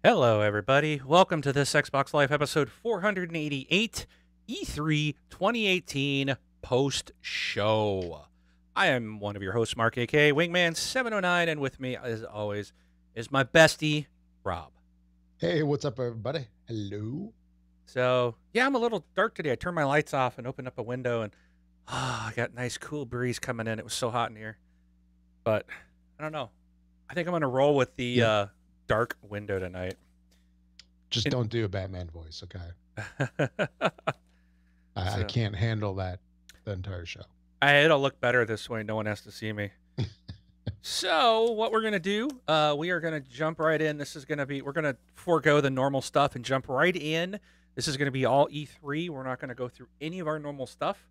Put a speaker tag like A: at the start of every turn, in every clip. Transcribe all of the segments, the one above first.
A: Hello, everybody. Welcome to this Xbox Live episode 488 E3 2018 post show. I am one of your hosts, Mark, aka Wingman709, and with me, as always, is my bestie, Rob.
B: Hey, what's up, everybody? Hello.
A: So, yeah, I'm a little dark today. I turned my lights off and opened up a window, and I got a nice cool breeze coming in. It was so hot in here. But I don't know. I think I'm going to roll with the
B: Yeah.
A: dark window tonight.
B: Just don't do a Batman voice, okay? I can't handle that the entire show.
A: It'll look better this way. No one has to see me. So what we're going to do, we are going to jump right in. This is going to be, we're going to forego the normal stuff and jump right in. This is going to be all E3. We're not going to go through any of our normal stuff.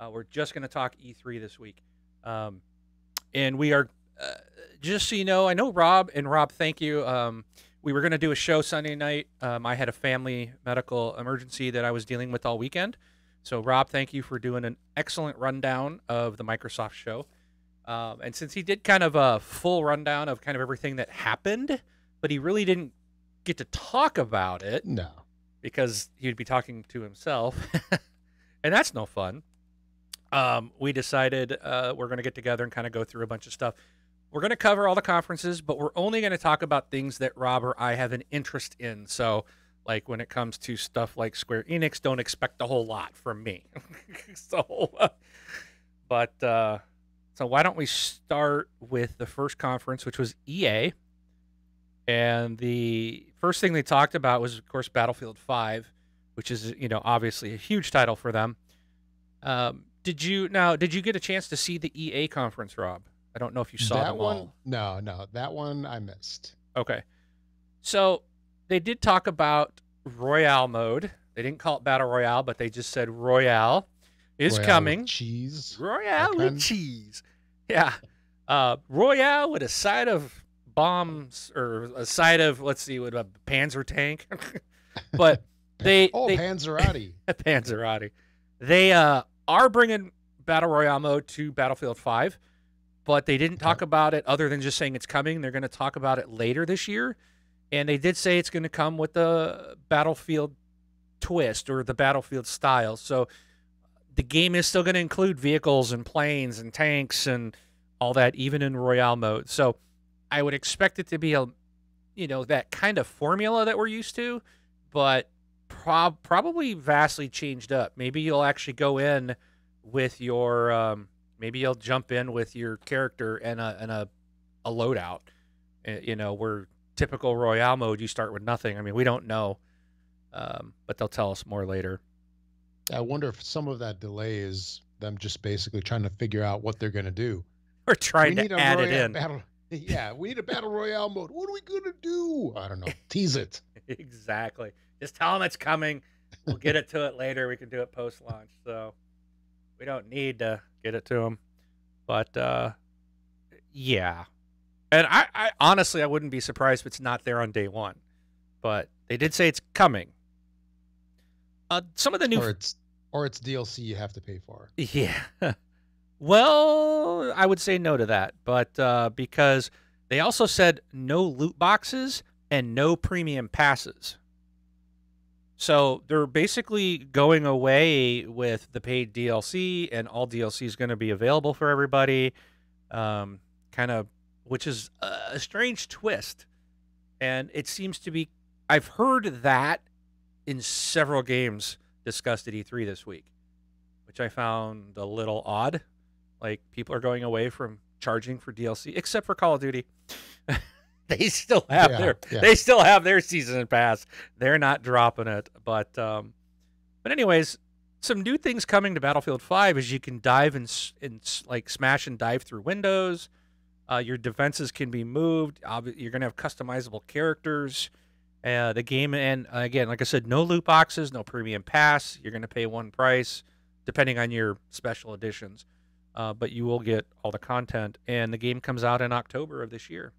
A: We're just going to talk E3 this week. And we are, just so you know, I know Rob, thank you. We were going to do a show Sunday night. I had a family medical emergency that I was dealing with all weekend. So, Rob, thank you for doing an excellent rundown of the Microsoft show. And since he did kind of a full rundown of kind of everything that happened, but he really didn't get to talk about it.
B: No.
A: Because he'd be talking to himself. And that's no fun. We decided we're going to get together and kind of go through a bunch of stuff. We're going to cover all the conferences, but we're only going to talk about things that Rob or I have an interest in. So, like when it comes to stuff like Square Enix, don't expect a whole lot from me. So why don't we start with the first conference, which was EA. And the first thing they talked about was, of course, Battlefield 5, which is, obviously a huge title for them. Did you get a chance to see the EA conference, Rob? I don't know if you saw
B: that
A: them
B: one.
A: all.
B: No, that one I missed.
A: Okay. So they did talk about Royale mode. They didn't call it Battle Royale, but they just said Royale is coming.
B: With cheese.
A: Royale with cheese. Yeah. Royale with a side of bombs or a side of, let's see, with a Panzer tank. But
B: Panzerati.
A: Panzerati. They are bringing Battle Royale mode to Battlefield 5. But they didn't talk about it other than just saying it's coming. They're going to talk about it later this year. And they did say it's going to come with the Battlefield twist or the Battlefield style. So the game is still going to include vehicles and planes and tanks and all that, even in Royale mode. So I would expect it to be that kind of formula that we're used to, but probably vastly changed up. Maybe you'll actually go in with your... maybe you'll jump in with your character and a loadout. Where typical Royale mode, you start with nothing. I mean, we don't know, but they'll tell us more later.
B: I wonder if some of that delay is them just basically trying to figure out what they're going to do.
A: Or trying to add it in.
B: We need a Battle Royale mode. What are we going to do? I don't know. Tease it.
A: Exactly. Just tell them it's coming. We'll get it to it later. We can do it post-launch. So we don't need to get it to them. But, yeah. And I honestly, I wouldn't be surprised if it's not there on day one. But they did say it's coming. Some of the new...
B: Or it's DLC you have to pay for.
A: Yeah. Well, I would say no to that. But because they also said no loot boxes and no premium passes. So they're basically going away with the paid DLC, and all DLC is going to be available for everybody, which is a strange twist. And it seems to be, I've heard that in several games discussed at E3 this week, which I found a little odd. Like, people are going away from charging for DLC, except for Call of Duty. They still have they still have their season pass. They're not dropping it. But anyways, some new things coming to Battlefield 5 is you can dive and like smash and dive through windows. Your defenses can be moved. You're going to have customizable characters. The game, and again, like I said, no loot boxes, no premium pass. You're going to pay one price depending on your special editions. But you will get all the content. And the game comes out in October of this year.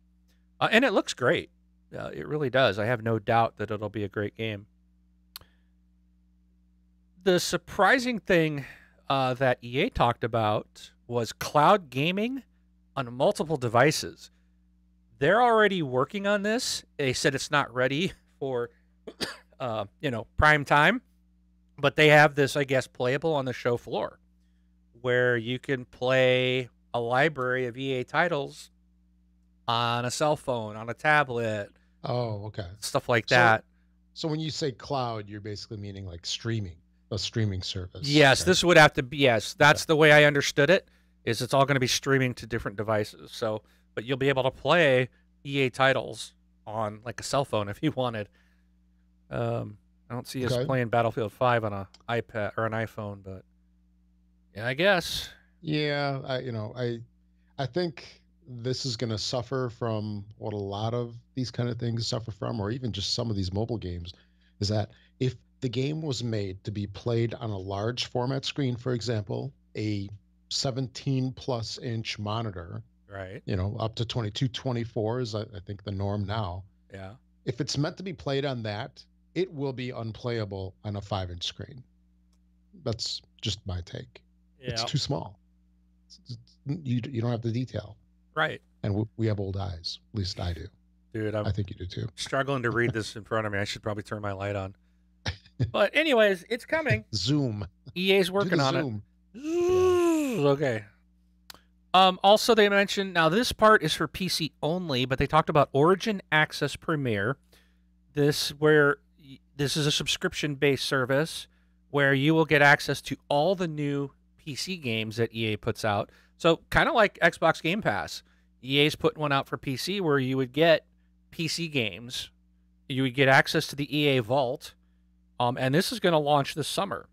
A: And it looks great. It really does. I have no doubt that it'll be a great game. The surprising thing that EA talked about was cloud gaming on multiple devices. they're already working on this. They said it's not ready for, prime time, but they have this, I guess, playable on the show floor, where you can play a library of EA titles on a cell phone, on a tablet.
B: Oh, okay.
A: Stuff like that.
B: So when you say cloud, you're basically meaning like streaming, a streaming service.
A: Yes,
B: right?
A: this would have to be, yes. That's the way I understood it, is it's all going to be streaming to different devices. So, but you'll be able to play EA titles on like a cell phone if you wanted. I don't see us playing Battlefield 5 on an iPad or an iPhone, but yeah, I guess.
B: Yeah, I think this is going to suffer from what a lot of these kind of things suffer from, or even just some of these mobile games, is that if the game was made to be played on a large format screen, for example, a 17 plus inch monitor,
A: right?
B: Up to 22, 24 is I think the norm now.
A: Yeah.
B: If it's meant to be played on that, it will be unplayable on a 5-inch screen. That's just my take. Yeah. It's too small. You don't have the detail.
A: Right.
B: And we have old eyes. At least I do.
A: Dude,
B: I think you do too.
A: Struggling to read this in front of me. I should probably turn my light on. But anyways, it's coming.
B: Zoom.
A: EA's working on
B: Zoom.
A: it. Yeah. Okay. Also, they mentioned, now this part is for PC only, but they talked about Origin Access Premier. This is a subscription-based service where you will get access to all the new PC games that EA puts out. So kind of like Xbox Game Pass. EA's putting one out for PC where you would get PC games. You would get access to the EA Vault. And this is going to launch this summer.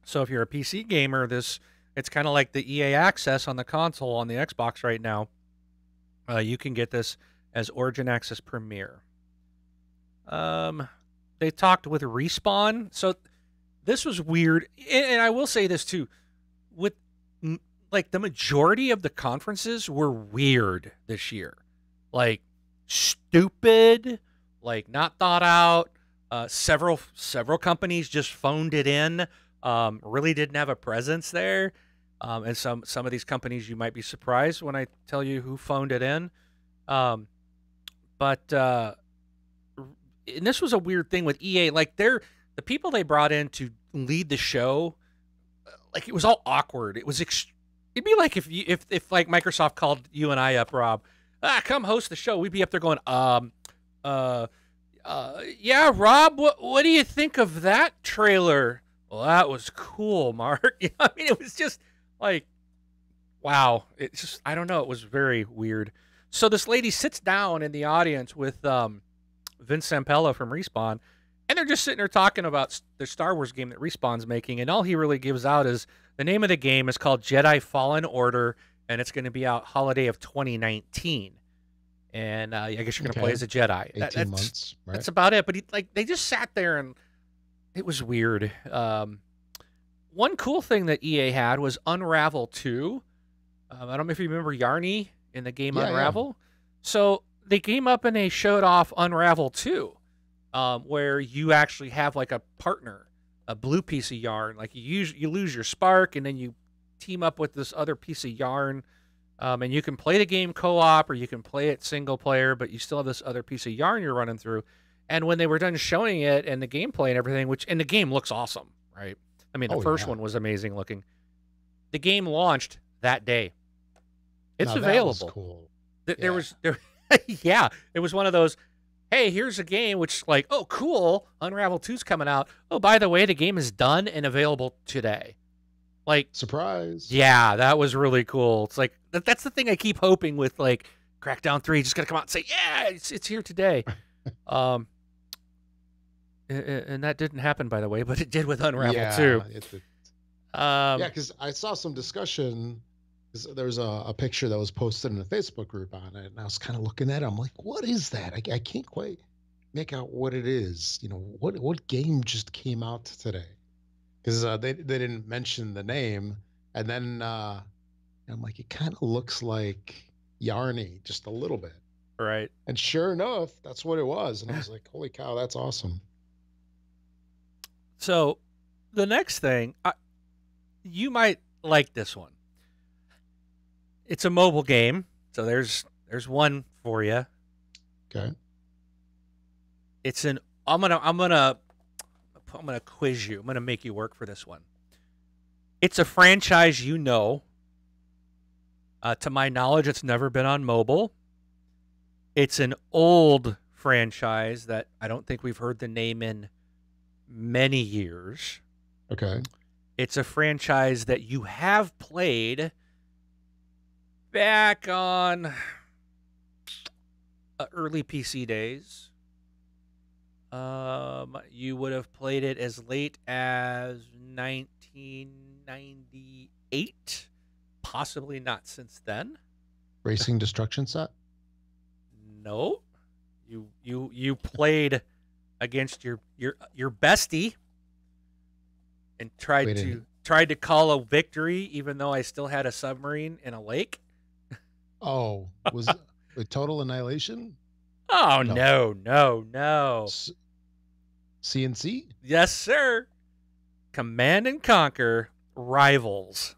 A: So if you're a PC gamer, it's kind of like the EA Access on the console on the Xbox right now. You can get this as Origin Access Premier. They talked with Respawn. So this was weird. And I will say this too. With like the majority of the conferences were weird this year. Like stupid, like not thought out. Several companies just phoned it in. Really didn't have a presence there. And some of these companies, you might be surprised when I tell you who phoned it in. But and this was a weird thing with EA. Like the people they brought in to lead the show, like it was all awkward. It was it'd be like if like Microsoft called you and I up, Rob, come host the show. We'd be up there going, yeah, Rob, what do you think of that trailer? Well, that was cool, Mark. I mean, it was just like, wow. It's just, I don't know. It was very weird. So this lady sits down in the audience with Vince Zampella from Respawn, and they're just sitting there talking about the Star Wars game that Respawn's making, and all he really gives out is the name of the game is called Jedi Fallen Order, and it's going to be out holiday of 2019. And I guess you're going to play as a Jedi.
B: 18 months, right?
A: That's about it. But they just sat there, and it was weird. One cool thing that EA had was Unravel 2. I don't know if you remember Yarny in the game Unravel. Yeah. So they came up and they showed off Unravel 2, where you actually have like a partner, a blue piece of yarn. Like you lose your spark, and then you team up with this other piece of yarn. And you can play the game co-op or you can play it single player, but you still have this other piece of yarn you're running through. And when they were done showing it and the gameplay and everything, and the game looks awesome, right? I mean, the first one was amazing looking. The game launched that day. It's available.
B: That was cool.
A: Yeah, it was one of those, hey, here's a game which like, oh, cool, Unravel 2's coming out. Oh, by the way, the game is done and available today. Like,
B: surprise.
A: Yeah, that was really cool. It's like that's the thing I keep hoping with like Crackdown 3 just gonna come out and say, yeah, it's here today. And that didn't happen, by the way, but it did with Unravel 2.
B: Yeah, because I saw some discussion. There was a picture that was posted in the Facebook group on it, and I was kind of looking at it. I'm like, what is that? I can't quite make out what it is. What game just came out today? Because they didn't mention the name, and then I'm like, it kind of looks like Yarny just a little bit,
A: right?
B: And sure enough, that's what it was, and I was like, holy cow, that's awesome.
A: So, the next thing, you might like this one. It's a mobile game, so there's There's one for you.
B: Okay.
A: It's an. I'm gonna quiz you. I'm gonna make you work for this one. It's a franchise you know. To my knowledge, it's never been on mobile. It's an old franchise that I don't think we've heard the name in many years.
B: Okay.
A: It's a franchise that you have played back on early PC days. You would have played it as late as 1998, possibly not since then.
B: Racing Destruction Set?
A: No. You played against your bestie and tried to call a victory even though I still had a submarine in a lake.
B: Oh, was it Total Annihilation?
A: Oh, no.
B: CNC?
A: Yes, sir. Command and Conquer Rivals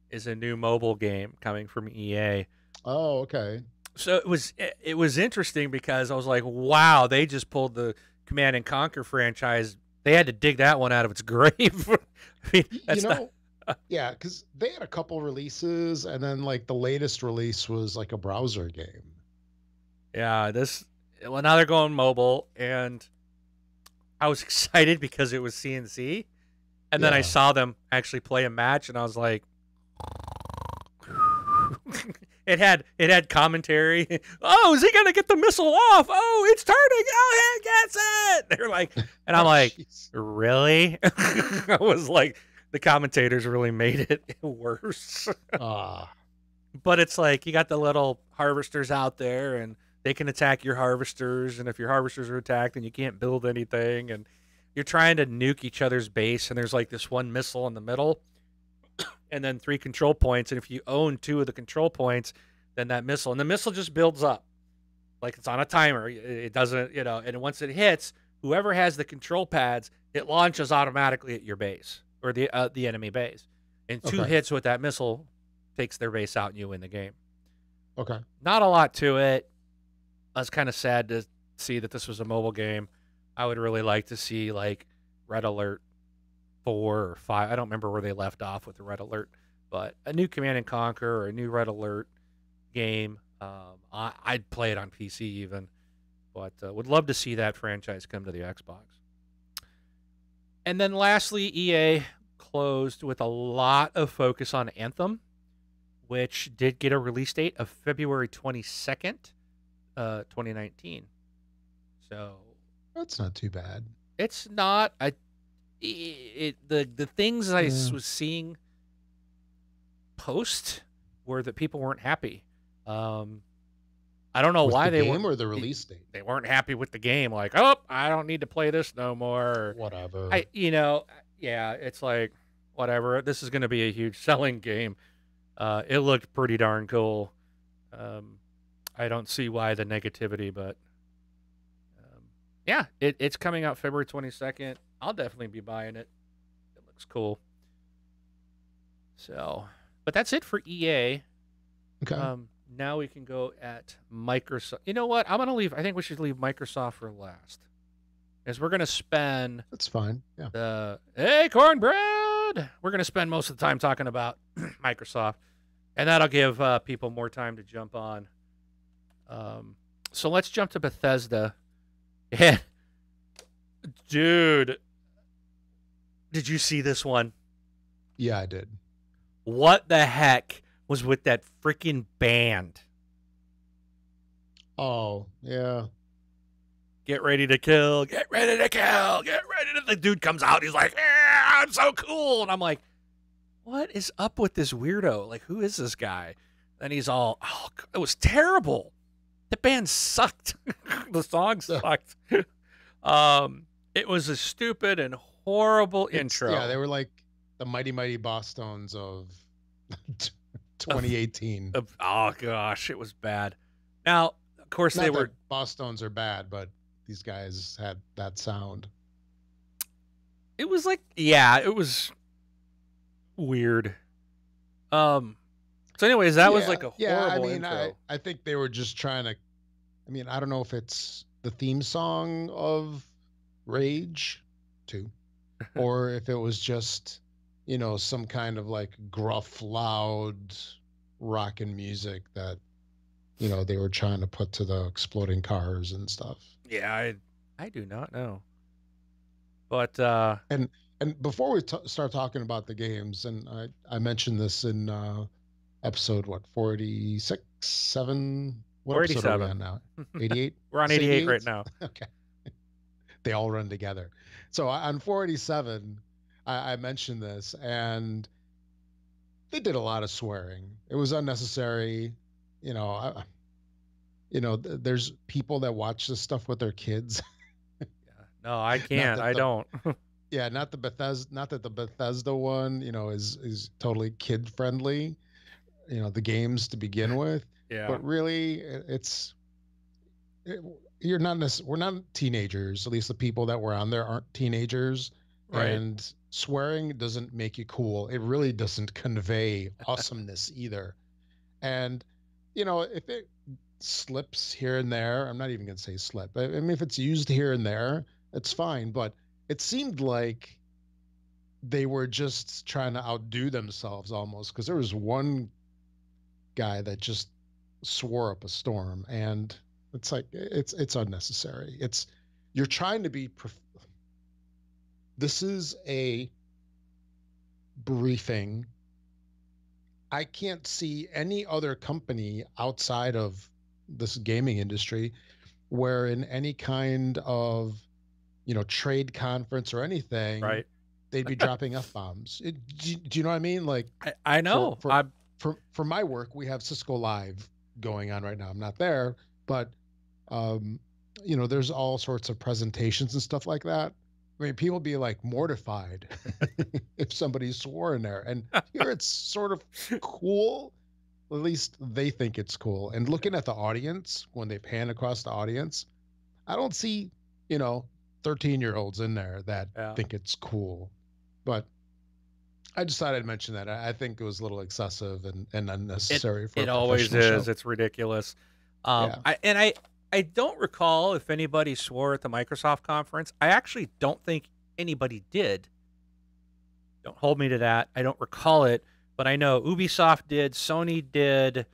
A: is a new mobile game coming from EA.
B: Oh, okay.
A: So it was interesting because I was like, wow, they just pulled the Command and Conquer franchise. They had to dig that one out of its grave. I mean,
B: yeah, because they had a couple releases, and then like the latest release was like a browser game.
A: Yeah, now they're going mobile, and I was excited because it was CNC, and then I saw them actually play a match, and I was like, it had commentary. Oh, is he gonna get the missile off? Oh, it's turning. Oh, he gets it. They're like, and I'm like, really? I was like, the commentators really made it worse. But it's like you got the little harvesters out there, and they can attack your harvesters, and if your harvesters are attacked, then you can't build anything, and you're trying to nuke each other's base, and there's like this one missile in the middle, and then 3 control points, and if you own 2 of the control points, then that missile, and the missile just builds up. Like it's on a timer. It doesn't, and once it hits, whoever has the control pads, it launches automatically at your base, or the enemy base. And 2 hits with that missile takes their base out, and you win the game.
B: Okay.
A: Not a lot to it. I was kind of sad to see that this was a mobile game. I would really like to see like Red Alert 4 or 5. I don't remember where they left off with the Red Alert, but a new Command and Conquer or a new Red Alert game. I'd play it on PC even, but would love to see that franchise come to the Xbox. And then lastly, EA closed with a lot of focus on Anthem, which did get a release date of February 22nd, 2019. So
B: that's not too bad.
A: It's not. The things I was seeing post were that people weren't happy. I don't know why
B: they weren't. Or the release date.
A: They weren't happy with the game. Like, oh, I don't need to play this no more. Or,
B: whatever.
A: It's like whatever. This is going to be a huge selling game. It looked pretty darn cool. I don't see why the negativity, but it's coming out February 22nd. I'll definitely be buying it. It looks cool. So, but that's it for EA.
B: Okay.
A: Now we can go at Microsoft. You know what? I think we should leave Microsoft for last. Because we're going to spend...
B: That's fine. Yeah.
A: Hey, cornbread! We're going to spend most of the time talking about Microsoft. And that'll give people more time to jump on. So let's jump to Bethesda. Yeah. Dude. Did you see this one?
B: Yeah, I did.
A: What the heck was with that freaking band?
B: Oh, yeah.
A: Get ready to kill. Get ready to kill. Get ready to... The dude comes out. He's like, yeah, I'm so cool. And I'm like, what is up with this weirdo? Like, who is this guy? And he's all, oh, it was terrible. The band sucked. The song sucked. It was a stupid and horrible intro.
B: Yeah, they were like the Mighty Mighty Bosstones of 2018.
A: Oh, gosh, it was bad. Now, of course,
B: Not that Bosstones are bad, but these guys had that sound.
A: It was like, it was weird. So, anyways, that was like a
B: yeah. I
A: horrible
B: mean,
A: intro.
B: I think they were just trying to. I mean, I don't know if it's the theme song of Rage 2, or if it was just, some kind of like gruff, loud rockin' music that, they were trying to put to the exploding cars and stuff.
A: Yeah, I do not know. But
B: and before we start talking about the games, and I mentioned this in episode 46, 7. What episode are we on now? 88.
A: We're on 88 right now.
B: Okay, they all run together. So on 487, I mentioned this, and they did a lot of swearing. It was unnecessary. There's people that watch this stuff with their kids.
A: Yeah. No, I can't. I don't.
B: Yeah, not that the Bethesda one, is totally kid friendly, the games to begin with.
A: Yeah.
B: But really, we're not teenagers. At least the people that were on there aren't teenagers.
A: Right.
B: And swearing doesn't make you cool. It really doesn't convey awesomeness either. And, if it slips here and there, I'm not even going to say slip. I mean, if it's used here and there, it's fine. But it seemed like they were just trying to outdo themselves almost, because there was one guy that just swore up a storm, and it's like it's unnecessary. You're trying to be this is a briefing. I can't see any other company outside of this gaming industry where in any kind of trade conference or anything,
A: right,
B: they'd be dropping F-bombs. Do you know what I mean? Like,
A: I know.
B: For my work, we have Cisco Live going on right now. I'm not there, but there's all sorts of presentations and stuff like that. I mean, people be like mortified if somebody swore in there, and here it's sort of cool. At least they think it's cool. And looking at the audience, when they pan across the audience, I don't see 13-year-olds in there that think it's cool. But I decided to mention that. I think it was a little excessive and unnecessary for a professional
A: always is.
B: show.
A: It's ridiculous. I don't recall if anybody swore at the Microsoft conference. I actually don't think anybody did. Don't hold me to that. I don't recall it, but I know Ubisoft did, Sony did,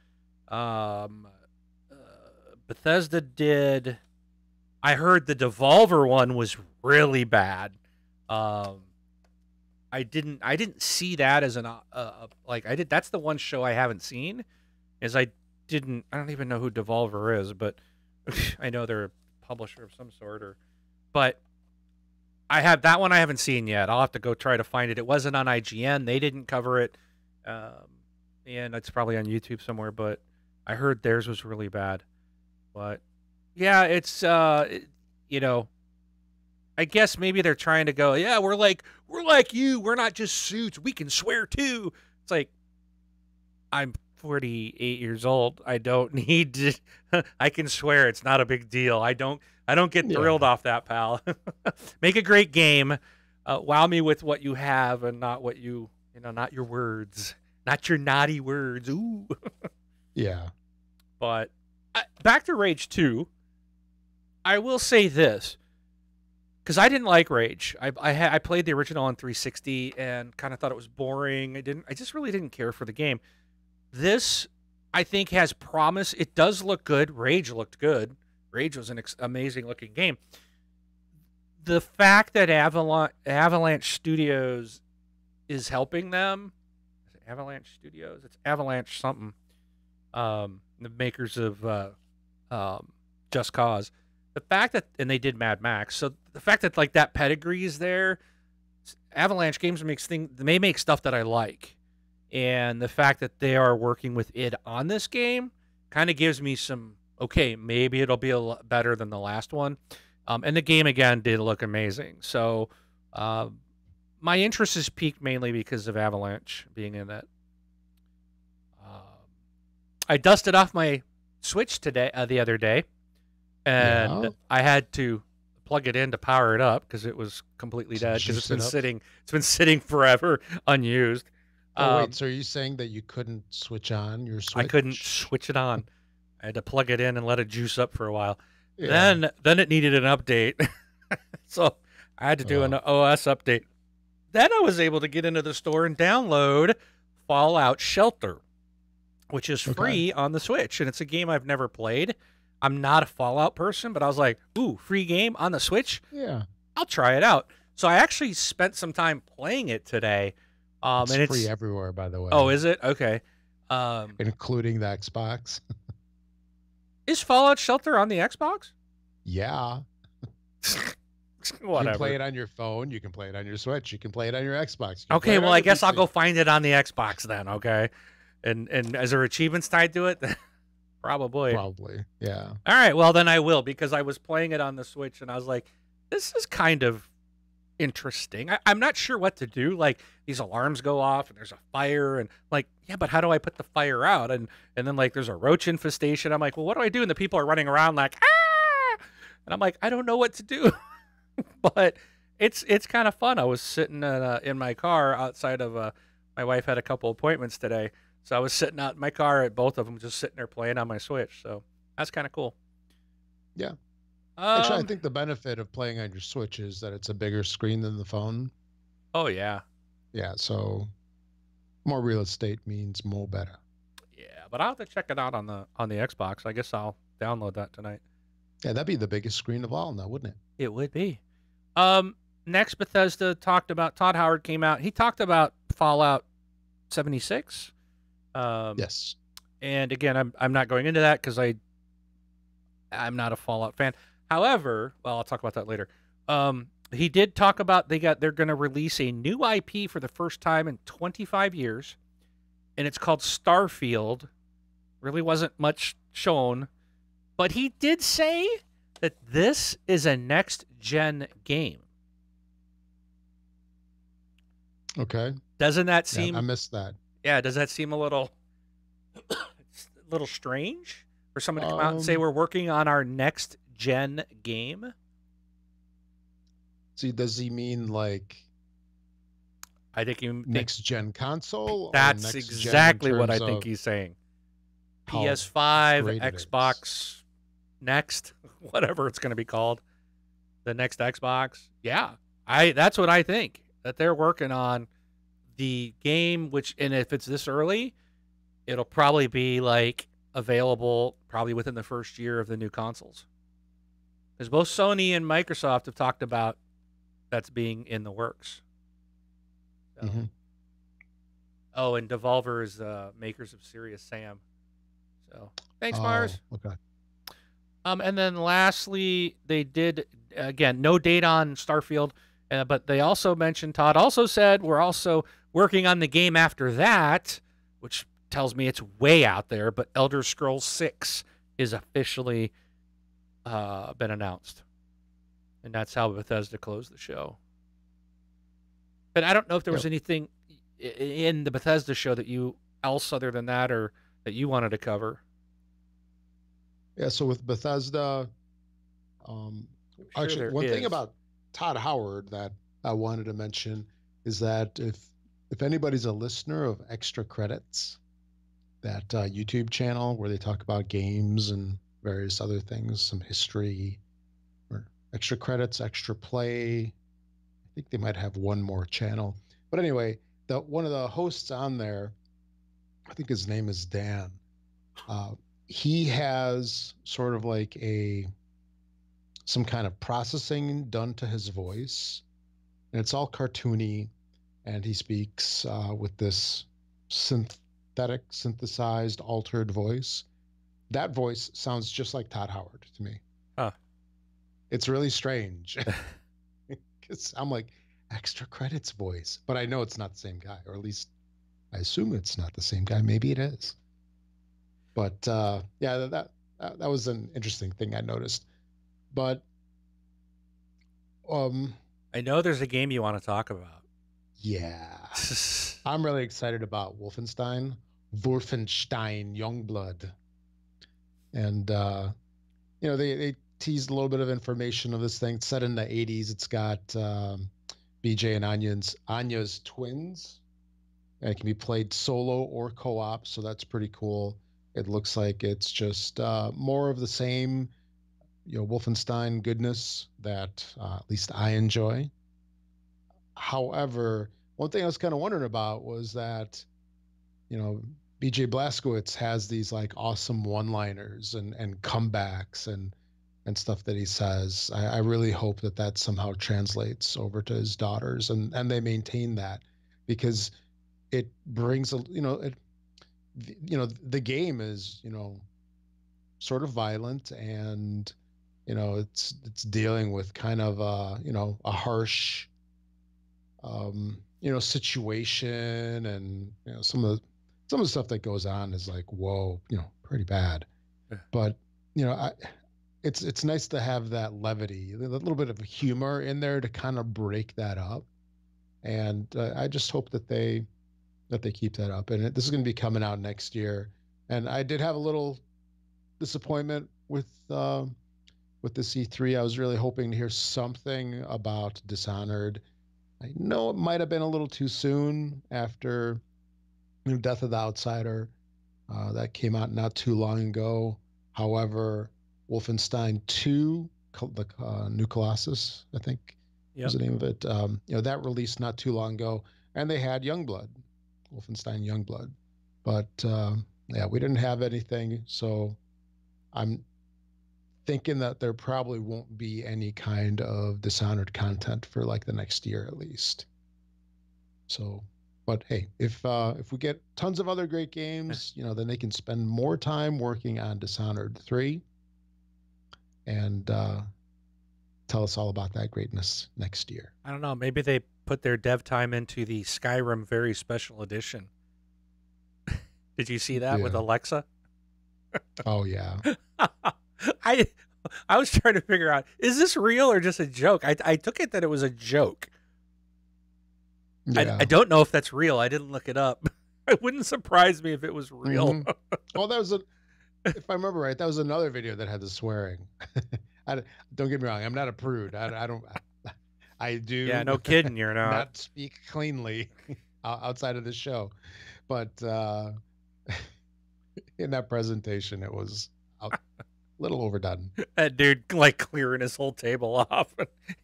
A: Bethesda did. I heard the Devolver one was really bad. I didn't see that as that's the one show I haven't seen. I don't even know who Devolver is, but I know they're a publisher of some sort. But I have that one I haven't seen yet. I'll have to go try to find it. It wasn't on IGN. They didn't cover it, and it's probably on YouTube somewhere. But I heard theirs was really bad. But yeah, it's I guess maybe they're trying to go, yeah, we're like you. We're not just suits. We can swear too. It's like, I'm 48 years old. I don't need to. I can swear. It's not a big deal. I don't get thrilled off that, pal. Make a great game. Wow me with what you have and not what not your words, not your naughty words. Ooh.
B: Yeah.
A: But back to Rage 2. I will say this, because I didn't like Rage. I played the original on 360 and kind of thought it was boring. I just really didn't care for the game. This, I think, has promise. It does look good. Rage looked good. Rage was an amazing looking game. The fact that Avalanche Studios is helping them. Is it Avalanche Studios? It's Avalanche something. The makers of Just Cause. The fact that, and they did Mad Max, so the fact that like that pedigree is there, Avalanche Games they make stuff that I like, and the fact that they are working with id on this game kind of gives me some, okay, maybe it'll be a lot better than the last one. And the game again did look amazing, so my interest is piqued mainly because of Avalanche being in it. I dusted off my Switch the other day. And I had to plug it in to power it up because it was completely dead, because it's been sitting forever unused.
B: Wait, so are you saying that you couldn't switch on your Switch?
A: I couldn't switch it on. I had to plug it in and let it juice up for a while.
B: Yeah.
A: Then it needed an update. So I had to do an OS update. Then I was able to get into the store and download Fallout Shelter, which is free on the Switch. And it's a game I've never played. I'm not a Fallout person, but I was like, ooh, free game on the Switch?
B: Yeah.
A: I'll try it out. So I actually spent some time playing it today.
B: It's free everywhere, by the way.
A: Oh, is it? Okay.
B: Including the Xbox.
A: Is Fallout Shelter on the Xbox?
B: Yeah.
A: Whatever.
B: You can play it on your phone. You can play it on your Switch. You can play it on your Xbox.
A: Okay, well, I guess I'll go find it on the Xbox then, okay? And is there achievements tied to it? Probably,
B: yeah.
A: All right, well, then I will, because I was playing it on the Switch, and I was like, this is kind of interesting. I'm not sure what to do. Like, these alarms go off, and there's a fire, and like, yeah, but how do I put the fire out? And then, like, there's a roach infestation. I'm like, well, what do I do? And the people are running around like, ah! And I'm like, I don't know what to do. But it's kind of fun. I was sitting in my car outside of my wife had a couple appointments today, so I was sitting out in my car at both of them, just sitting there playing on my Switch. So that's kind of cool.
B: Yeah. Actually, I think the benefit of playing on your Switch is that it's a bigger screen than the phone.
A: Oh yeah.
B: Yeah. So more real estate means more better.
A: Yeah, but I'll have to check it out on the Xbox. I guess I'll download that tonight.
B: Yeah, that'd be the biggest screen of all now, wouldn't it?
A: It would be. Next, Bethesda talked about, Todd Howard came out. He talked about Fallout 76.
B: Yes.
A: And again, I'm not going into that because I'm not a Fallout fan. However, well, I'll talk about that later. He did talk about they're going to release a new IP for the first time in 25 years, and it's called Starfield. Really wasn't much shown, but he did say that this is a next-gen game.
B: Okay.
A: Doesn't that seem...
B: I missed that.
A: Yeah, does that seem a little strange for someone to come out and say we're working on our next-gen game?
B: See, does he mean like...
A: I think you
B: next-gen console?
A: That's exactly what I think he's saying. PS5, Xbox... Next, whatever it's going to be called, the next Xbox. Yeah, that's what I think, that they're working on the game, and if it's this early, it'll probably be like available probably within the first year of the new consoles. Because both Sony and Microsoft have talked about that's being in the works. So.
B: Mm-hmm.
A: Oh, and Devolver is makers of Serious Sam. So thanks, Mars.
B: Okay.
A: And then lastly, they did, again, no date on Starfield, but they also mentioned, Todd also said, we're also working on the game after that, which tells me it's way out there, but Elder Scrolls 6 is officially been announced. And that's how Bethesda closed the show. But I don't know if there was anything in the Bethesda show else other than that, or that you wanted to cover.
B: Yeah, so with Bethesda, actually, one thing about Todd Howard that I wanted to mention is that if anybody's a listener of Extra Credits, that YouTube channel where they talk about games and various other things, some history, or Extra Credits, Extra Play, I think they might have one more channel. But anyway, one of the hosts on there, I think his name is Dan. He has sort of like some kind of processing done to his voice, and it's all cartoony, and he speaks with this synthesized, altered voice. That voice sounds just like Todd Howard to me.
A: Huh.
B: It's really strange. Because I'm like, Extra Credits voice, but I know it's not the same guy, or at least I assume it's not the same guy. Maybe it is. But yeah, that was an interesting thing I noticed. But
A: I know there's a game you want to talk about.
B: Yeah. I'm really excited about Wolfenstein Youngblood. And they teased a little bit of information of this thing. It's set in the 80s. It's got BJ and Anya's twins. and it can be played solo or co-op, so that's pretty cool. It looks like it's just more of the same, Wolfenstein goodness that at least I enjoy. However, one thing I was kind of wondering about was that, you know, BJ Blazkowicz has these like awesome one-liners and comebacks and stuff that he says. I really hope that that somehow translates over to his daughters and they maintain that, because it brings the game is, sort of violent, and it's dealing with kind of a harsh situation, and some of the stuff that goes on is like, whoa, pretty bad. But it's nice to have that levity, a little bit of humor in there to kind of break that up. And I just hope that they keep that up. And this is going to be coming out next year. And I did have a little disappointment with the C3. I was really hoping to hear something about Dishonored. I know it might have been a little too soon after Death of the Outsider. That came out not too long ago. However, Wolfenstein 2, the New Colossus, I think was the name of it. That released not too long ago, and they had Youngblood, Wolfenstein Youngblood. But we didn't have anything, so I'm thinking that there probably won't be any kind of Dishonored content for like the next year at least. So, but hey, if we get tons of other great games, then they can spend more time working on Dishonored 3 and tell us all about that greatness next year.
A: I don't know. Maybe they put their dev time into the Skyrim Very Special Edition. Did you see that with Alexa?
B: Oh, yeah.
A: I was trying to figure out, is this real or just a joke? I took it that it was a joke. Yeah. I don't know if that's real. I didn't look it up. It wouldn't surprise me if it was real.
B: Mm-hmm. Well, that was if I remember right, that was another video that had the swearing. Don't get me wrong. I'm not a prude. I do.
A: Yeah, no kidding. You're not.
B: Not speak cleanly outside of the show, but in that presentation, it was a little overdone.
A: That dude like clearing his whole table off.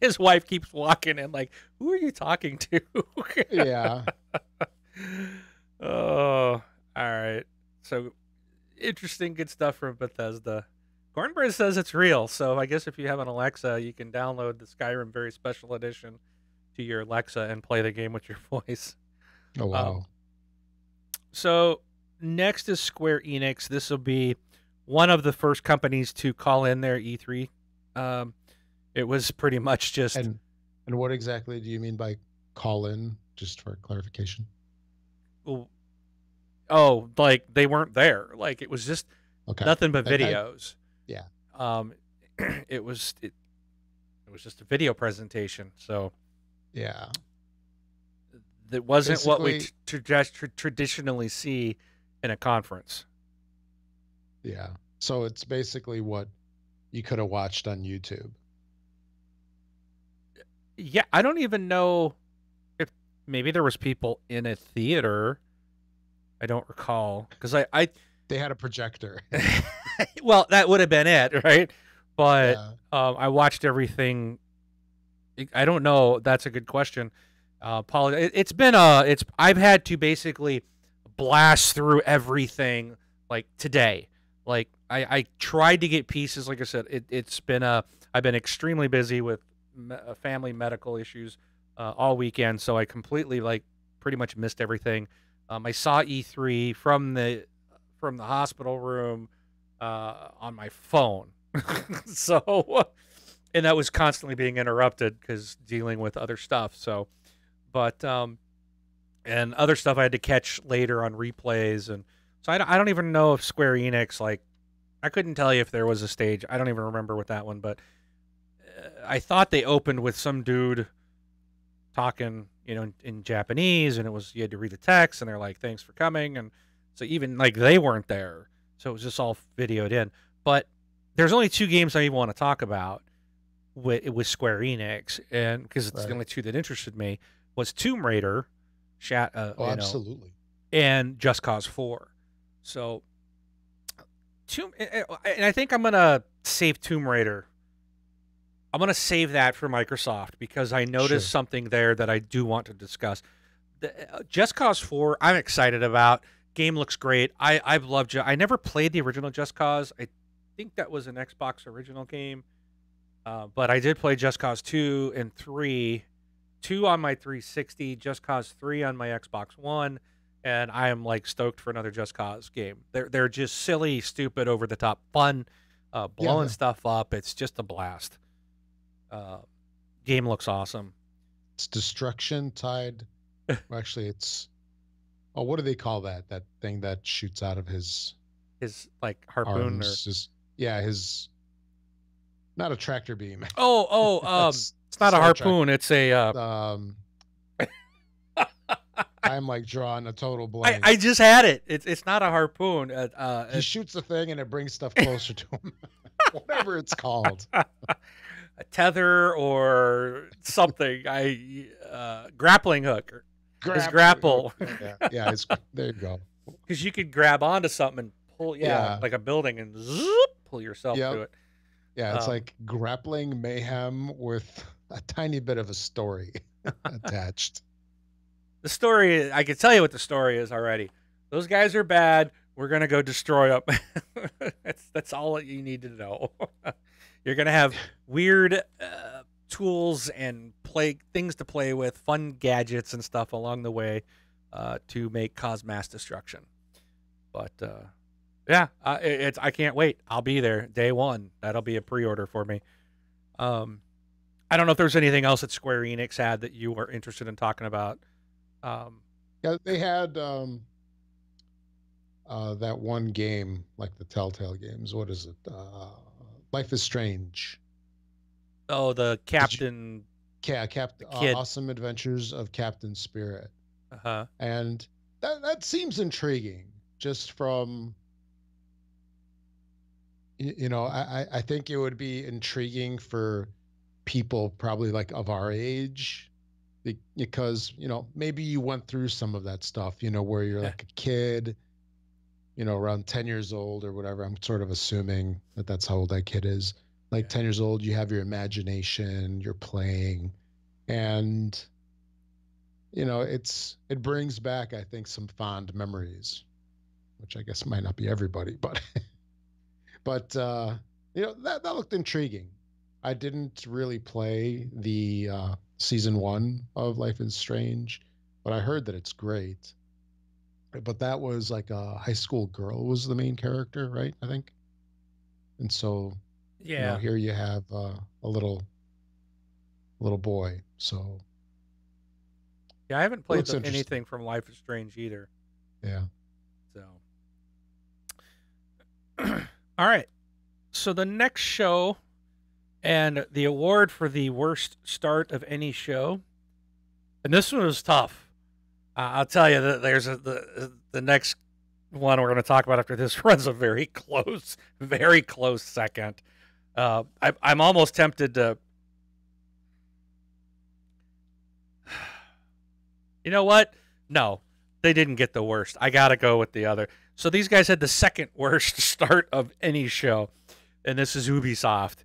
A: His wife keeps walking in like, who are you talking to?
B: Yeah.
A: Oh, all right. So interesting, good stuff from Bethesda. Cornbread says it's real, so I guess if you have an Alexa, you can download the Skyrim Very Special Edition to your Alexa and play the game with your voice.
B: Oh, wow.
A: So next is Square Enix. This will be one of the first companies to call in their E3. It was pretty much just...
B: And what exactly do you mean by call in, just for clarification?
A: Oh, like they weren't there. Like it was just nothing but videos.
B: Yeah.
A: It was just a video presentation. So
B: yeah,
A: that wasn't what we traditionally see in a conference.
B: Yeah. So it's basically what you could have watched on YouTube.
A: Yeah, I don't even know if maybe there was people in a theater. I don't recall because
B: they had a projector.
A: Well, that would have been it, right? But I watched everything. I don't know. That's a good question, Paul. I've had to basically blast through everything like today. Like I tried to get pieces. Like I said, I've been extremely busy with family medical issues all weekend, so I completely pretty much missed everything. I saw E3 from the hospital room on my phone. So, and that was constantly being interrupted because dealing with other stuff. So, but and other stuff I had to catch later on replays, and so I don't even know if Square Enix, I couldn't tell you if there was a stage. I don't even remember with that one, but I thought they opened with some dude talking, in Japanese, and you had to read the text, and they're like, "Thanks for coming," and so even they weren't there, so it was just all videoed in. But there's only two games I even want to talk about with Square Enix, and because it's the only two that interested me, was Tomb Raider,
B: Absolutely.
A: And Just Cause 4. So, and I think I'm gonna save Tomb Raider. I'm gonna save that for Microsoft because I noticed something there that I do want to discuss. Just Cause 4, I'm excited about. Game looks great. I've loved. I never played the original Just Cause. I think that was an Xbox original game, but I did play Just Cause 2 and 3. 2 on my 360, Just Cause 3 on my Xbox One, and I am like stoked for another Just Cause game. They're just silly, stupid, over the top fun, blowing stuff up. It's just a blast. Game looks awesome.
B: It's destruction tied. Well, actually, it's what do they call that? That thing that shoots out of his
A: like harpoon
B: arms, his not a tractor beam.
A: It's not a harpoon. It's a.
B: I'm like drawing a total blank.
A: I just had it. It's not a harpoon.
B: He shoots the thing and it brings stuff closer to him. Whatever it's called.
A: A tether or something. Grappling hook. His grapple.
B: Yeah. There you go.
A: Because you could grab onto something and pull, like a building, and zoop, pull yourself to it.
B: Yeah, it's like grappling mayhem with a tiny bit of a story attached.
A: The story, I can tell you what the story is already. Those guys are bad. We're going to go destroy them. That's all you need to know. You're going to have weird tools and things to play with, fun gadgets and stuff along the way to cause mass destruction. But I can't wait. I'll be there day one. That'll be a pre-order for me. I don't know if there's anything else that Square Enix had that you were interested in talking about.
B: Yeah, they had that one game, like the Telltale games. What is it? Life is Strange.
A: Oh, the Captain.
B: Captain. Awesome Adventures of Captain Spirit. And that seems intriguing, just from. I think it would be intriguing for people probably like of our age, because maybe you went through some of that stuff, where you're like a kid, around 10 years old or whatever. I'm sort of assuming that that's how old that kid is. Like 10 years old, you have your imagination, you're playing, and it brings back, I think, some fond memories, which I guess might not be everybody, but but that looked intriguing. I didn't really play the season 1 of Life is Strange, but I heard that it's great. But that was like a high school girl was the main character, right? I think. And so, here you have a little boy. So.
A: Yeah, I haven't played anything from Life is Strange either.
B: Yeah.
A: So. All right. So the next show, and the award for the worst start of any show, and this one was tough. I'll tell you that there's the next one we're going to talk about after this runs a very close second. I'm almost tempted to. You know what? No, they didn't get the worst. I got to go with the other. So these guys had the second worst start of any show, and this is Ubisoft.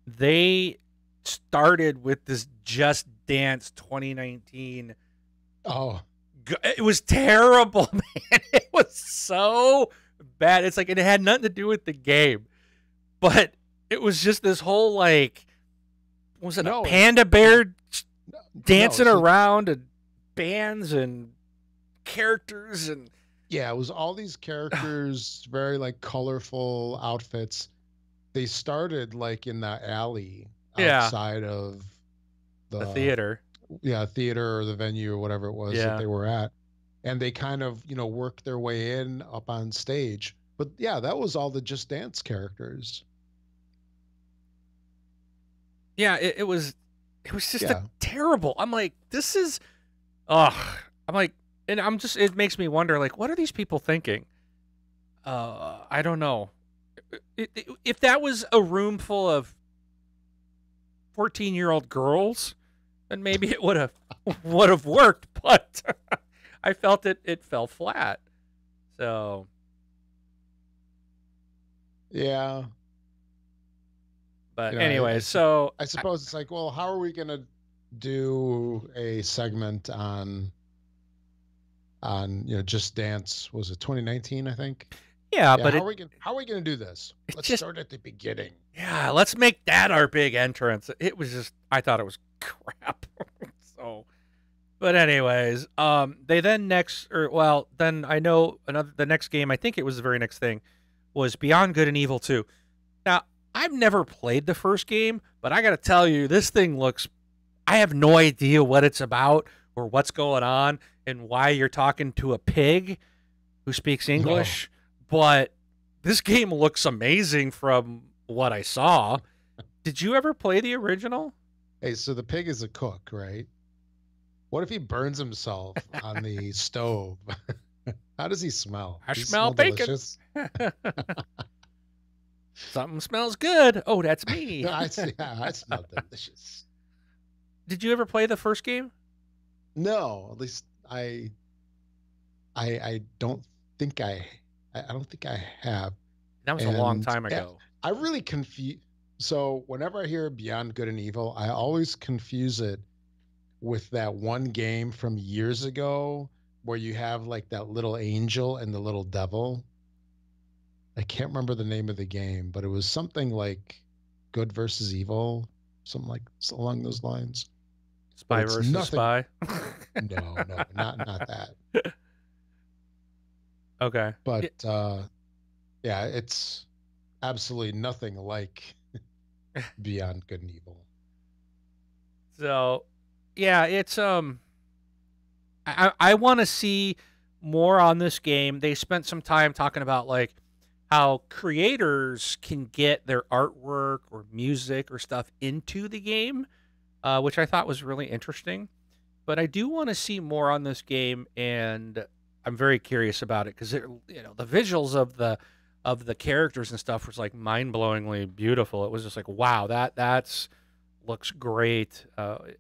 A: They started with this Just Dance 2019.
B: Oh,
A: it was terrible, man. It was so bad. It's like it had nothing to do with the game, but it was just this whole like, was it a panda bear dancing around and bands and characters and.
B: Yeah, it was all these characters, very like colorful outfits. They started like in the alley outside of
A: the theater.
B: Yeah, theater or the venue or whatever it was that they were at. And they kind of, worked their way in up on stage. But yeah, that was all the Just Dance characters.
A: Yeah, it was just a terrible. I'm like, this is I'm like, and it makes me wonder, like, what are these people thinking? I don't know. If that was a room full of 14-year-old girls, and maybe it would have worked, but I felt it fell flat. So
B: yeah.
A: But anyway, so
B: I suppose it's like, well, how are we gonna do a segment on Just Dance? Was it 2019? I think.
A: Yeah, but
B: how are we gonna do this? Let's start at the beginning.
A: Yeah, let's make that our big entrance. It was just, I thought it was crap. So, but anyways, they then then I know the next game, I think it was the very next thing, was Beyond Good and Evil 2. Now, I've never played the first game, but I got to tell you, this thing I have no idea what it's about or what's going on and why you're talking to a pig who speaks English. No. But this game looks amazing from what I saw. Did you ever play the original?
B: Hey, so the pig is a cook, right? What if he burns himself on the stove? How does he smell?
A: I smell bacon. Something smells good. Oh, that's me.
B: I smell delicious.
A: Did you ever play the first game?
B: No, at least I don't think I don't think I have.
A: That was a long time ago.
B: I really confuse. So whenever I hear Beyond Good and Evil, I always confuse it with that one game from years ago where you have like that little angel and the little devil. I can't remember the name of the game, but it was something like Good versus Evil, something like along those lines.
A: Spy versus Spy.
B: No, not that.
A: Okay.
B: But yeah, it's absolutely nothing like Beyond Good and Evil.
A: So, yeah, it's I want to see more on this game. They spent some time talking about like how creators can get their artwork or music or stuff into the game, which I thought was really interesting. But I do want to see more on this game, and I'm very curious about it because the visuals of the characters and stuff was like mind-blowingly beautiful. It was just like, wow, that's looks great.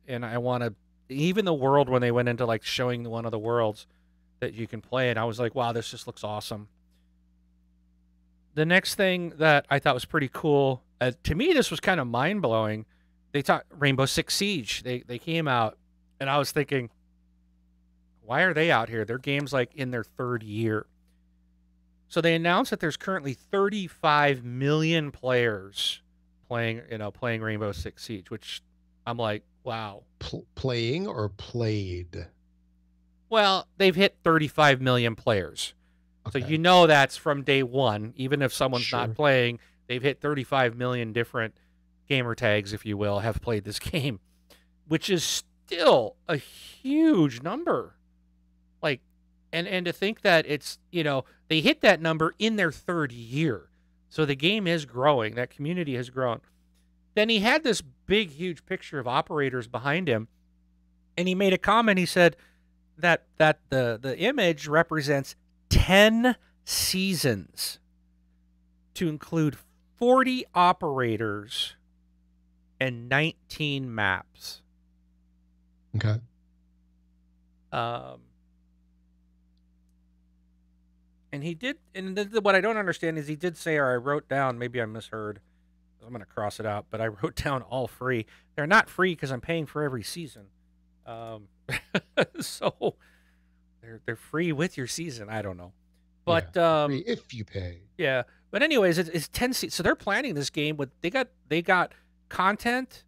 A: And I want to, even the world when they went into like showing one of the worlds that you can play, and I was like, wow, this just looks awesome. The next thing that I thought was pretty cool, to me, this was kind of mind-blowing. They talked Rainbow Six Siege. They came out, and I was thinking, why are they out here? Their game's like in their third year. So they announced that there's currently 35 million players playing Rainbow Six Siege, which I'm like, wow.
B: Playing or played?
A: Well, they've hit 35 million players. Okay. So that's from day one. Even if someone's not playing, they've hit 35 million different gamer tags, if you will, have played this game, which is still a huge number. Like, and to think that it's, they hit that number in their third year. So the game is growing. That community has grown. Then he had this big, huge picture of operators behind him, and he made a comment. He said that the image represents 10 seasons to include 40 operators and 19 maps.
B: Okay.
A: And he did, and what I don't understand is he did say, or I wrote down, maybe I misheard, I'm going to cross it out, but I wrote down all free. They're not free because I'm paying for every season. So they're free with your season. I don't know. But
B: free if you pay.
A: Yeah. But anyways, it's 10 seasons. So they're planning this game with, they got content,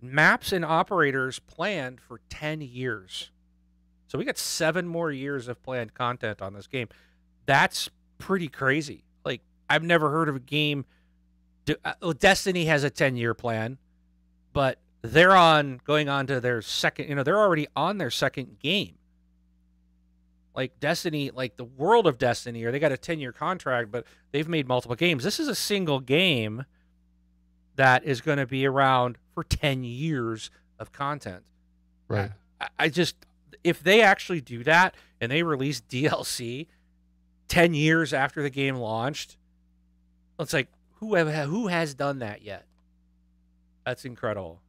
A: maps, and operators planned for 10 years. So we got 7 more years of planned content on this game. That's pretty crazy. Like, I've never heard of a game. Destiny has a 10-year plan, but they're going on to their second, they're already on their second game. Like Destiny, like the world of Destiny, or they got a 10-year contract, but they've made multiple games. This is a single game that is going to be around for 10 years of content.
B: Right.
A: I just, if they actually do that and they release DLC 10 years after the game launched, it's like, who has done that yet? That's incredible.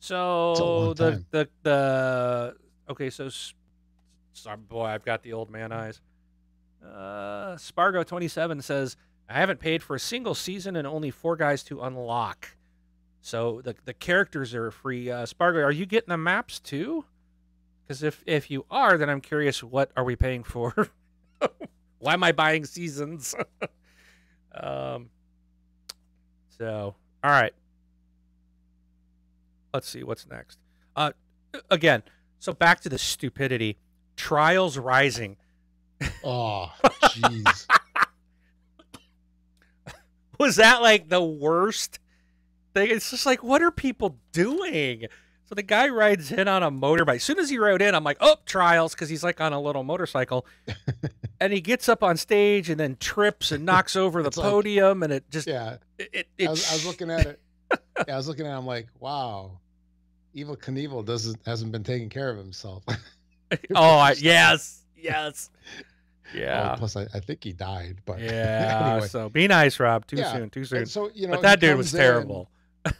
A: So the okay, so sorry, boy, I've got the old man eyes. Spargo 27 says, I haven't paid for a single season and only 4 guys to unlock. So the characters are free. Spargo, are you getting the maps too? Because if you are, then I'm curious, what are we paying for? Why am I buying seasons? So, all right. Let's see what's next. Again, so back to the stupidity. Trials Rising.
B: Oh, jeez.
A: Was that like the worst thing? It's just like, what are people doing? So the guy rides in on a motorbike. As soon as he rode in, I'm like, oh, trials, because he's like on a little motorcycle. And he gets up on stage and then trips and knocks over the podium, and it just
B: I was looking at it. Yeah, I was looking at it. I'm like, wow, Evel Knievel hasn't been taking care of himself.
A: Yes. Yeah.
B: Plus, I think he died. But
A: yeah.
B: Anyway.
A: So be nice, Rob. Too soon.
B: And so
A: but that dude was terrible.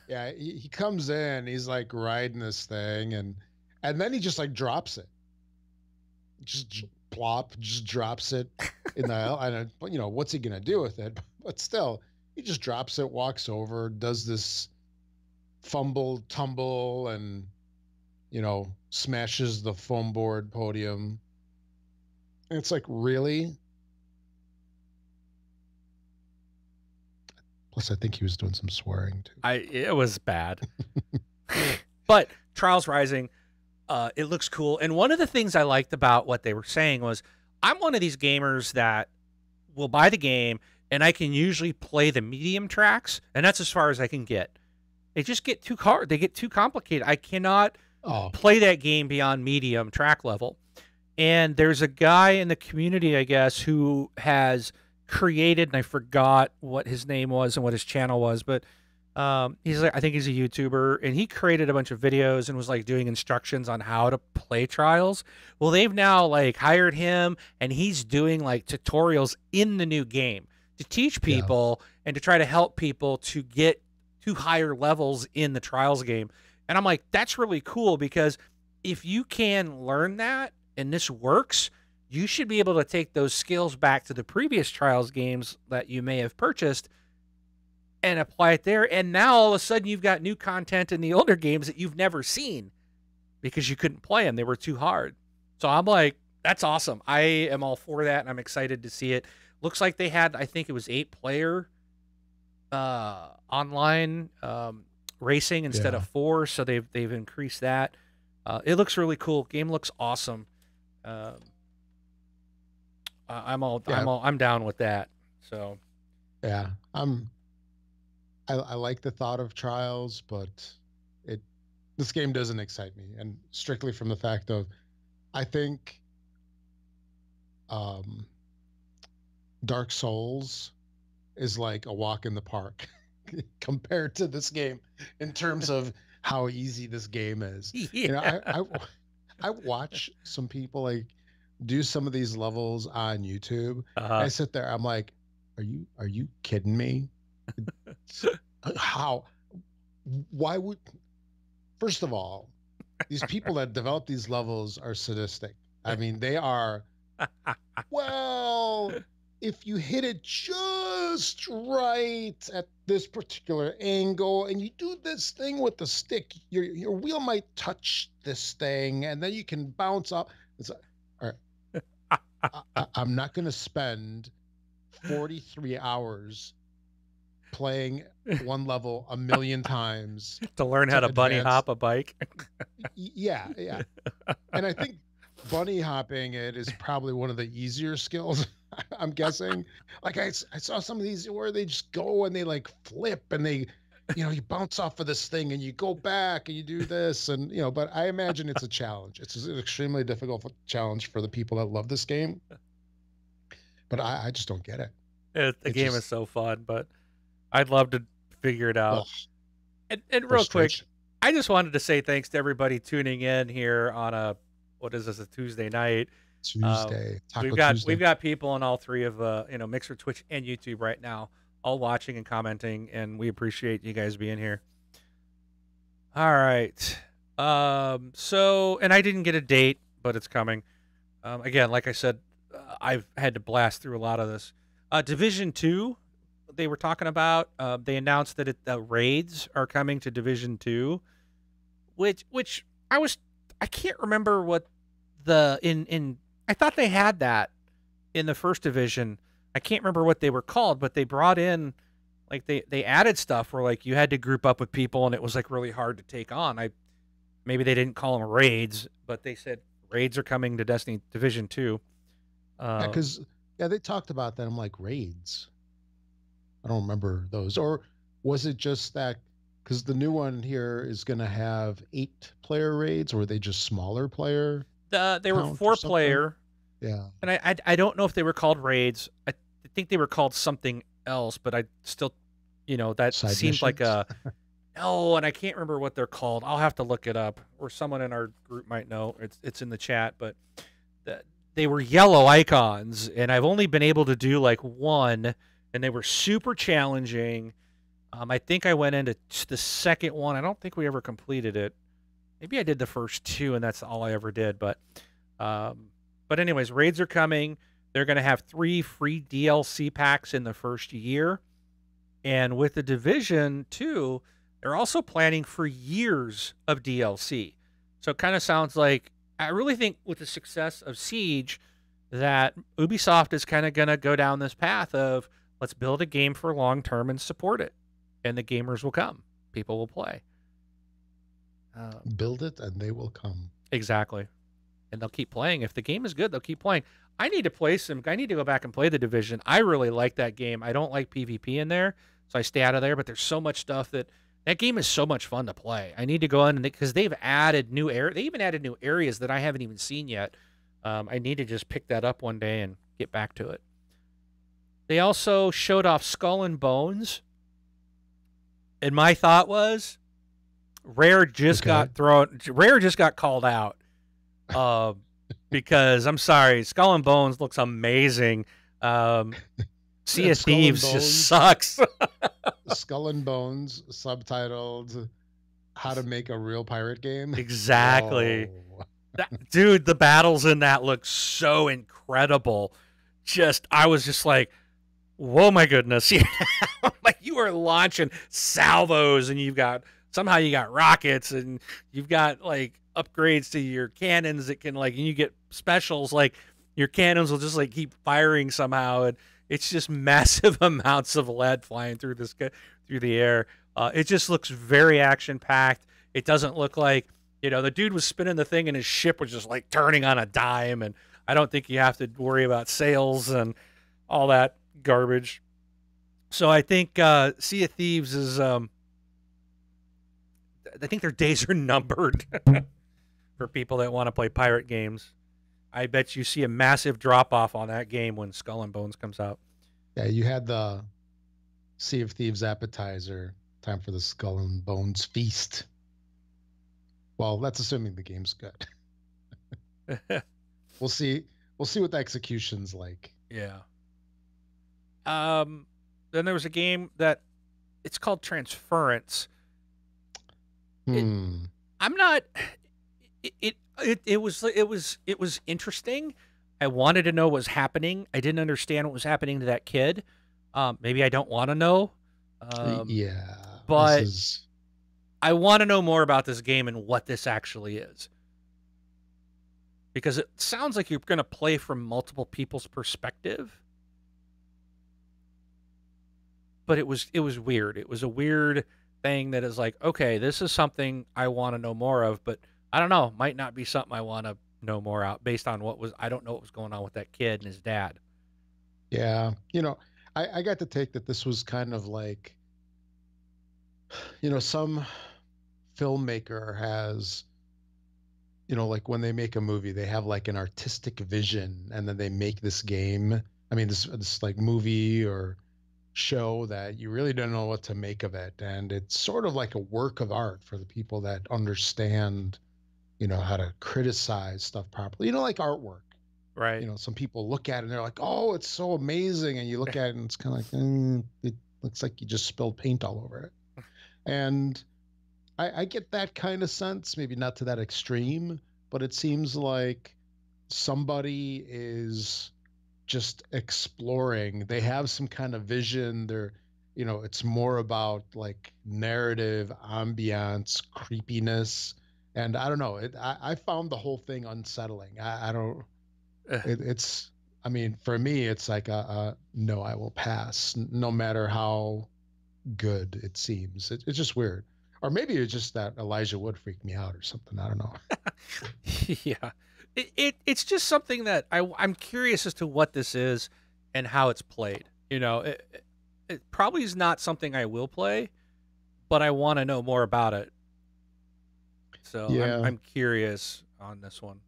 B: Yeah, he comes in. He's like riding this thing, and then he just like drops it. Just drops it in the hell. And what's he gonna do with it? But still, he just drops it, walks over, does this fumble, tumble, and smashes the foam board podium. And it's like, really? Plus, I think he was doing some swearing too.
A: It was bad. But Trials Rising, it looks cool. And one of the things I liked about what they were saying was, I'm one of these gamers that will buy the game and I can usually play the medium tracks, and that's as far as I can get. They just get too hard. They get too complicated. I cannot play that game beyond medium track level. And there's a guy in the community, I guess, who has created, and I forgot what his name was and what his channel was, but he's like, I think he's a YouTuber, and he created a bunch of videos and was like doing instructions on how to play Trials. Well, they've now like hired him, and he's doing like tutorials in the new game to teach people and to try to help people to get to higher levels in the Trials game. And I'm like, that's really cool, because if you can learn that and this works, you should be able to take those skills back to the previous Trials games that you may have purchased and apply it there. And now all of a sudden you've got new content in the older games that you've never seen because you couldn't play them. They were too hard. So I'm like, that's awesome. I am all for that, and I'm excited to see it. Looks like they had, I think it was 8-player online racing instead of 4, so they've increased that. It looks really cool. Game looks awesome. I'm down with that. So
B: yeah, I like the thought of Trials, but this game doesn't excite me, and strictly from the fact of, I think Dark Souls is like a walk in the park compared to this game in terms of how easy this game is. I watch some people like do some of these levels on YouTube. I sit there, I'm like, are you kidding me? How? Why would? First of all, these people that develop these levels are sadistic. I mean, they are. Well, if you hit it just right at this particular angle, and you do this thing with the stick, your wheel might touch this thing, and then you can bounce up. It's like, all right, I'm not going to spend 43 hours playing one level a million times
A: to learn how to bunny hop a bike.
B: Yeah. And I think bunny hopping it is probably one of the easier skills, I'm guessing. Like I saw some of these where they just go and they like flip and they, you bounce off of this thing and you go back and you do this, and but I imagine it's a challenge. It's an extremely difficult challenge for the people that love this game. But I just don't get it.
A: The game is so fun, but I'd love to figure it out. And real quick, I just wanted to say thanks to everybody tuning in here on a Tuesday night.
B: Tuesday.
A: We've got people on all 3 of Mixer, Twitch, and YouTube right now, all watching and commenting, and we appreciate you guys being here. All right. So, and I didn't get a date, but it's coming. Again, like I said, I've had to blast through a lot of this. Division 2, they were talking about. They announced that the raids are coming to Division 2, which I can't remember what I thought they had that in the first division. I can't remember what they were called, but they brought in, like, they added stuff where, like, you had to group up with people and it was, like, really hard to take on. Maybe they didn't call them raids, but they said raids are coming to Destiny Division 2.
B: Yeah, because they talked about that. I'm like, raids. I don't remember those. Or was it just that because the new one here is going to have 8-player raids, or were they just smaller player?
A: They were 4-player.
B: Yeah.
A: And I don't know if they were called raids. I think they were called something else, but I still, that
B: Side
A: seemed
B: missions?
A: like a... No, and I can't remember what they're called. I'll have to look it up, or someone in our group might know. It's in the chat, but they were yellow icons, and I've only been able to do like one, and they were super challenging. I think I went into the second one. I don't think we ever completed it. Maybe I did the first 2, and that's all I ever did. But anyways, raids are coming. They're going to have 3 free DLC packs in the first year, and with the Division 2, they're also planning for years of DLC. So it kind of sounds like, I really think with the success of Siege, that Ubisoft is kind of going to go down this path of, let's build a game for long term and support it. And the gamers will come. People will play.
B: Build it and they will come.
A: Exactly. And they'll keep playing. If the game is good, they'll keep playing. I need to go back and play the Division. I really like that game. I don't like PvP in there, so I stay out of there, but there's so much stuff that game is so much fun to play. I need to go in, because they've added new they even added new areas that I haven't even seen yet. I need to just pick that up one day and get back to it. They also showed off Skull and Bones, and my thought was, Rare just got called out, because I'm sorry, Skull and Bones looks amazing. Sea of Thieves just sucks.
B: Skull and Bones, subtitled "How to Make a Real Pirate Game."
A: Exactly. Dude, the battles in that look so incredible. I was just like, whoa, my goodness. Like, you are launching salvos, and somehow you got rockets, and you've got, like, upgrades to your cannons that can, like, and you get specials, like, your cannons will just, like, keep firing somehow, and it's just massive amounts of lead flying through the air. It just looks very action-packed. It doesn't look like, the dude was spinning the thing and his ship was just, like, turning on a dime, and I don't think you have to worry about sails and all that garbage. So I think Sea of Thieves is... I think their days are numbered for people that want to play pirate games. I bet you see a massive drop-off on that game when Skull and Bones comes out.
B: Yeah, you had the Sea of Thieves appetizer. Time for the Skull and Bones feast. Well, that's assuming the game's good. We'll see. We'll see what the execution's like.
A: Yeah. Then there was a game that it's called Transference. I'm not. It was interesting. I wanted to know what was happening. I didn't understand what was happening to that kid. Maybe I don't want to know.
B: Yeah,
A: but I want to know more about this game and what this actually is, because it sounds like you're going to play from multiple people's perspective. But it was weird. It was a weird thing that is like, okay, this is something I want to know more of, but I don't know, might not be something I want to know more out based on I don't know what was going on with that kid and his dad.
B: Yeah. I got to take that this was kind of like, some filmmaker has, like when they make a movie, they have like an artistic vision, and then they make this game. I mean, this like movie or show that you really don't know what to make of it. And it's sort of like a work of art for the people that understand, how to criticize stuff properly, like artwork.
A: Right.
B: Some people look at it and they're like, oh, it's so amazing. And you look at it and it's kind of like, it looks like you just spilled paint all over it. And I get that kind of sense, maybe not to that extreme, but it seems like somebody is just exploring. They have some kind of vision. It's more about like narrative, ambiance, creepiness. And I don't know. I found the whole thing unsettling. I don't, it's, I mean, for me, it's like no, I will pass, no matter how good it seems. It's just weird. Or maybe it's just that Elijah Wood freaked me out or something. I don't know.
A: Yeah. It's just something that I'm curious as to what this is and how it's played. It probably is not something I will play, but I want to know more about it. So
B: Yeah.
A: I'm curious on this one.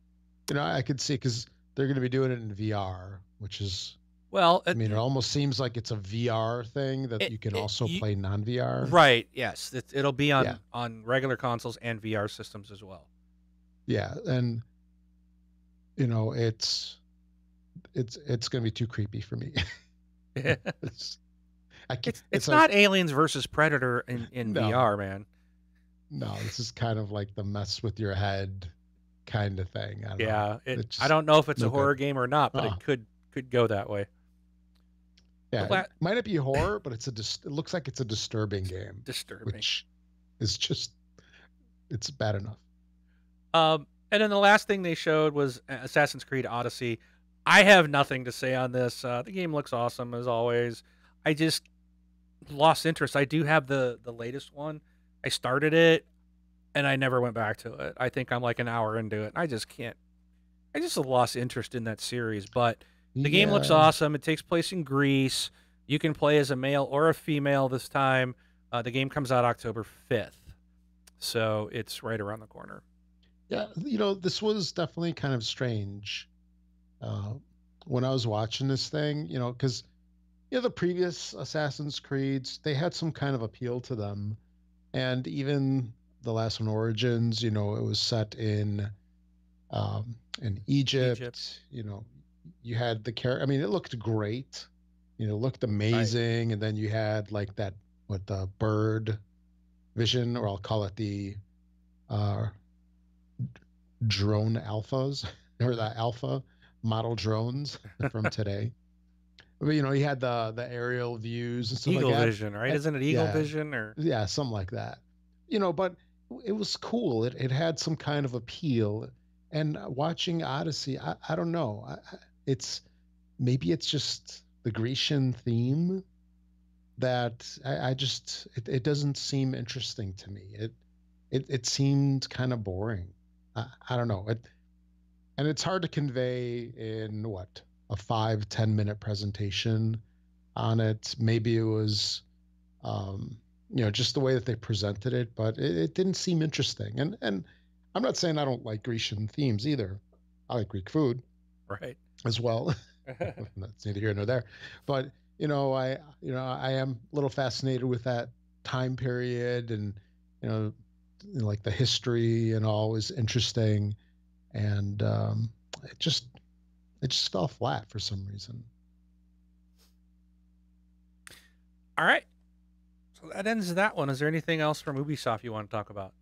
B: I could see, because they're going to be doing it in VR, which is,
A: well,
B: I mean, it almost seems like it's a VR thing that you can also play non-VR.
A: Right. Yes. It'll be on regular consoles and VR systems as well.
B: Yeah, and it's going to be too creepy for me.
A: it's not Aliens versus Predator in
B: no,
A: VR, man.
B: No, this is kind of like the mess with your head kind of thing. I
A: don't know if it's a horror game or not, but it could go that way.
B: Yeah, it might not be horror, but it looks like it's a disturbing game.
A: Disturbing.
B: Which is just, it's bad enough.
A: And then the last thing they showed was Assassin's Creed Odyssey. I have nothing to say on this. The game looks awesome as always. I just lost interest. I do have the latest one. I started it and I never went back to it. I think I'm like an hour into it. I just can't. I just lost interest in that series, but the game looks awesome. It takes place in Greece. You can play as a male or a female this time. The game comes out October 5th. So it's right around the corner.
B: Yeah, this was definitely kind of strange when I was watching this thing, because the previous Assassin's Creeds, they had some kind of appeal to them. And even the last one, Origins, it was set in Egypt. You had the character. I mean, it looked great. It looked amazing. Right. And then you had like the bird vision, or I'll call it the drone alphas, or the alpha model drones from today. But you had the aerial views and stuff
A: Eagle
B: like that.
A: Vision, right? Isn't it Eagle Vision or
B: something like that? But it was cool. It had some kind of appeal. And watching Odyssey, I don't know. Maybe it's just the Grecian theme that it doesn't seem interesting to me. It seemed kind of boring. I don't know. And it's hard to convey in a 5-10 minute presentation on it. Maybe it was, just the way that they presented it, but it didn't seem interesting. And I'm not saying I don't like Grecian themes either. I like Greek food,
A: right,
B: as well. That's neither here nor there. But I am a little fascinated with that time period, and like the history and all was interesting, and it just fell flat for some reason.
A: All right, so that ends that one. Is there anything else from Ubisoft you want to talk about?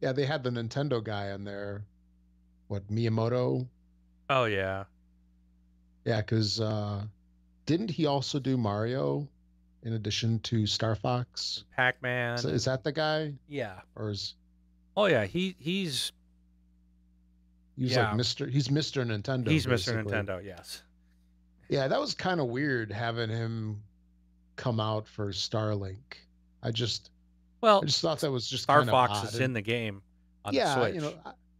B: Yeah, they had the Nintendo guy on there. Miyamoto?
A: Oh yeah,
B: because didn't he also do Mario in addition to Star Fox?
A: Pac-Man.
B: So is that the guy?
A: Yeah.
B: Or is?
A: Oh yeah, he's
B: like Mr. He's Mr. Nintendo.
A: He's basically Mr. Nintendo. Yes.
B: Yeah, that was kind of weird having him come out for Starlink. I just thought that was just
A: Star
B: kind
A: Fox
B: of odd.
A: Is in the game on the Switch.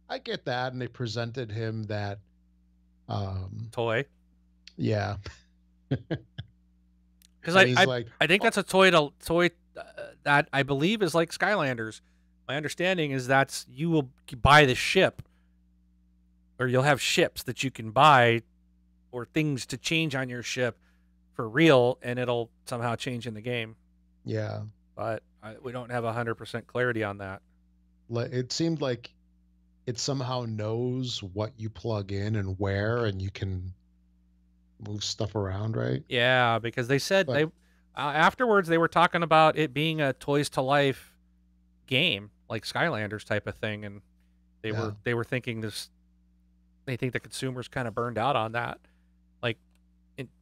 B: I get that, and they presented him that
A: toy.
B: Yeah.
A: Because I think that's a toy that I believe is like Skylanders. My understanding is you will buy the ship, or you'll have ships that you can buy, or things to change on your ship for real, and it'll somehow change in the game.
B: Yeah.
A: But we don't have 100% clarity on that.
B: It seemed like it somehow knows what you plug in and where, and you can move stuff around, right?
A: Yeah, because they said Afterwards, they were talking about it being a Toys to Life game, like Skylanders type of thing, and they were thinking this. They think the consumers kind of burned out on that. Like,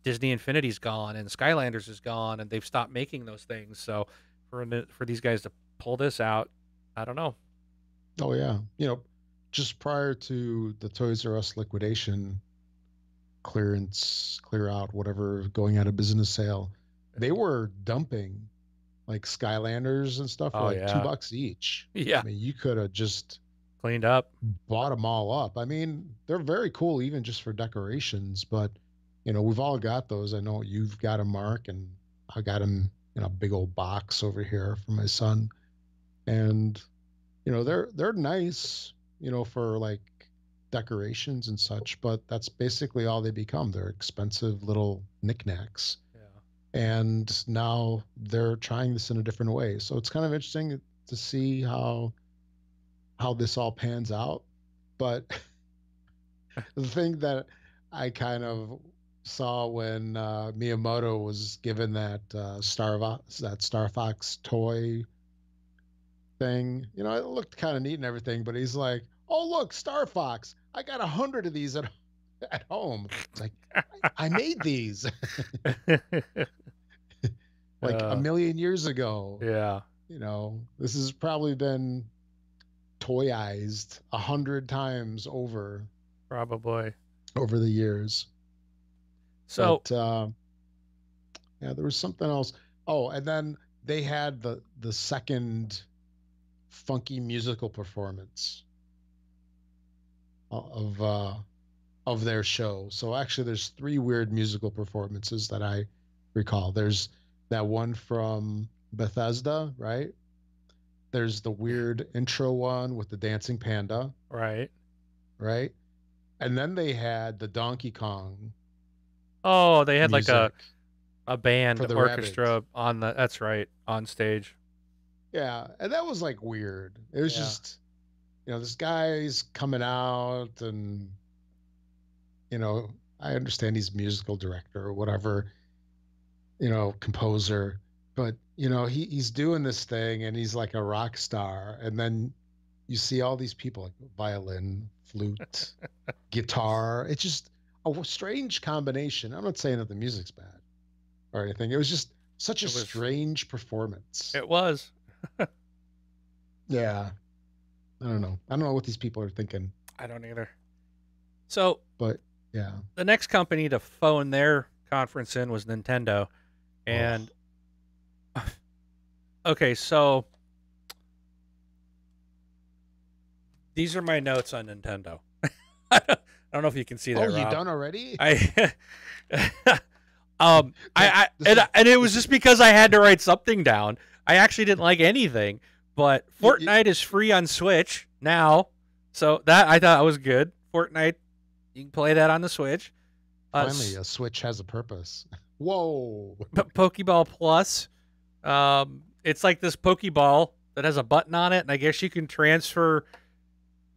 A: Disney Infinity's gone and Skylanders is gone, and they've stopped making those things. So for these guys to pull this out, I don't know.
B: Oh yeah, just prior to the Toys R Us liquidation, clearance, clear out, whatever, going out of business sale, they were dumping like Skylanders and stuff for $2 each.
A: Yeah,
B: I mean, you could have just
A: cleaned up,
B: bought them all up. I mean, they're very cool, even just for decorations. But we've all got those. I know you've got a Mark, and I got them in a big old box over here for my son. And they're nice, for like decorations and such. But that's basically all they become. They're expensive little knickknacks. And now they're trying this in a different way. So it's kind of interesting to see how this all pans out. But the thing that I kind of saw when Miyamoto was given that Star Fox toy thing, it looked kind of neat and everything, but he's like, "Oh, look, Star Fox! I got 100 of these at home." It's like, I made these like a million years ago.
A: Yeah.
B: This has probably been toyized 100 times over.
A: Probably.
B: Over the years.
A: So,
B: but, there was something else. Oh, and then they had the second funky musical performance of their show. So actually, there's 3 weird musical performances that I recall. There's that one from Bethesda, right? There's the weird intro one with the dancing panda.
A: Right.
B: And then they had the Donkey Kong.
A: Oh, they had like a band orchestra
B: Rabbids.
A: That's right, on stage.
B: Yeah, and that was like weird. It was just, this guy's coming out, and I understand he's musical director or whatever, composer, but he's doing this thing and he's like a rock star, and then you see all these people like violin, flute, guitar. It's just a strange combination. I'm not saying that the music's bad or anything. It was just such a strange performance.
A: It was.
B: Yeah. I don't know what these people are thinking.
A: I don't either. So,
B: but yeah,
A: the next company to phone their conference in was Nintendo. And okay, so these are my notes on Nintendo. I don't know if you can see that.
B: Oh, you done already?
A: And it was just because I had to write something down. I actually didn't like anything, but Fortnite is free on Switch now, so that I thought was good. Fortnite, you can play that on the Switch.
B: Finally, a Switch has a purpose. Whoa!
A: Pokeball Plus. It's like this Pokeball that has a button on it, and I guess you can transfer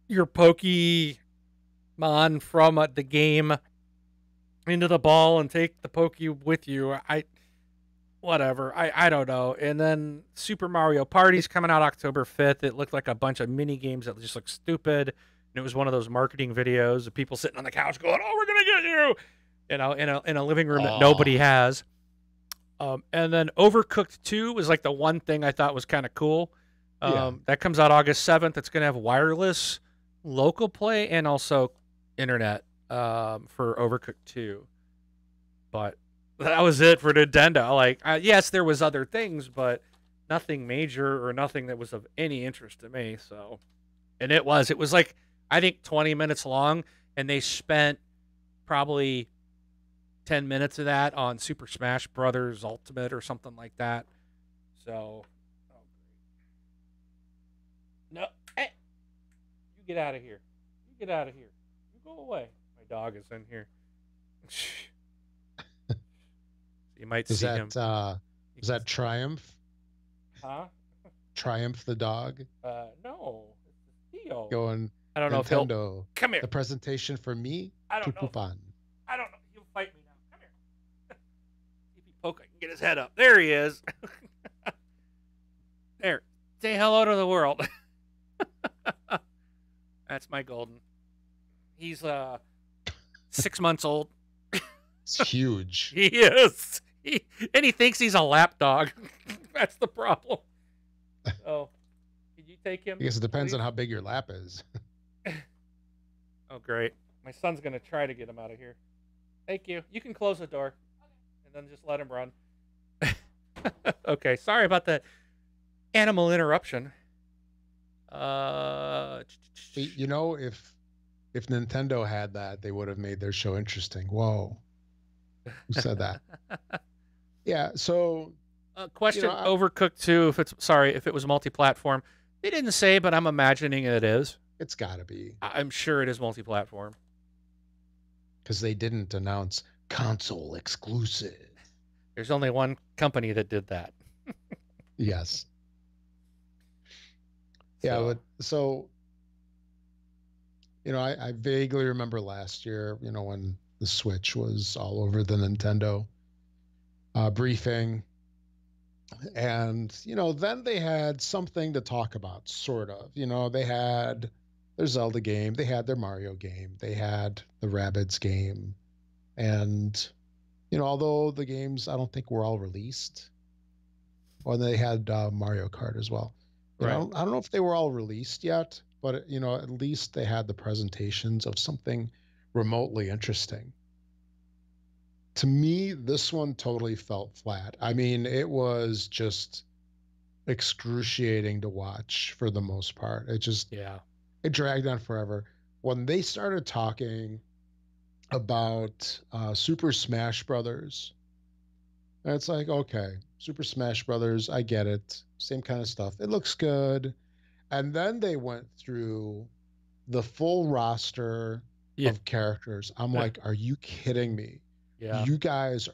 A: your Pokemon from the game into the ball and take the Poke with you. I don't know. And then Super Mario Party's coming out October 5th. It looked like a bunch of mini games that just looked stupid. And it was one of those marketing videos of people sitting on the couch going, "Oh, we're going to get you," in a living room that nobody has. And then Overcooked 2 was like the one thing I thought was kind of cool. That comes out August 7th. It's going to have wireless local play and also internet for Overcooked 2. But that was it for Nintendo. Like, yes, there was other things, but nothing major or nothing that was of any interest to me. So, and it was like, I think 20 minutes long, and they spent probably 10 minutes of that on Super Smash Brothers Ultimate or something like that. So, no, hey, you get out of here. You get out of here. You go away. My dog is in here. You might see him.
B: Is that Triumph?
A: Huh?
B: Triumph the dog?
A: No. It's Theo.
B: Going.
A: I don't know
B: Nintendo,
A: if he'll come here.
B: The presentation for me.
A: I don't know.
B: Poop on.
A: I don't know. He'll fight me now. Come here. See if he poke, I can get his head up. There he is. There. Say hello to the world. That's my Golden. He's 6 months old.
B: It's huge.
A: He is. And he thinks he's a lap dog. That's the problem. Oh, can you take him?
B: I guess it depends on how big your lap is.
A: Oh, great. My son's going to try to get him out of here. Thank you. You can close the door. And then just let him run. Okay. Sorry about the animal interruption.
B: You know, if Nintendo had that, they would have made their show interesting. Whoa. Who said that? Yeah, so
A: question, Overcooked 2, if it was multi-platform. They didn't say, but I'm imagining it is.
B: It's got to be.
A: I'm sure it is multi-platform.
B: Because they didn't announce console exclusive.
A: There's only one company that did that.
B: Yes. Yeah, so I vaguely remember last year, when the Switch was all over the Nintendo briefing. And, then they had something to talk about, sort of. They had their Zelda game, they had their Mario game, they had the Rabbids game. And, although the games I don't think were all released, or they had Mario Kart as well. Right. I don't know if they were all released yet, but at least they had the presentations of something remotely interesting. To me, this one totally felt flat. I mean, it was just excruciating to watch for the most part. It dragged on forever. When they started talking about Super Smash Brothers, and it's like, okay, Super Smash Brothers, I get it. Same kind of stuff. It looks good. And then they went through the full roster of characters. I'm like, are you kidding me? Yeah. You guys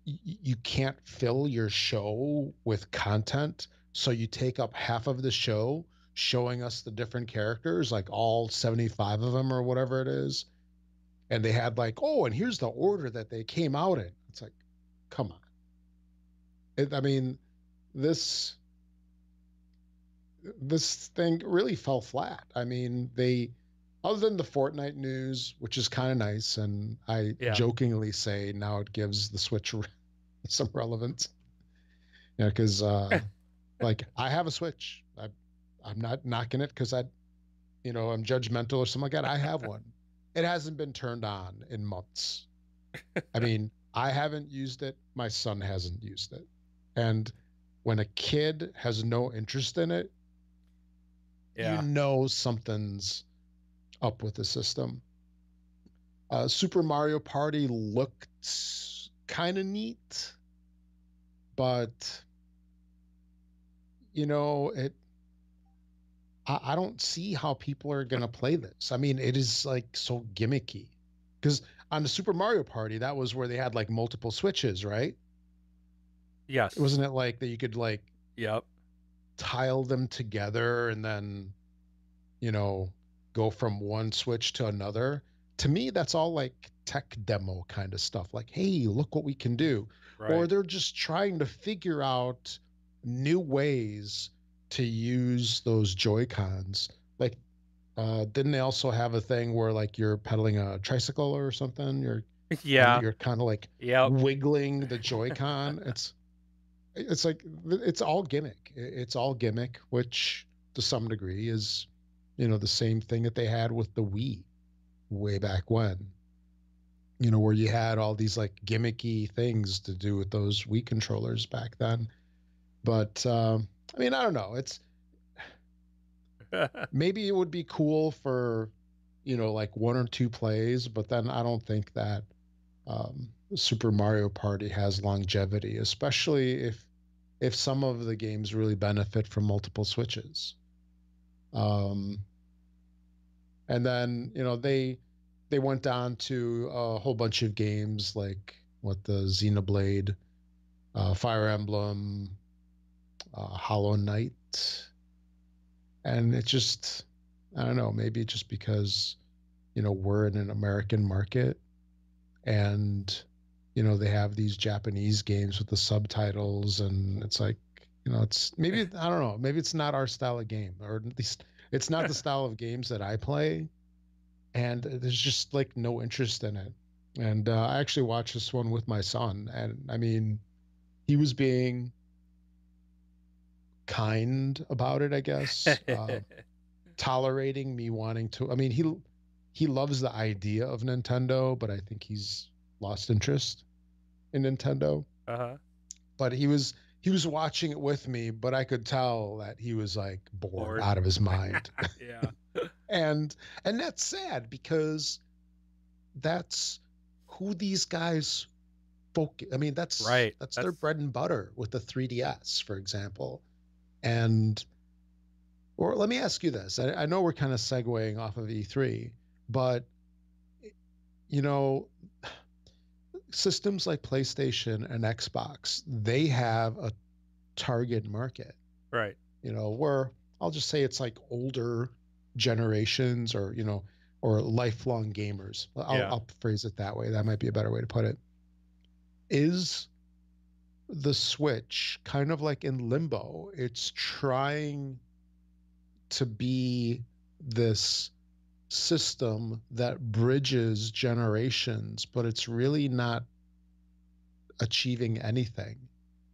B: you can't fill your show with content. So you take up half of the show showing us the different characters, like all 75 of them or whatever it is. And they had like, oh, and here's the order that they came out in. It's like, come on. This thing really fell flat. I mean, other than the Fortnite news, which is kind of nice, and I jokingly say now it gives the Switch some relevance. Because like I have a Switch. I'm not knocking it because I'm judgmental or something like that. I have one. It hasn't been turned on in months. I mean, I haven't used it. My son hasn't used it. And when a kid has no interest in it, something's up with the system. Super Mario Party looked kind of neat, but I don't see how people are going to play this. I mean, it is like so gimmicky. Because on the Super Mario Party, that was where they had like multiple switches, right?
A: Yes.
B: Wasn't it like that you could like tile them together and then, go from one switch to another? To me, that's all like tech demo kind of stuff. Like, hey, look what we can do. Right. Or they're just trying to figure out new ways to use those Joy-Cons. Like, didn't they also have a thing where like you're pedaling a tricycle or something? You're kind of like wiggling the Joy-Con. It's like it's all gimmick. It's all gimmick, which to some degree is, the same thing that they had with the Wii way back when. Where you had all these like gimmicky things to do with those Wii controllers back then. But I don't know. It's maybe it would be cool for, like one or two plays, but then I don't think that Super Mario Party has longevity, especially if some of the games really benefit from multiple switches. And then, they went on to a whole bunch of games like the Xenoblade, Fire Emblem, Hollow Knight. And it just, I don't know, maybe just because, we're in an American market and they have these Japanese games with the subtitles, and it's like, it's maybe, I don't know, maybe it's not our style of game, or at least it's not the style of games that I play, and there's just like no interest in it. And I actually watched this one with my son, and I mean, he was being kind about it, I guess, tolerating me wanting to. I mean, he loves the idea of Nintendo, but I think he's lost interest in Nintendo.
A: Uh-huh.
B: But he was watching it with me, but I could tell that he was like bored out of his mind.
A: Yeah.
B: and that's sad because that's who these guys focus. I mean, that's
A: right.
B: That's their bread and butter with the 3DS, for example. And or let me ask you this. I know we're kind of segueing off of E3, but you know, systems like PlayStation and Xbox, they have a target market.
A: Right.
B: Where I'll just say it's like older generations, or or lifelong gamers. I'll phrase it that way. That might be a better way to put it. Is the Switch kind of like in limbo? It's trying to be this system that bridges generations, but it's really not achieving anything.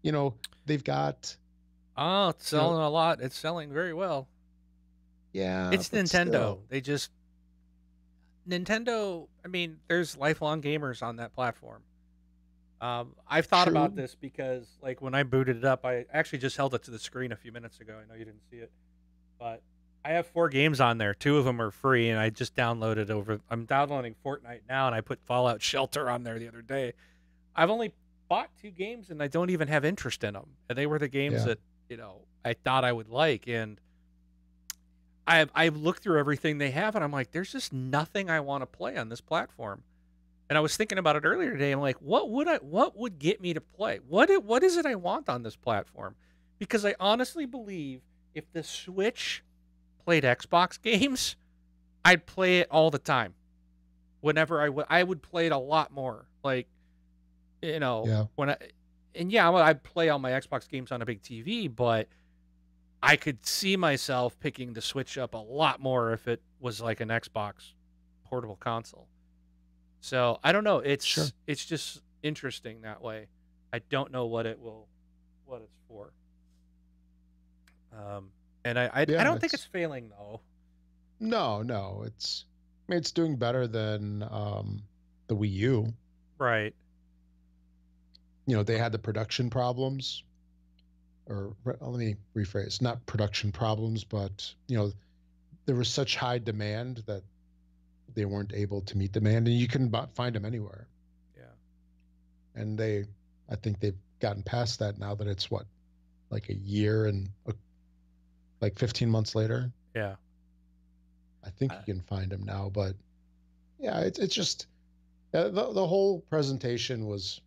B: They've got
A: it's selling a lot. It's selling very well.
B: Yeah,
A: it's Nintendo.
B: Still.
A: Nintendo. I mean, there's lifelong gamers on that platform. I've thought about this because, like, when I booted it up, I actually just held it to the screen a few minutes ago. I know you didn't see it, but I have 4 games on there. 2 of them are free, and I just downloaded I'm downloading Fortnite now, and I put Fallout Shelter on there the other day. I've only bought 2 games, and I don't even have interest in them. And they were the games that I thought I would like, and I've looked through everything they have, and I'm like, there's just nothing I want to play on this platform. And I was thinking about it earlier today. I'm like, what would get me to play? What is it I want on this platform? Because I honestly believe if the Switch played Xbox games, I'd play it all the time. Whenever I would play it a lot more. Like, when I'd play all my Xbox games on a big TV, but I could see myself picking the Switch up a lot more if it was like an Xbox portable console. So I don't know. It's just interesting that way. I don't know what it's for. And I don't think it's failing though.
B: No, it's doing better than the Wii U.
A: Right.
B: They had the production problems, or let me rephrase, not production problems, but there was such high demand that they weren't able to meet demand, and you couldn't find them anywhere.
A: Yeah.
B: And I think they've gotten past that now that it's like a year and like 15 months later.
A: Yeah.
B: I think you can find them now, but yeah, it's just the whole presentation was,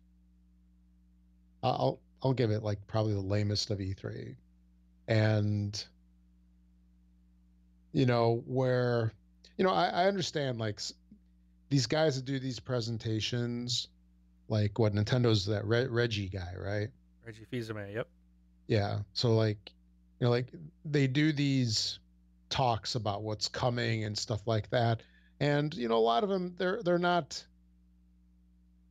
B: I'll give it like probably the lamest of E3. And where I understand, like, these guys that do these presentations, like what Nintendo's that Reggie guy, right?
A: Reggie Fils-Aimé, yep.
B: Yeah. So like, like they do these talks about what's coming and stuff like that. And a lot of them, they're not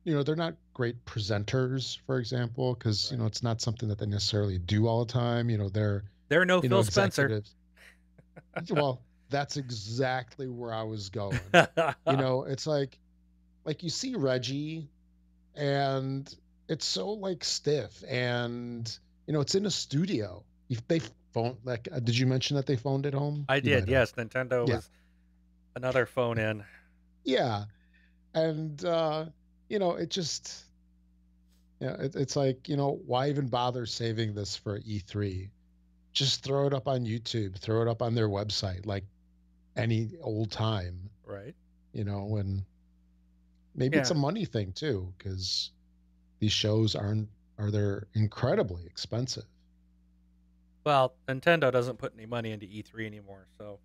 B: they're not great presenters, for example, because it's not something that they necessarily do all the time. They're
A: no Phil Spencer.
B: Well, that's exactly where I was going. It's like you see Reggie, and it's so like stiff, and it's in a studio. If they phone, like, did you mention that they phoned it home?
A: I did, yes. Nintendo was another phone in.
B: Yeah, and it just, it's like, why even bother saving this for E3? Just throw it up on YouTube, throw it up on their website, like any old time.
A: Right.
B: And maybe it's a money thing too, because these shows they're incredibly expensive.
A: Well, Nintendo doesn't put any money into E3 anymore, so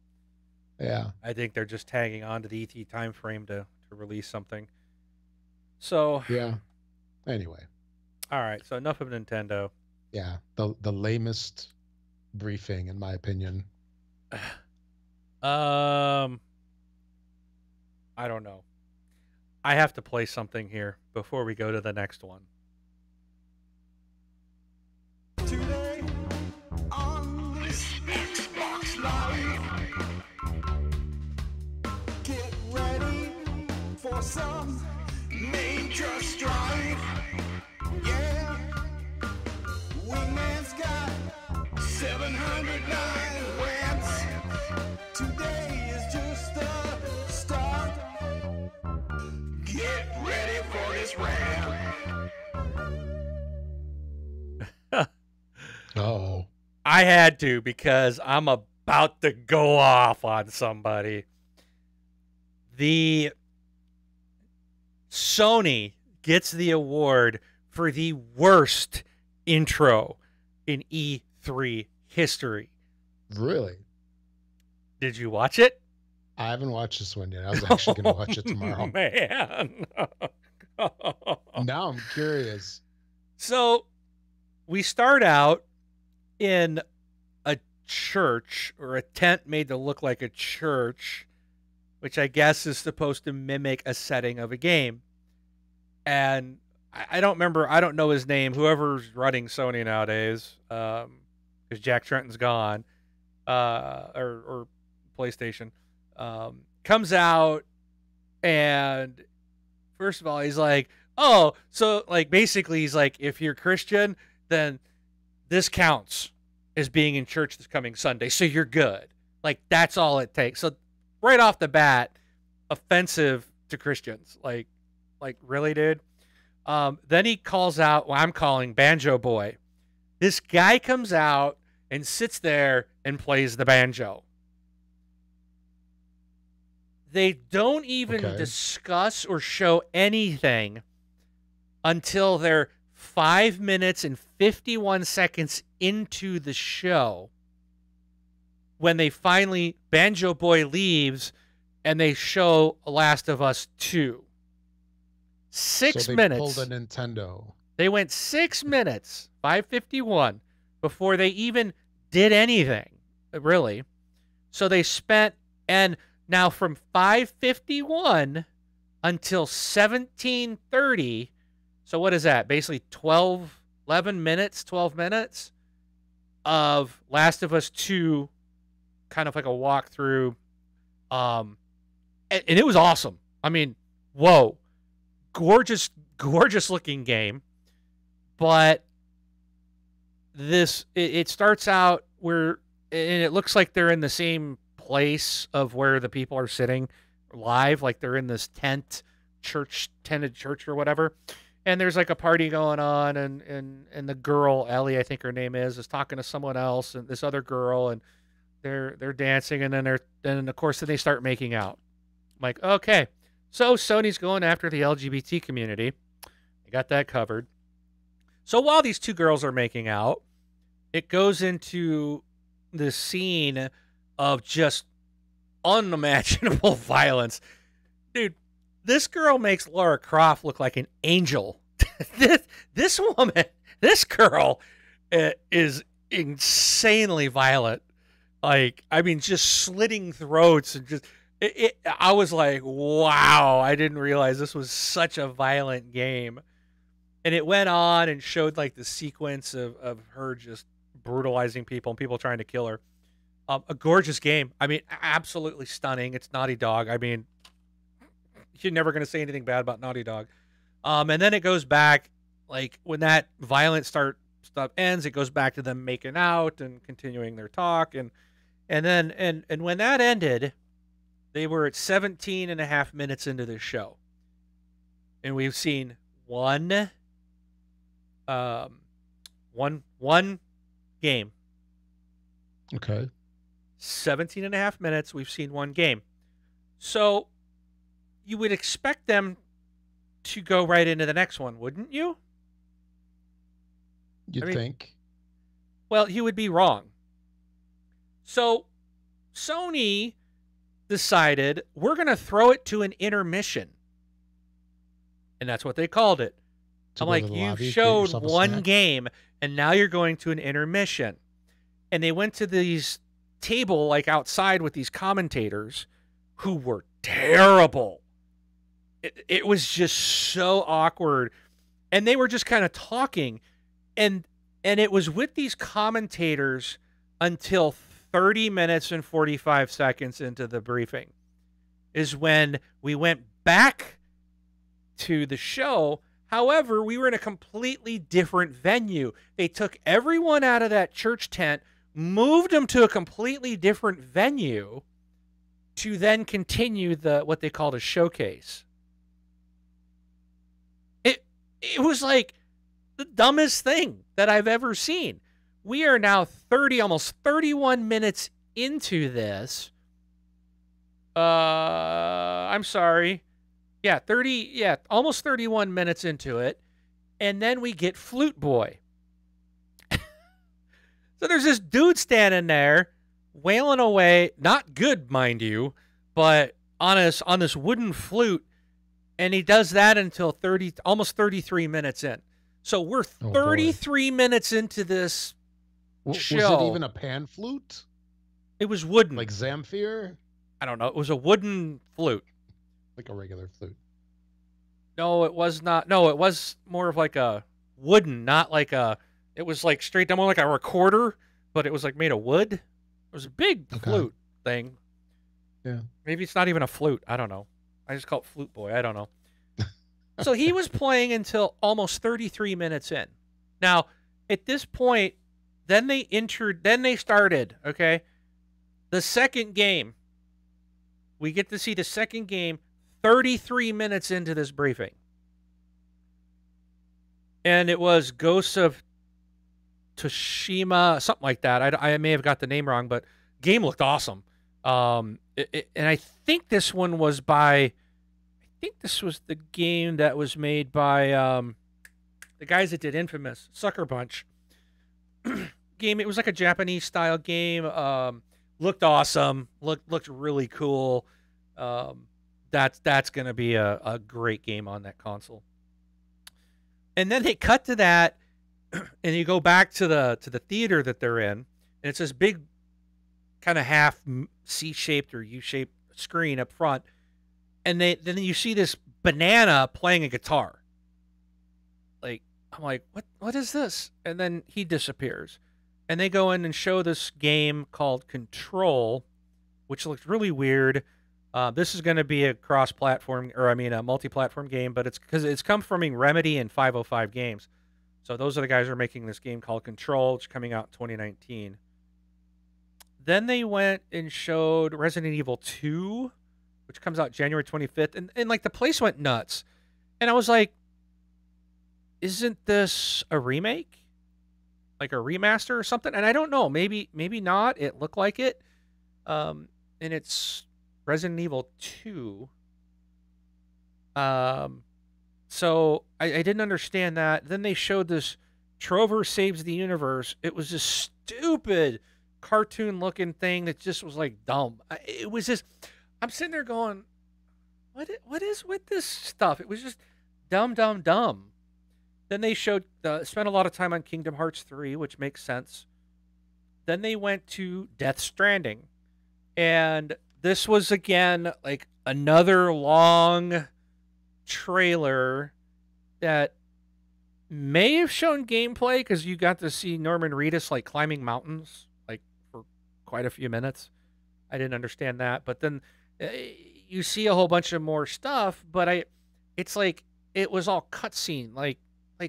B: yeah,
A: I think they're just tagging on to the E3 time frame to release something. So
B: yeah, Anyway.
A: All right. So enough of Nintendo.
B: Yeah, the lamest briefing, in my opinion.
A: I don't know. I have to play something here before we go to the next one.
C: Today on this Xbox Live, get ready for some major strife. Yeah, Wingman's got 709 wins. Today is just the start. Get ready for this rant.
B: Oh.
A: I had to because I'm about to go off on somebody. The Sony gets the award for the worst intro in E3 history.
B: Really?
A: Did you watch it?
B: I haven't watched this one yet. I was actually going to watch it tomorrow.
A: Man.
B: Now I'm curious.
A: So we start out in a church, or a tent made to look like a church, which I guess is supposed to mimic a setting of a game. And I don't remember, I don't know his name, whoever's running Sony nowadays, because Jack Tretton's gone, or PlayStation, comes out, and first of all, he's like, oh, so like basically he's like, if you're Christian, then this counts as being in church this coming Sunday, so you're good. Like, that's all it takes. So right off the bat, offensive to Christians. Like really, dude? Then he calls out what I'm calling Banjo Boy. This guy comes out and sits there and plays the banjo. They don't even discuss or show anything until they're 5 minutes and 51 seconds into the show, when they finally, Banjo Boy leaves and they show Last of Us 2. 6 minutes.
B: Pulled a Nintendo.
A: They went 6 minutes, 5:51, before they even did anything, really. So they spent, and now from 5:51 until 17:30, so what is that? Basically 12 minutes of Last of Us 2, kind of like a walkthrough. And it was awesome. I mean, whoa. Gorgeous looking game. But it starts out where, and it looks like they're in the same place of where the people are sitting live, like they're in this tented church or whatever. And there's like a party going on, and the girl, Ellie, I think her name is talking to someone else, and this other girl, and they're dancing, and then of course they start making out. I'm like, okay, so Sony's going after the LGBT community. I got that covered. So while these two girls are making out, it goes into this scene of just unimaginable violence. Dude, this girl makes Lara Croft look like an angel. This woman, this girl is insanely violent. Like, I mean, just slitting throats and just, I was like, wow, I didn't realize this was such a violent game. And it went on and showed like the sequence of her just brutalizing people and people trying to kill her. A gorgeous game. I mean, absolutely stunning. It's Naughty Dog. I mean, you're never going to say anything bad about Naughty Dog. And then it goes back, like when that violent stuff ends, it goes back to them making out and continuing their talk. And when that ended, they were at 17 and a half minutes into this show. And we've seen one game.
B: Okay.
A: 17 and a half minutes, we've seen one game. So you would expect them to go right into the next one, wouldn't you?
B: You'd think.
A: Well, you would be wrong. So Sony decided, we're going to throw it to an intermission. And that's what they called it.
B: To
A: I'm
B: go to
A: like,
B: the
A: you've
B: lobby, get
A: showed
B: yourself a
A: one
B: snack?
A: game, and now you're going to an intermission. And they went to these table like outside with these commentators who were terrible. It was just so awkward. And they were just kind of talking. And it was with these commentators until 30 minutes and 45 seconds into the briefing is when we went back to the show. However, we were in a completely different venue. They took everyone out of that church tent, moved them to a completely different venue to then continue what they called a showcase. It was like the dumbest thing that I've ever seen. We are now almost 31 minutes into this. I'm sorry. Yeah, almost 31 minutes into it. And then we get Flute Boy. So there's this dude standing there wailing away, not good, mind you, but on this wooden flute, and he does that until almost 33 minutes in. So we're 33 minutes into this show.
B: Was it even a pan flute?
A: It was wooden.
B: Like Zamfir?
A: I don't know. It was a wooden flute.
B: Like a regular flute.
A: No, it was not. No, it was more of like a wooden, not like it was like straight down, more like a recorder, but it was like made of wood. It was a big flute thing.
B: Yeah.
A: Maybe it's not even a flute. I don't know. I just call it Flute Boy. I don't know. So he was playing until almost 33 minutes in. Now, at this point, then they started, okay? The second game. We get to see the second game 33 minutes into this briefing. And it was Ghosts of Tsushima, something like that. I may have got the name wrong, but game looked awesome. And I think this one was this was the game that was made by the guys that did Infamous, Sucker Punch. Game. It was like a Japanese style game. Looked awesome. Looked really cool. That's gonna be a great game on that console. And then they cut to that, and you go back to the theater that they're in, and it's this big, kind of half C-shaped or U-shaped screen up front, and then you see this banana playing a guitar. Like, I'm like, what is this? And then he disappears, and they go in and show this game called Control, which looks really weird. This is going to be a cross-platform, a multi-platform game, but it's because it's come from Remedy and 505 Games. So those are the guys who are making this game called Control, which is coming out in 2019. Then they went and showed Resident Evil 2, which comes out January 25th, and like the place went nuts. And I was like, isn't this a remake? Like a remaster or something? And I don't know, maybe not. It looked like it. And it's Resident Evil 2. So I didn't understand that. Then they showed this Trover Saves the Universe. It was this stupid cartoon-looking thing that just was like dumb. It was just, I'm sitting there going, what is with this stuff? It was just dumb. Then they showed, spent a lot of time on Kingdom Hearts 3, which makes sense. Then they went to Death Stranding. And this was, again, like another long trailer that may have shown gameplay because you got to see Norman Reedus like climbing mountains like for quite a few minutes. I didn't understand that, but then you see a whole bunch of more stuff. But it's like it was all cutscene. Like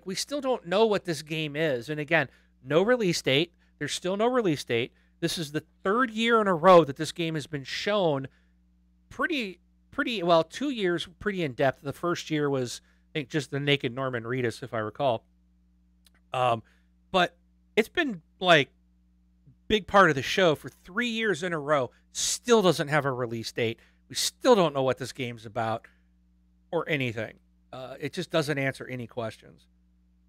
A: we still don't know what this game is. And again, no release date. There's still no release date. This is the third year in a row that this game has been shown pretty well, 2 years pretty in depth. The first year was, I think, just the naked Norman Reedus, if I recall. But it's been like big part of the show for 3 years in a row. Still doesn't have a release date. We still don't know what this game's about or anything. It just doesn't answer any questions.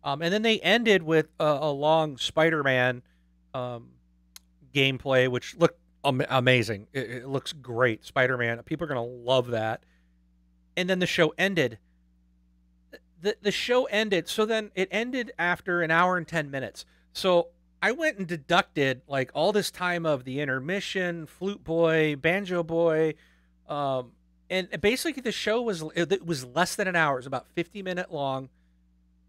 A: And then they ended with a long Spider-Man gameplay, which looked amazing. It looks great. Spider-Man. People are going to love that. And then the show ended. the show ended. So then it ended after an hour and 10 minutes. So I went and deducted like all this time of the intermission, Flute Boy, Banjo Boy, and basically the show it was less than an hour. It was about 50-minute long,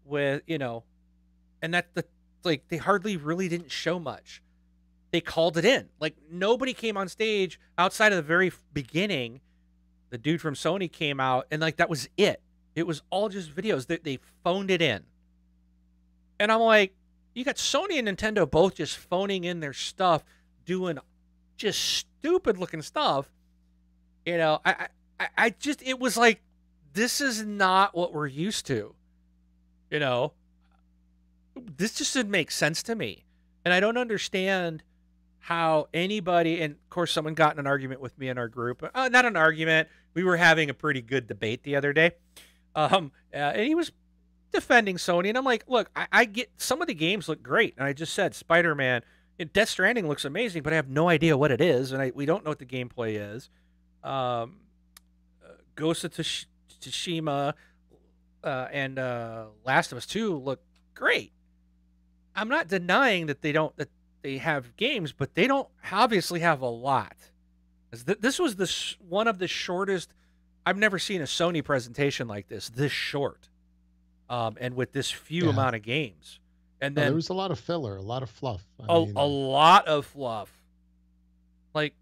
A: with and like they hardly really didn't show much. They called it in. Like nobody came on stage outside of the very beginning. The dude from Sony came out, and like that was it. It was all just videos. They phoned it in. And I'm like, you got Sony and Nintendo both just phoning in their stuff, doing just stupid looking stuff. I just, it was like, this is not what we're used to. This just didn't make sense to me. And I don't understand how anybody, and of course someone got in an argument with me in our group. Not an argument. We were having a pretty good debate the other day. And he was defending Sony, and I'm like, look, I get some of the games look great, and I just said Spider-Man, Death Stranding looks amazing, but I have no idea what it is, and we don't know what the gameplay is. Ghost of Tsushima and Last of Us 2 look great. I'm not denying that they have games, but they don't obviously have a lot. This was one of the shortest. I've never seen a Sony presentation like this short, and with this few amount of games. And then
B: there was a lot of filler, a lot of fluff.
A: A lot of fluff. Like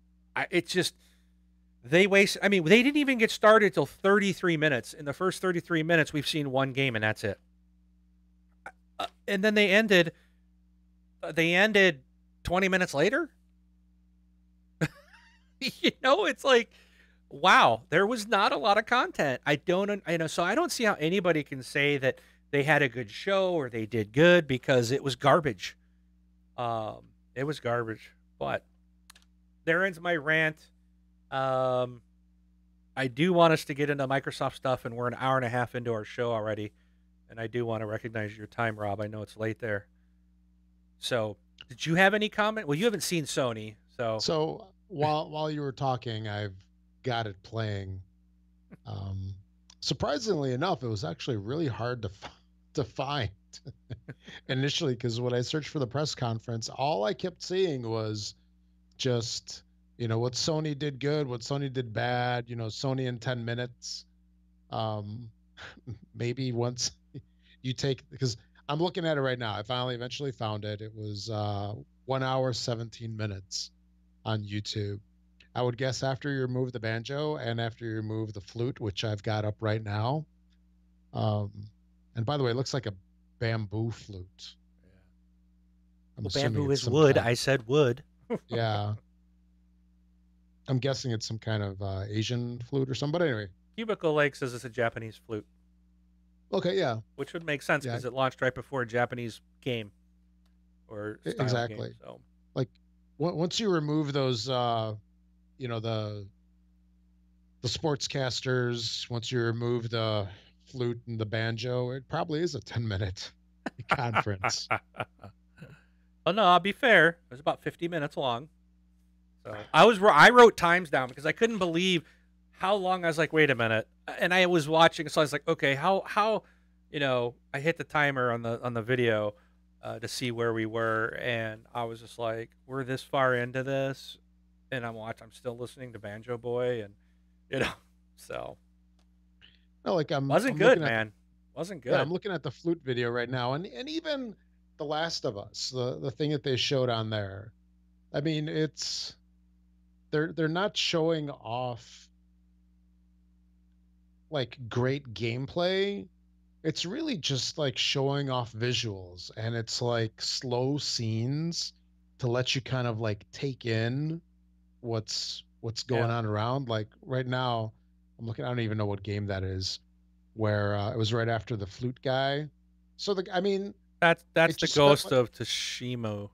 A: they wasted. I mean, they didn't even get started till 33 minutes. In the first 33 minutes, we've seen one game, and that's it. And then they ended 20 minutes later. It's like, wow, there was not a lot of content. So I don't see how anybody can say that they had a good show or they did good, because it was garbage. It was garbage. But there ends my rant. I do want us to get into Microsoft stuff, and we're an hour and a half into our show already. And I do want to recognize your time, Rob. I know it's late there. So, did you have any comment? Well, you haven't seen Sony, so.
B: So while you were talking, I've got it playing. Surprisingly enough, it was actually really hard to find initially, because when I searched for the press conference, all I kept seeing was just what Sony did good, what Sony did bad. Sony in 10 minutes. Maybe once you take, because I'm looking at it right now. I finally eventually found it. It was 1 hour 17 minutes on YouTube. I would guess after you remove the banjo and after you remove the flute, which I've got up right now. And by the way, it looks like a bamboo flute.
A: Yeah. Well, bamboo is wood. I said wood.
B: Yeah. I'm guessing it's some kind of Asian flute or something. But anyway.
A: Cubicle Lake says it's a Japanese flute.
B: Okay, yeah.
A: Which would make sense, because it launched right before a Japanese game or style
B: exactly.
A: Game, so.
B: Like once you remove those, the sportscasters, once you remove the flute and the banjo, it probably is a 10-minute conference.
A: Oh no, I'll be fair. It was about 50 minutes long. So I wrote times down because I couldn't believe how long. I was like, wait a minute, and I was watching, so I was like, okay, how I hit the timer on the video to see where we were, and I was just like, we're this far into this, and I'm still listening to Banjo Boy, and so.
B: No, like
A: wasn't good, man. Wasn't good.
B: Yeah, I'm looking at the flute video right now, and even The Last of Us, the thing that they showed on there. I mean, they're not showing off like great gameplay. It's really just like showing off visuals, and it's like slow scenes to let you kind of like take in what's going on around. Like right now, I'm looking, I don't even know what game that is, where it was right after the flute guy. So that's
A: the Ghost of Tsushima.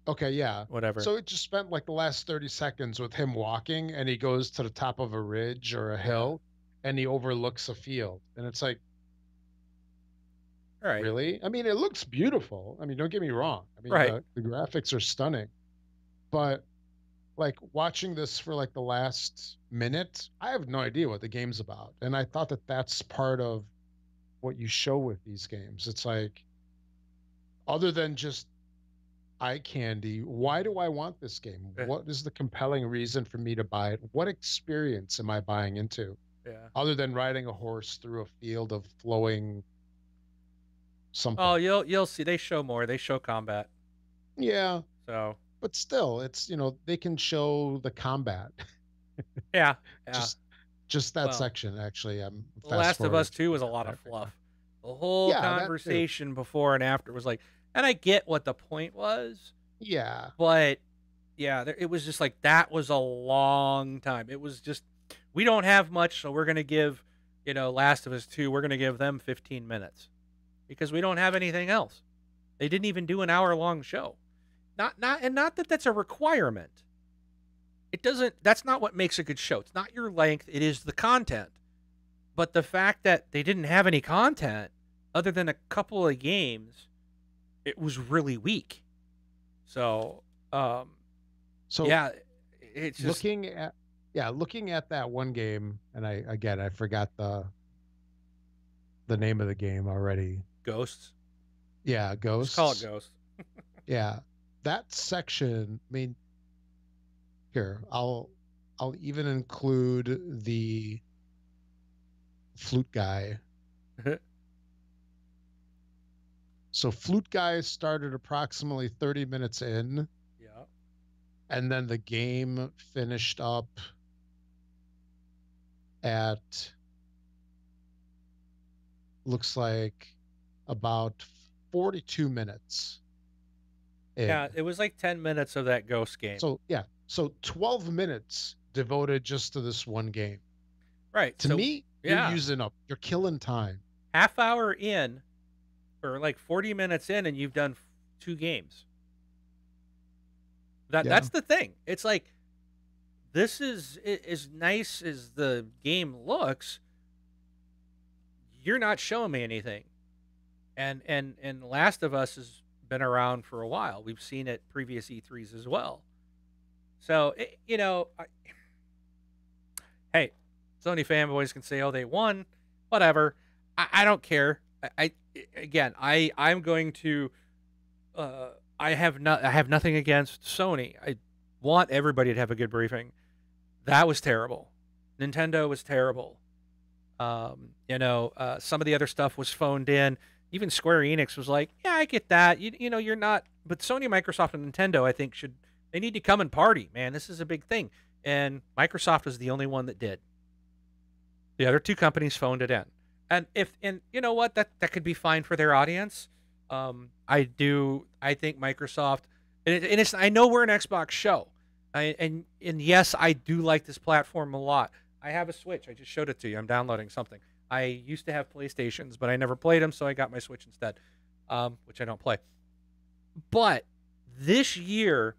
B: Okay, yeah.
A: Whatever.
B: So it just spent like the last 30 seconds with him walking, and he goes to the top of a ridge or a hill, and he overlooks a field. And it's like,
A: all right.
B: Really? I mean, it looks beautiful. I mean, don't get me wrong. I mean,
A: right.
B: the graphics are stunning. But like watching this for like the last minute, I have no idea what the game's about. And I thought that that's part of what you show with these games. It's like, other than just eye candy, why do I want this game?
A: Yeah.
B: What is the compelling reason for me to buy it? What experience am I buying into?
A: Yeah.
B: Other than riding a horse through a field of flowing something.
A: Oh, you'll see. They show more. They show combat.
B: Yeah,
A: So
B: but still, it's, they can show the combat.
A: yeah.
B: Just that
A: Well,
B: section, actually. I'm
A: The Last of Us 2 was a
B: forwarding
A: lot of
B: that right
A: fluff. The whole
B: Yeah, that too.
A: conversation before and after was like, and I get what the point was,
B: Yeah.
A: but yeah, it was just like that was a long time. It was just we don't have much, so we're gonna give, Last of Us 2, we're gonna give them 15 minutes because we don't have anything else. They didn't even do an hour-long show. Not that that's a requirement. It doesn't. That's not what makes a good show. It's not your length. It is the content. But the fact that they didn't have any content other than a couple of games, it was really weak. So,
B: So
A: yeah, it's just
B: looking at that one game, and I forgot the name of the game already.
A: Ghosts.
B: Yeah, Ghosts.
A: Just call it Ghosts.
B: Yeah. That section, I mean, here, I'll even include the flute guy. So flute guy started approximately 30 minutes in,
A: Yeah.
B: and then the game finished up at, looks like, about 42 minutes in.
A: Yeah, it was like 10 minutes of that Ghost game.
B: So 12 minutes devoted just to this one game.
A: Right.
B: To
A: so,
B: me,
A: yeah,
B: you're killing time.
A: half hour in, or like 40 minutes in, and you've done 2 games. That's the thing. It's like this is as nice as the game looks. You're not showing me anything, and Last of Us has been around for a while. We've seen it previous E3s as well. So hey, Sony fanboys can say, "Oh, they won," whatever. I don't care. I'm going to. I have nothing against Sony. I want everybody to have a good briefing. That was terrible. Nintendo was terrible. Some of the other stuff was phoned in. Even Square Enix was like, "Yeah, I get that. You're not." But Sony, Microsoft, and Nintendo, I think, they need to come and party, man. This is a big thing. And Microsoft was the only one that did. The other 2 companies phoned it in. And you know what, that could be fine for their audience. I think Microsoft, and it's, I know we're an Xbox show, and yes, I do like this platform a lot. I have a Switch. I just showed it to you. I'm downloading something. I used to have PlayStations, but I never played them, so I got my Switch instead, which I don't play. But this year,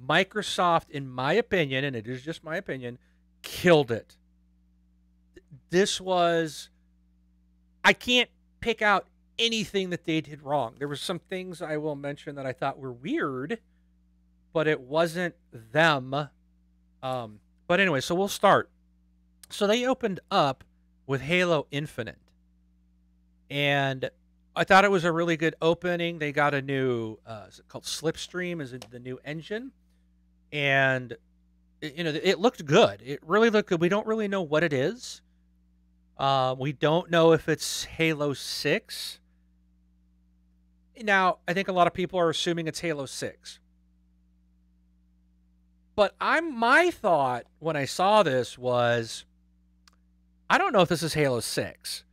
A: Microsoft, in my opinion, and it is just my opinion, killed it. This was, I can't pick out anything that they did wrong. There were some things I will mention that I thought were weird, but it wasn't them. But anyway, so we'll start. So they opened up with Halo Infinite, and I thought it was a really good opening. They got a new, is it called Slipstream? Is it the new engine? And it looked good. It really looked good. We don't really know what it is. We don't know if it's Halo 6. Now, I think a lot of people are assuming it's Halo 6. But my thought when I saw this was, I don't know if this is Halo 6.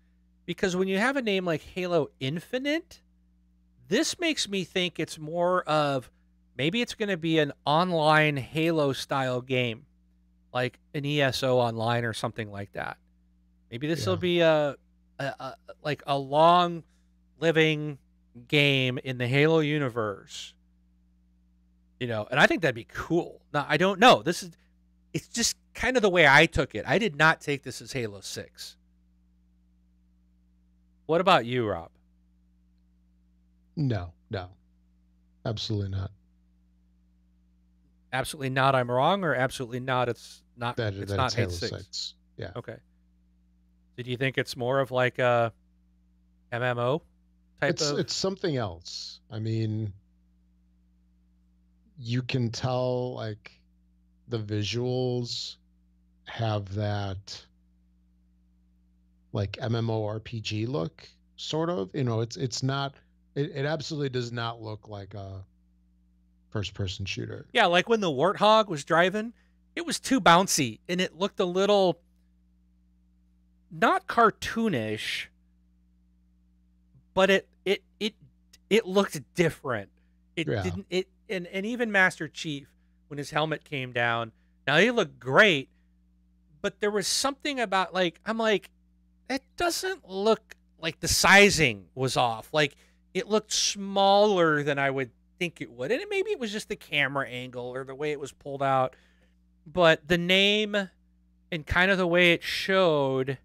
A: Because when you have a name like Halo Infinite, this makes me think it's more of, maybe it's going to be an online Halo-style game. Like an ESO Online or something like that. Maybe this will be a long living game in the Halo universe. And I think that'd be cool. Now, I don't know. It's just kind of the way I took it. I did not take this as Halo 6. What about you, Rob?
B: No. Absolutely not.
A: Absolutely not, I'm wrong, or absolutely not, it's not Halo 6?
B: Yeah.
A: Okay. Did you think it's more of like a MMO type of.
B: It's something else. I mean, you can tell like the visuals have that like MMORPG look, sort of. It's not. It absolutely does not look like a first-person shooter.
A: Yeah, like when the Warthog was driving, it was too bouncy and it looked a little not cartoonish, but it looked different. It didn't it and even Master Chief when his helmet came down. Now he looked great, but there was something about like I'm like it doesn't look like the sizing was off. Like it looked smaller than I would think it would. And maybe it was just the camera angle or the way it was pulled out. But the name and kind of the way it showed,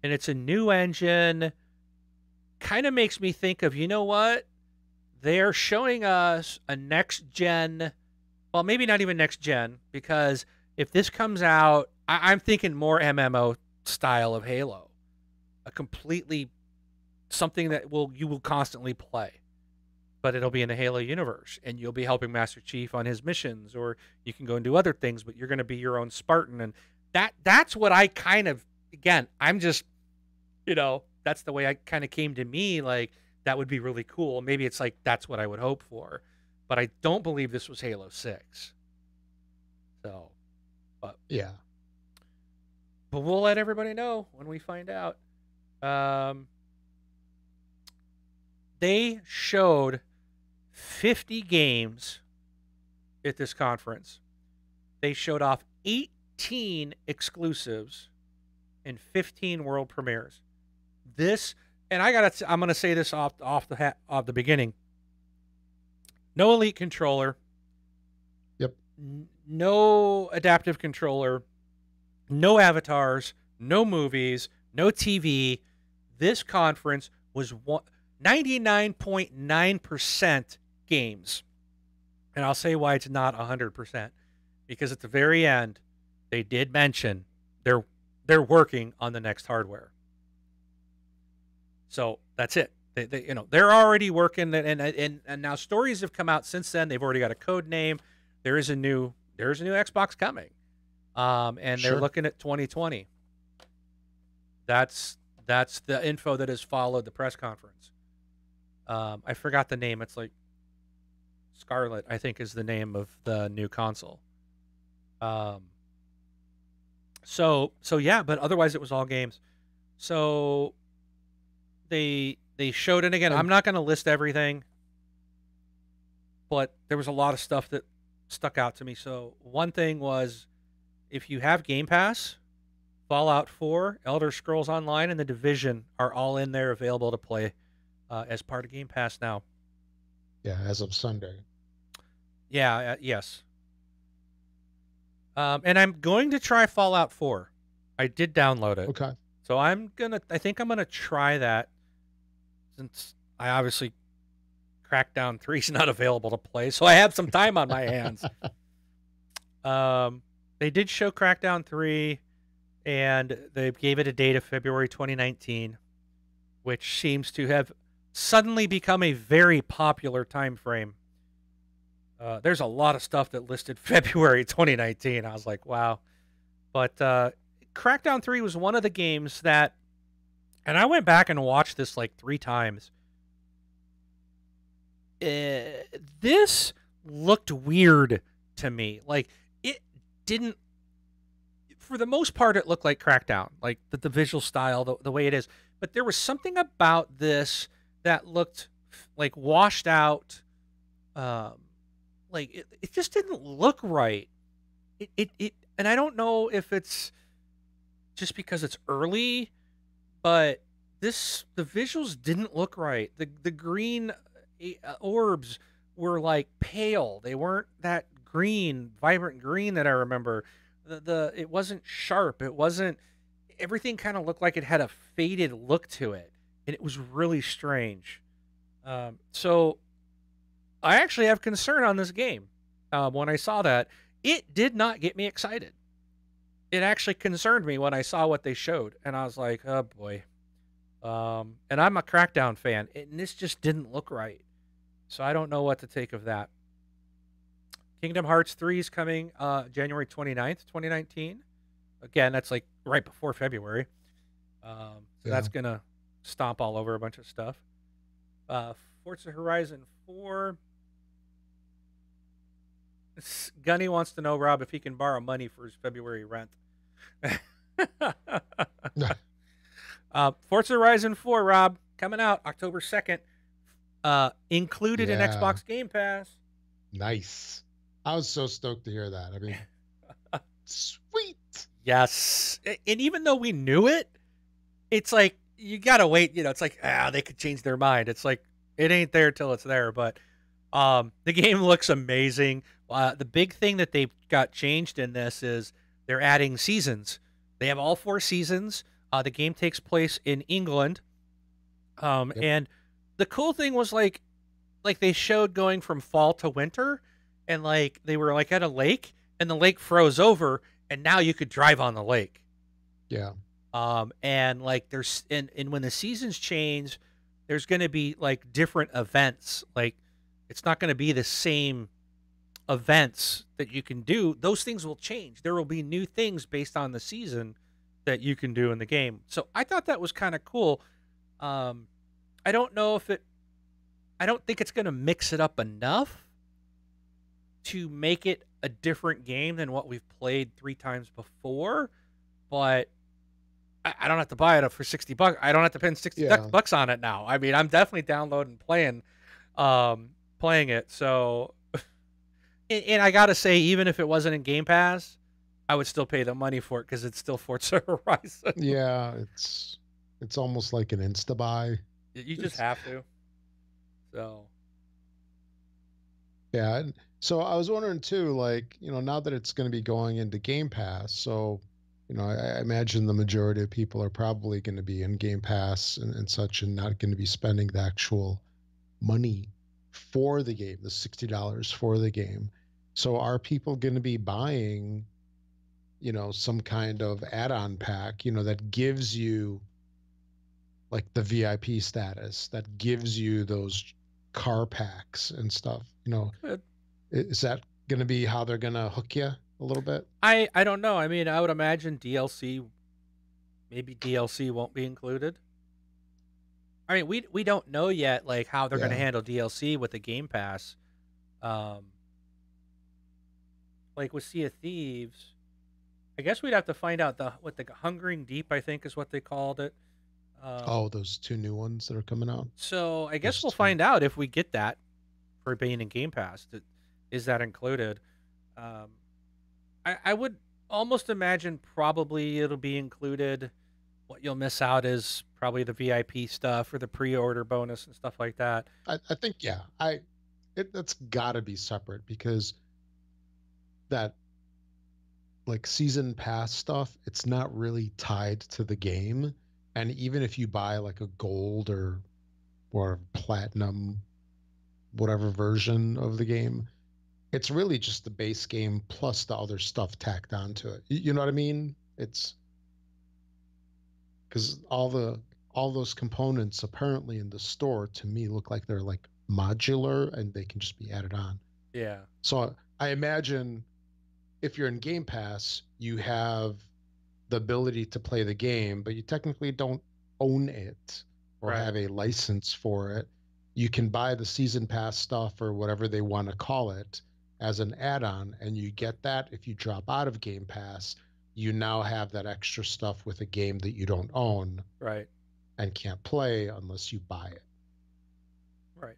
A: and it's a new engine, kind of makes me think of, you know what? They're showing us a next gen, well, maybe not even next gen, because if this comes out, I'm thinking more MMO style of Halo. A completely something that you will constantly play. But it'll be in the Halo universe, and you'll be helping Master Chief on his missions, or you can go and do other things, but you're going to be your own Spartan. And that's what I kind of, again, I'm just, that's the way I kind of came to me, like, that would be really cool. Maybe it's like, that's what I would hope for. But I don't believe this was Halo 6. So, but.
B: Yeah.
A: But we'll let everybody know when we find out. They showed 50 games at this conference. They showed off 18 exclusives and 15 world premieres. This, and I'm gonna say this off the beginning. No Elite controller.
B: Yep.
A: No adaptive controller. No avatars. No movies. No TV. This conference was 99.9% games. And I'll say why it's not 100%. Because at the very end, they did mention they're working on the next hardware. So that's it. They're already working, and now stories have come out since then. They've already got a code name. There's a new Xbox coming, and they're looking at 2020. That's the info that has followed the press conference. I forgot the name. It's like Scarlet, I think, is the name of the new console. So yeah, but otherwise it was all games. So they showed, and again, I'm not going to list everything, but there was a lot of stuff that stuck out to me. So one thing was, if you have Game Pass, Fallout 4, Elder Scrolls Online, and The Division are all in there available to play as part of Game Pass now.
B: Yeah, as of Sunday.
A: Yeah, yes. And I'm going to try Fallout 4. I did download it.
B: Okay.
A: So I think I'm gonna try that, since I obviously Crackdown 3 is not available to play, so I have some time on my hands. They did show Crackdown 3, and they gave it a date of February 2019, which seems to have suddenly become a very popular time frame. There's a lot of stuff that listed February 2019. I was like, wow. But Crackdown 3 was one of the games that, and I went back and watched this like 3 times. This looked weird to me. Like, it didn't, for the most part, it looked like Crackdown, like the visual style, the way it is. But there was something about this that looked like washed out. Like it just didn't look right. And I don't know if it's just because it's early, but the visuals didn't look right. The green orbs were like pale. They weren't that green, vibrant green that I remember. It wasn't sharp. It wasn't. Everything kind of looked like it had a faded look to it, and it was really strange. So I actually have concern on this game. When I saw that, it did not get me excited. It actually concerned me when I saw what they showed, and I was like, oh boy. And I'm a Crackdown fan, and this just didn't look right. So I don't know what to take of that. Kingdom Hearts 3 is coming January 29th, 2019. Again, that's like right before February. So that's going to stomp all over a bunch of stuff. Forza Horizon 4. Gunny wants to know, Rob, if he can borrow money for his February rent. Forza Horizon 4, Rob, coming out October 2nd. Included in Xbox Game Pass.
B: Nice. I was so stoked to hear that. I mean, sweet.
A: Yes. And even though we knew it, it's like, you got to wait. You know, it's like, they could change their mind. It's like, it ain't there till it's there. But the game looks amazing. The big thing that they've got changed in this is they're adding seasons. They have all 4 seasons. The game takes place in England. And the cool thing was like they showed going from fall to winter, and like they were like at a lake, and the lake froze over, and now you could drive on the lake.
B: Yeah.
A: And like there's and when the seasons change, there's going to be like different events. Like it's not going to be the same events that you can do. Those things will change. There will be new things based on the season that you can do in the game. So I thought that was kind of cool. I don't know if I don't think it's going to mix it up enough to make it a different game than what we've played 3 times before, but I don't have to buy it for $60. I don't have to spend $60 on it now. I mean, I'm definitely downloading playing it. So, and I got to say, even if it wasn't in Game Pass, I would still pay the money for it because it's still Forza Horizon.
B: Yeah, it's almost like an insta buy.
A: You just have to. So.
B: Yeah. So I was wondering too, like, you know, now that it's going to be going into Game Pass, so, you know, I imagine the majority of people are probably going to be in Game Pass and such, and not going to be spending the actual money for the game, the $60 for the game. So are people going to be buying, you know, some kind of add-on pack, you know, that gives you like the VIP status, that gives you those car packs and stuff, you know?
A: Good.
B: Is that going to be how they're going to hook you a little bit?
A: I don't know. I mean, I would imagine maybe DLC won't be included. I mean, we don't know yet, like how they're going to handle DLC with the Game Pass. Like with Sea of Thieves, I guess we'd have to find out what the Hungering Deep, I think, is what they called it.
B: Those 2 new ones that are coming out.
A: So I guess we'll find out if we get that for being in Game Pass. Is that included? I would almost imagine probably it'll be included. What you'll miss out is probably the VIP stuff or the pre-order bonus and stuff like that.
B: I think, that's got to be separate, because that like season pass stuff, it's not really tied to the game. And even if you buy like a gold or platinum, whatever version of the game, it's really just the base game plus the other stuff tacked onto it. You know what I mean? It's because all those components apparently in the store to me look like they're like modular and they can just be added on.
A: Yeah.
B: So I imagine if you're in Game Pass, you have the ability to play the game, but you technically don't own it or have a license for it. You can buy the season pass stuff or whatever they want to call it as an add-on, and you get that. If you drop out of Game Pass, you now have that extra stuff with a game that you don't own,
A: right,
B: and can't play unless you buy it.
A: Right.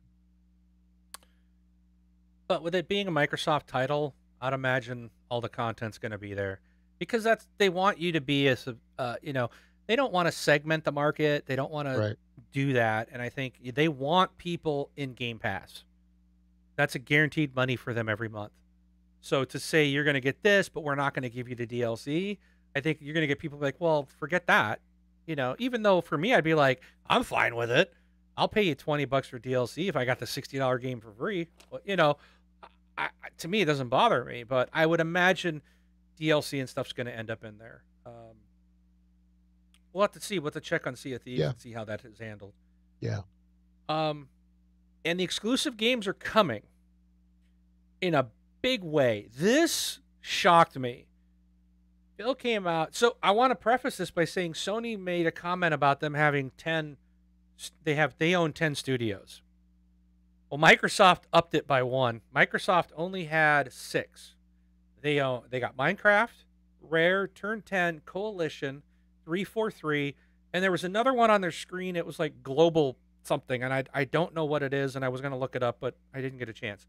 A: But with it being a Microsoft title, I'd imagine all the content's going to be there, because they want you to be as they don't want to segment the market. They don't want to do that. And I think they want people in Game Pass. That's a guaranteed money for them every month. So to say you're going to get this, but we're not going to give you the DLC, I think you're going to get people like, well, forget that. You know, even though for me, I'd be like, I'm fine with it. I'll pay you $20 for DLC if I got the $60 game for free. But, you know, to me, it doesn't bother me, but I would imagine DLC and stuff's going to end up in there. We'll have to see. We'll have to check on Sea of Thieves
B: Yeah.
A: and see how that is handled.
B: Yeah.
A: And the exclusive games are coming in a big way. This shocked me. Phil came out. So I want to preface this by saying Sony made a comment about them having 10. They own 10 studios. Well, Microsoft upped it by 1. Microsoft only had 6. They got Minecraft, Rare, Turn 10, Coalition, 343, and there was another one on their screen. It was like Global something, and I don't know what it is, and I was going to look it up, but I didn't get a chance.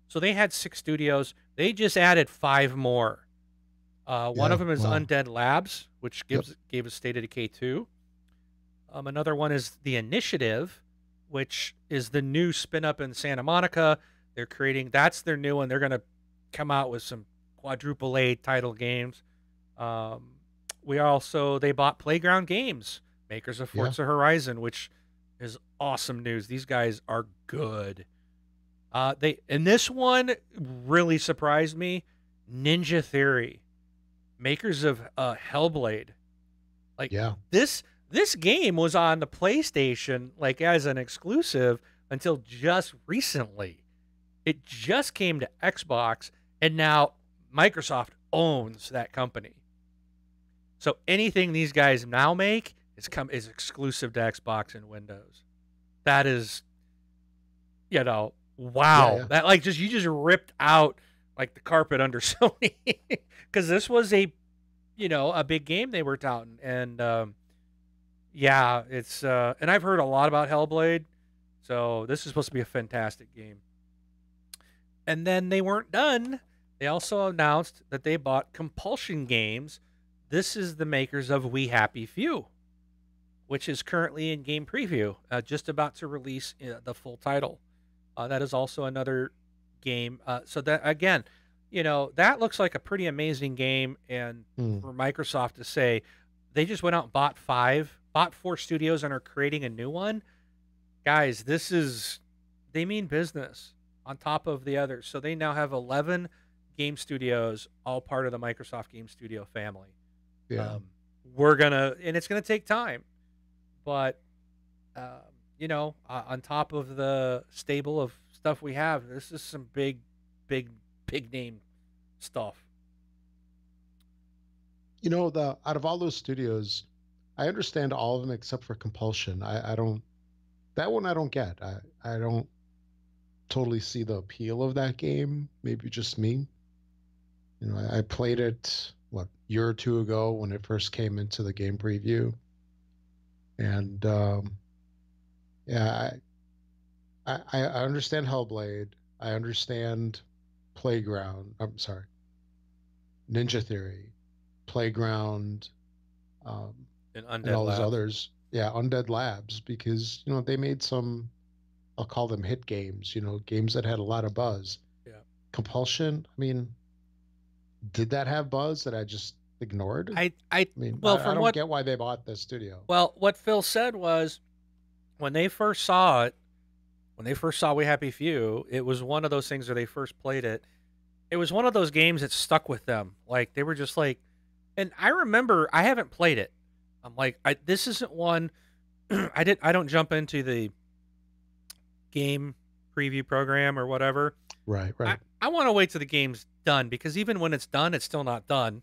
A: So they had 6 studios. They just added 5 more. One of them is Undead Labs, which gave us State of Decay 2. Another one is The Initiative, which is the new spin-up in Santa Monica. They're creating, that's their new one. They're going to come out with some quadruple A title games. They bought Playground Games, makers of Forza Horizon, which is awesome news. These guys are good. And this one really surprised me. Ninja Theory, makers of Hellblade. This game was on the PlayStation as an exclusive until just recently. It just came to Xbox, and now Microsoft owns that company. So anything these guys now make is exclusive to Xbox and Windows. That is, wow. That you just ripped out the carpet under Sony, because this was a big game they were touting, and it's and I've heard a lot about Hellblade, so this is supposed to be a fantastic game. And then they weren't done. They also announced that they bought Compulsion Games. This is the makers of We Happy Few, which is currently in game preview, just about to release the full title. That is also another game. So that, again, that looks like a pretty amazing game. And for Microsoft to say they just went out and bought 4 studios and are creating a new one, guys, they mean business on top of the others. So they now have 11 game studios, all part of the Microsoft Game Studio family.
B: Yeah.
A: And it's gonna take time, but on top of the stable of stuff we have, this is some big name stuff.
B: Out of all those studios, I understand all of them except for Compulsion. I don't get. I don't totally see the appeal of that game. Maybe just me. I played it a year or two ago when it first came into the game preview, and I understand Hellblade. I understand Playground. I'm sorry, Ninja Theory, Playground,
A: and
B: all those others. Yeah, Undead Labs, because they made some, I'll call them hit games. Games that had a lot of buzz.
A: Yeah.
B: Compulsion. I mean, did that have buzz that I just ignored?
A: I
B: don't get why they bought the studio.
A: Well, what Phil said was, when they first saw We Happy Few, it was one of those things where they first played it. It was one of those games that stuck with them. They were just and I remember, I haven't played it. I'm this isn't one. I don't jump into the game preview program or whatever.
B: Right.
A: I want to wait till the game's done, because even when it's done, it's still not done.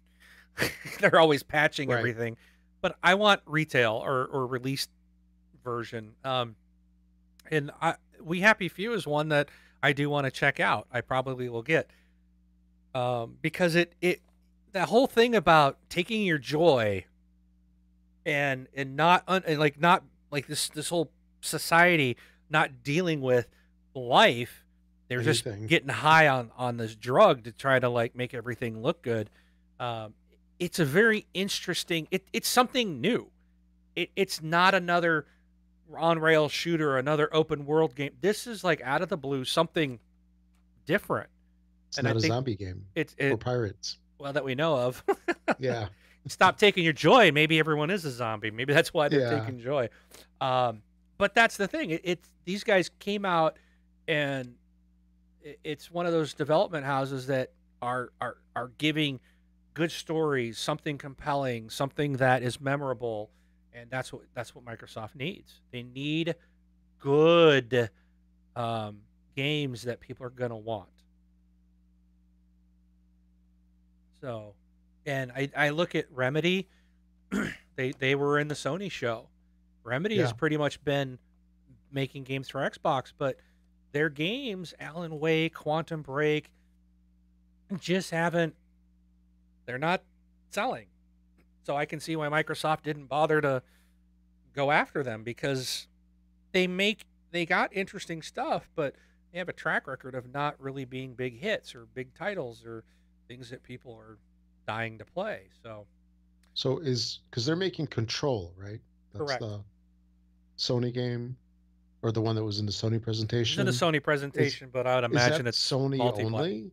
A: They're always patching everything. But I want retail or released version. And We Happy Few is one that I do want to check out. I probably will get. Because that whole thing about taking your joy and not this whole society not dealing with life. They're just getting high on this drug to try to make everything look good. It's a very interesting. It's something new. It's not another on-rail shooter or another open world game. This is out of the blue, something different.
B: It's not a zombie game. It's for pirates.
A: Well, that we know of.
B: Yeah.
A: Stop taking your joy. Maybe everyone is a zombie. Maybe that's why they're taking joy. But that's the thing. These guys came out, and it's one of those development houses that are giving good stories, something compelling, something that is memorable, And that's what Microsoft needs. They need good games that people are going to want. So, and I look at Remedy. They were in the Sony show. Remedy has pretty much been making games for Xbox, but their games, Alan Wake, Quantum Break, just haven't. They're not selling. So I can see why Microsoft didn't bother to go after them, because they got interesting stuff, but they have a track record of not really being big hits or big titles or things that people are dying to play. So
B: is because they're making Control, right? That's
A: correct.
B: The Sony game, or the one that was in the Sony presentation.
A: It's in the Sony presentation, but I would imagine it's
B: Sony only.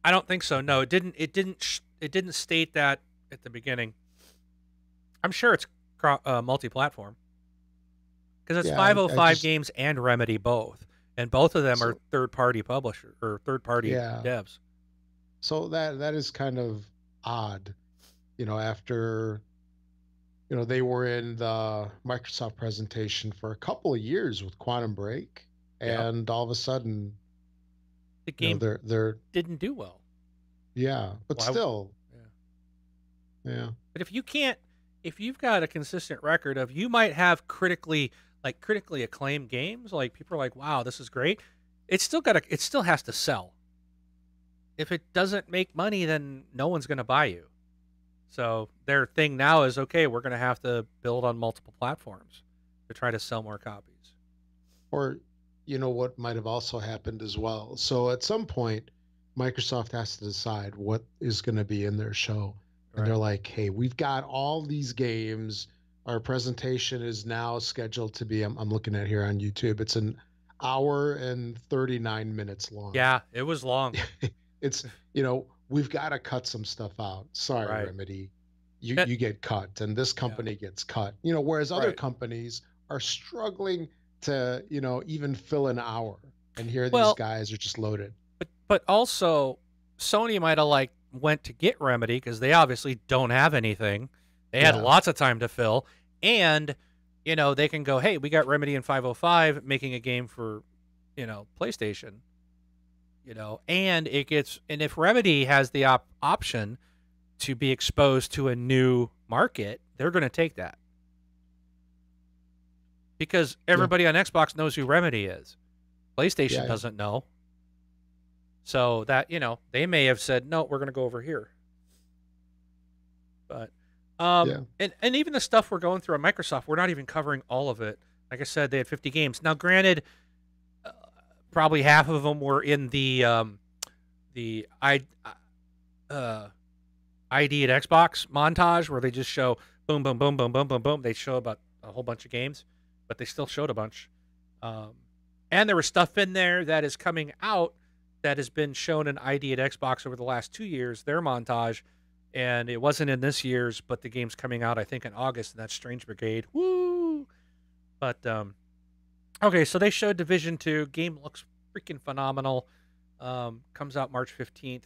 A: I don't think so. No, it didn't state that at the beginning. I'm sure it's multi-platform, because it's 505 games and Remedy both, and both of them are third-party publisher or third-party devs.
B: So that is kind of odd, after they were in the Microsoft presentation for a couple of years with Quantum Break, and all of a sudden
A: the game
B: they're
A: didn't do well.
B: Yeah, but still. Yeah. But
A: if you've got a consistent record of, you might have critically acclaimed games, like people are like, wow, this is great. It still has to sell. If it doesn't make money, then no one's going to buy you. So their thing now is, okay, we're going to have to build on multiple platforms to try to sell more copies.
B: Or, what might have also happened as well. So at some point, Microsoft has to decide what is going to be in their show. And they're like, hey, we've got all these games. Our presentation is now scheduled to be, I'm looking at here on YouTube, it's an hour and 39 minutes long.
A: Yeah, it was long.
B: It's, we've got to cut some stuff out. Sorry, Remedy. You get cut, and this company gets cut. Whereas other companies are struggling to, even fill an hour. And here these guys are just loaded.
A: But also, Sony might have went to get Remedy, because they obviously don't have anything. They had lots of time to fill, and they can go, hey, we got Remedy and 505 making a game for PlayStation, and if Remedy has the option to be exposed to a new market, they're going to take that, because everybody on Xbox knows who Remedy is. PlayStation doesn't know. So that, they may have said, no, we're going to go over here. But, and even the stuff we're going through on Microsoft, we're not even covering all of it. Like I said, they had 50 games. Now, granted, probably half of them were in the ID at Xbox montage, where they just show boom, boom, boom, boom, boom, boom, boom. They show about a whole bunch of games, but they still showed a bunch. And there was stuff in there that is coming out that has been shown in ID at Xbox over the last 2 years, their montage, and it wasn't in this year's, but the game's coming out, I think, in August, and that's Strange Brigade. Woo! But, okay, so they showed Division 2. Game looks freaking phenomenal. Comes out March 15th.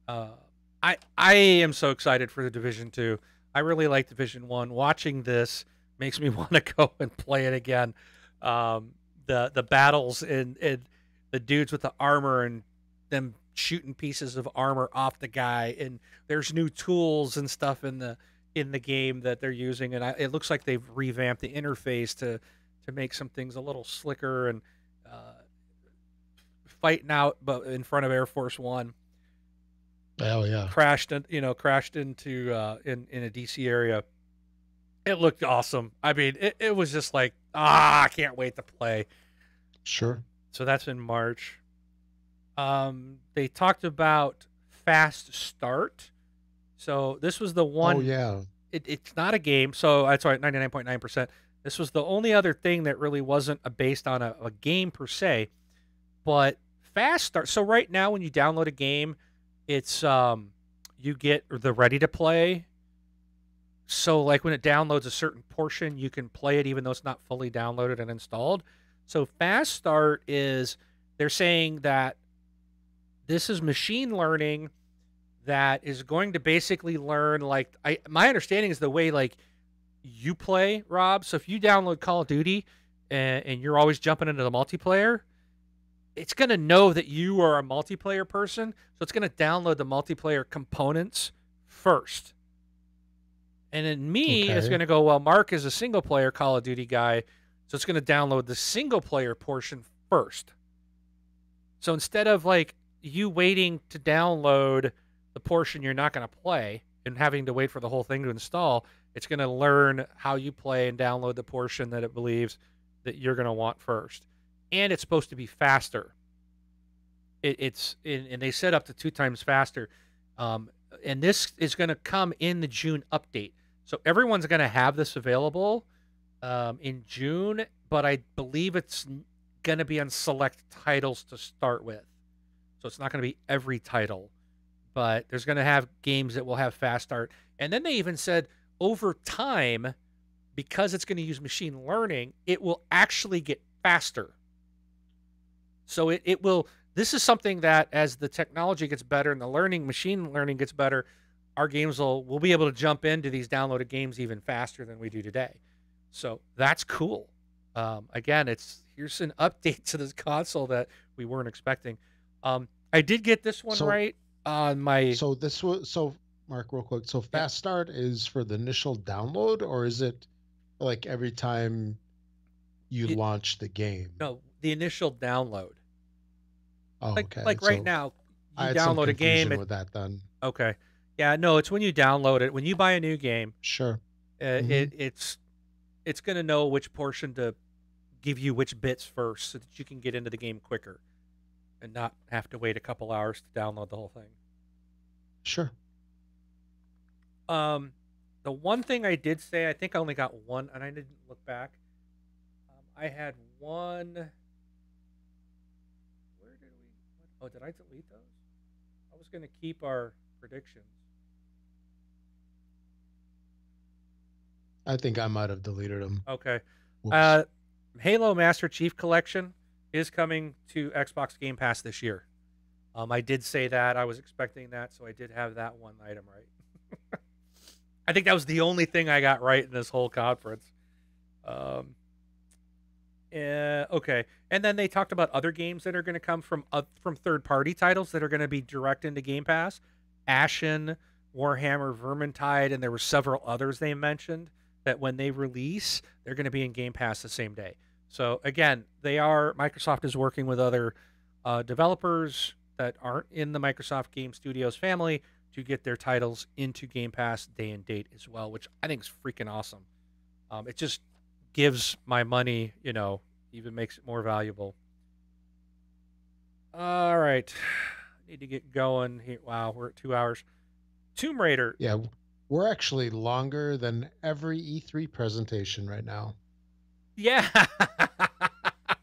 A: I am so excited for the Division 2. I really like Division 1. Watching this makes me want to go and play it again. The battles and the dudes with the armor and them shooting pieces of armor off the guy, and there's new tools and stuff in the game that they're using, and it looks like they've revamped the interface to make some things a little slicker, and fighting out but in front of Air Force One.
B: Oh yeah,
A: crashed into in a DC area. It looked awesome. I mean, it was just like, I can't wait to play.
B: Sure.
A: So that's in March. They talked about Fast Start. So this was the one.
B: Oh, yeah.
A: It's not a game. So that's right, 99.9%. This was the only other thing that really wasn't based on a game per se. But Fast Start. So right now when you download a game, it's you get the ready to play. So like when it downloads a certain portion, you can play it even though it's not fully downloaded and installed. So Fast Start is, they're saying that this is machine learning that is going to basically learn, like, my understanding is the way, like, you play, Rob. So if you download Call of Duty and you're always jumping into the multiplayer, it's going to know that you are a multiplayer person. So it's going to download the multiplayer components first. And then me is going to go, well, Mark is a single player Call of Duty guy. So it's going to download the single player portion first. So instead of like you waiting to download the portion you're not going to play and having to wait for the whole thing to install, it's going to learn how you play and download the portion that it believes that you're going to want first. And it's supposed to be faster. And they set up to 2 times faster. And this is going to come in the June update. So everyone's going to have this available in June, but I believe it's going to be on select titles to start with. So it's not going to be every title, but there's going to have games that will have fast start. And then they even said over time, because it's going to use machine learning, it will actually get faster. So it will, this is something that as the technology gets better and the machine learning gets better, our games we'll be able to jump into these downloaded games even faster than we do today. So that's cool. Again, here's an update to this console that we weren't expecting. I did get this one right on my.
B: So Mark, real quick. So fast start is for the initial download, or is it like every time you launch the game?
A: No, the initial download.
B: Oh, okay.
A: Like right now, you download a game.
B: With that then.
A: Okay. Yeah, no, it's when you download it. When you buy a new game,
B: sure.
A: It's going to know which portion to give you which bits first so that you can get into the game quicker and not have to wait a couple hours to download the whole thing.
B: Sure.
A: The one thing I did say, I think I only got one, and I didn't look back. I had one. Oh, did I delete those? I was going to keep our predictions.
B: I think I might have deleted them.
A: Okay. Halo Master Chief Collection is coming to Xbox Game Pass this year. I did say that. I was expecting that, so I did have that one item right. I think that was the only thing I got right in this whole conference. Okay. And then they talked about other games that are going to come from third-party titles that are going to be direct into Game Pass. Ashen, Warhammer, Vermintide, and there were several others they mentioned that when they release, they're going to be in Game Pass the same day. So again, Microsoft is working with other developers that aren't in the Microsoft Game Studios family to get their titles into Game Pass day and date as well, which I think is freaking awesome. It just gives my money, even makes it more valuable. All right. I need to get going here. Wow, we're at 2 hours. Tomb Raider.
B: Yeah, we're actually longer than every E3 presentation right now.
A: Yeah.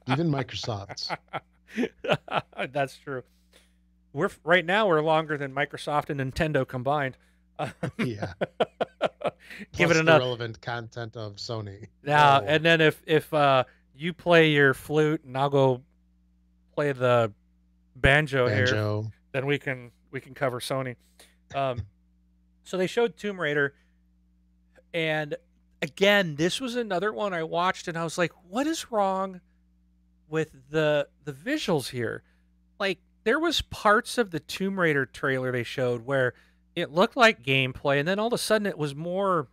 B: Even Microsoft's.
A: That's true. Right now we're longer than Microsoft and Nintendo combined.
B: Yeah.
A: Give
B: Plus
A: it enough
B: relevant content of Sony.
A: Now, and then if you play your flute and I'll go play the banjo here, then we can cover Sony. So they showed Tomb Raider, and again, this was another one I watched and I was like, what is wrong with the visuals here? Like, there was parts of the Tomb Raider trailer they showed where it looked like gameplay, and then all of a sudden it was more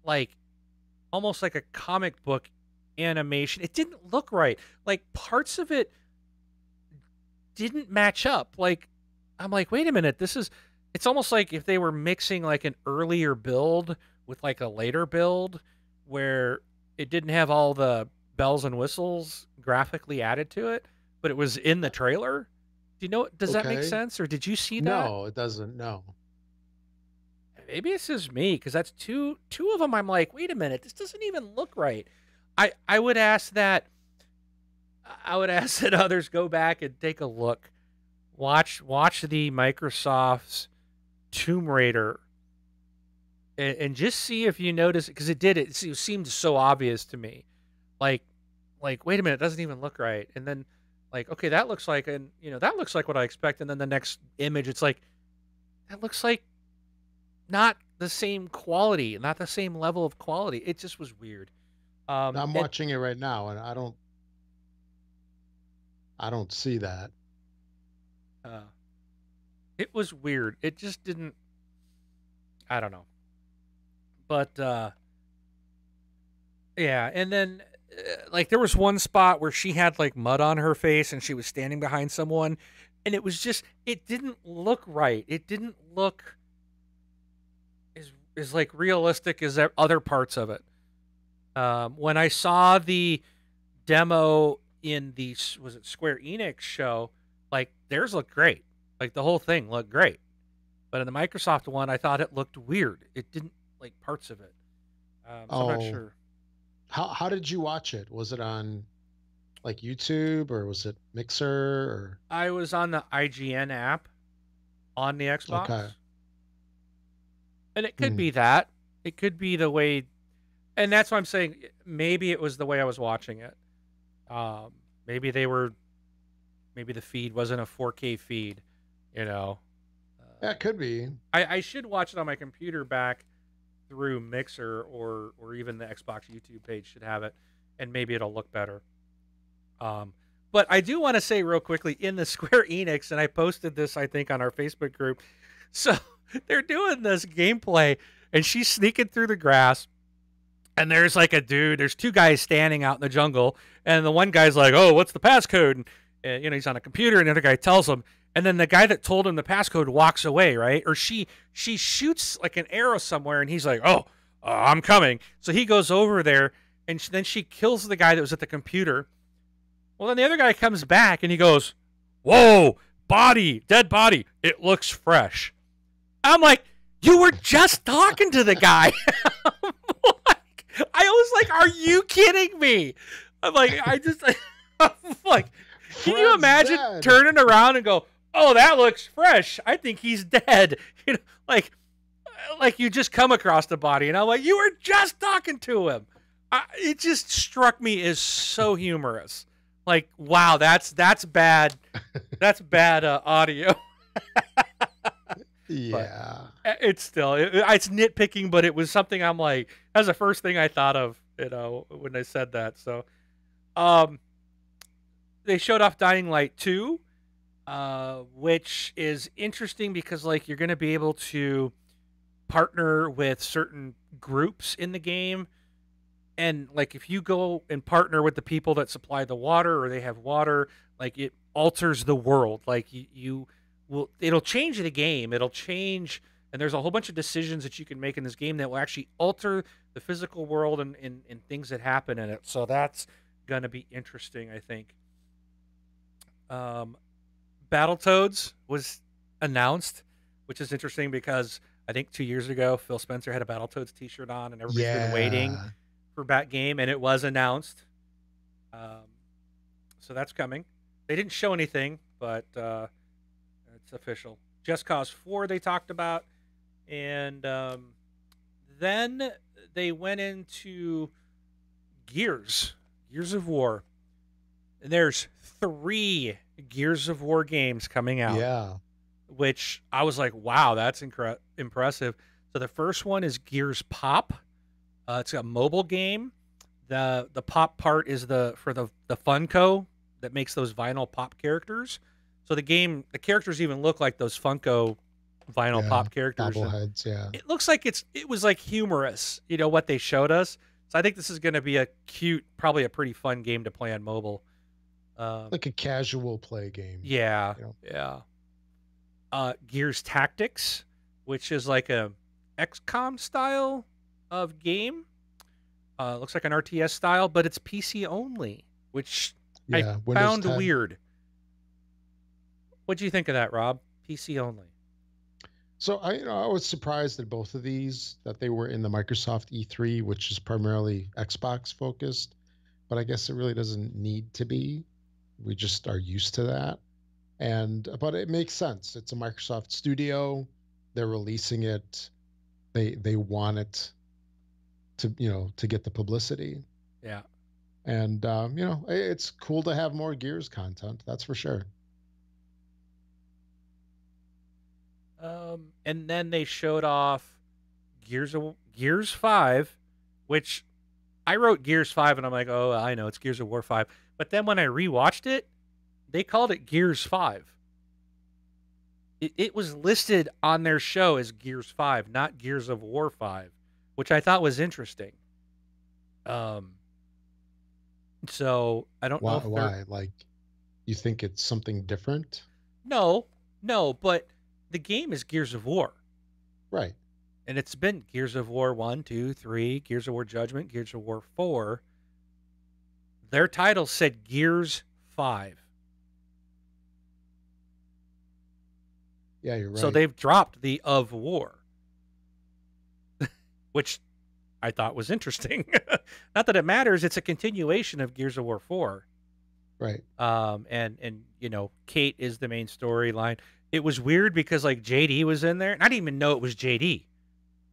A: like almost like a comic book animation. It didn't look right. Like, parts of it didn't match up. Like, I'm like, wait a minute, it's almost like if they were mixing like an earlier build with like a later build where it didn't have all the bells and whistles graphically added to it, but it was in the trailer. Does that make sense? Or did you see that?
B: No, it doesn't. No.
A: Maybe it's just me, because that's two of them. I'm like, wait a minute, this doesn't even look right. I would ask that others go back and take a look. Watch the Microsoft's Tomb Raider and just see if you notice, because it seemed so obvious to me. Like, wait a minute, it doesn't even look right. And then like, okay, that looks like that looks like what I expect. And then the next image, it's like, that looks like not the same quality, not the same level of quality. It just was weird.
B: I'm watching it right now, and I don't see that.
A: It was weird. It just didn't. I don't know. But yeah, and then like there was one spot where she had like mud on her face and she was standing behind someone, and it was just it didn't look right. It didn't look as like realistic as other parts of it. When I saw the demo in the was it Square Enix show, like theirs looked great. Like the whole thing looked great. But in the Microsoft one, I thought it looked weird. It didn't like parts of it. So I'm not sure.
B: How did you watch it? Was it on like YouTube or was it Mixer or?
A: I was on the IGN app on the Xbox.
B: Okay.
A: And it could be that. It could be the way, and that's why I'm saying maybe it was the way I was watching it. Maybe the feed wasn't a 4K feed, you know.
B: Yeah, it could be.
A: I should watch it on my computer back through Mixer or even the Xbox YouTube page should have it, and maybe it'll look better. But I do want to say real quickly in the Square Enix, and I posted this I think on our Facebook group. So they're doing this gameplay, and she's sneaking through the grass, and there's like a dude. There's two guys standing out in the jungle, and the one guy's like, "Oh, what's the passcode?" And he's on a computer, and the other guy tells him. And then the guy that told him the passcode walks away, right? Or she shoots like an arrow somewhere, and he's like, "Oh, I'm coming." So he goes over there, and then she kills the guy that was at the computer. Well, then the other guy comes back, and he goes, "Whoa, dead body. It looks fresh." I'm like, you were just talking to the guy. I was like, are you kidding me? I'm like, I'm like, can you imagine turning around and go, "Oh, that looks fresh. I think he's dead." You know, like you just come across the body, and I'm like, you were just talking to him. It just struck me as so humorous. Like, wow, that's bad. That's bad audio.
B: Yeah,
A: but it's still it's nitpicking, but it was something I'm like, that's the first thing I thought of, when they said that. So, they showed off Dying Light 2. Which is interesting because like you're going to be able to partner with certain groups in the game, and like if you go and partner with the people that supply the water or they have water, like it alters the world. Like it'll change the game. It'll change, and there's a whole bunch of decisions that you can make in this game that will actually alter the physical world and things that happen in it. So that's going to be interesting, I think. Battletoads was announced, which is interesting because I think 2 years ago Phil Spencer had a Battletoads t-shirt on, and everybody's been waiting for that game, and it was announced. So that's coming. They didn't show anything, but it's official. Just Cause 4 they talked about, and then they went into Gears of War. And there's 3 Gears of War games coming out.
B: Yeah.
A: Which I was like, wow, that's impressive. So the first one is Gears Pop. It's a mobile game. The pop part is for the Funko that makes those vinyl pop characters. So the characters even look like those Funko vinyl pop characters.
B: Bobbleheads, yeah.
A: It looks like it was like humorous, what they showed us. So I think this is going to be a cute, probably a pretty fun game to play on mobile.
B: Like a casual play game.
A: Yeah, yeah. Gears Tactics, which is like a XCOM style of game. Looks like an RTS style, but it's PC only, which I found weird. What do you think of that, Rob? PC only.
B: So I was surprised at both of these, that they were in the Microsoft E3, which is primarily Xbox focused, but I guess it really doesn't need to be. We just are used to that. But it makes sense. It's a Microsoft studio. They're releasing it. They want it to get the publicity.
A: Yeah.
B: And it's cool to have more Gears content. That's for sure.
A: And then they showed off Gears 5, which I wrote Gears 5 and I'm like, oh, I know it's Gears of War 5. But then when I rewatched it, they called it Gears 5. It was listed on their show as Gears 5, not Gears of War 5, which I thought was interesting. So I don't know if
B: Why? Like, you think it's something different?
A: No, but the game is Gears of War.
B: Right.
A: And it's been Gears of War 1, 2, 3, Gears of War Judgment, Gears of War 4. Their title said Gears 5.
B: Yeah, you're right.
A: So they've dropped the of war, which I thought was interesting. Not that it matters. It's a continuation of Gears of War 4.
B: Right.
A: And you know, Kate is the main storyline. It was weird because like JD was in there, and I didn't even know it was JD.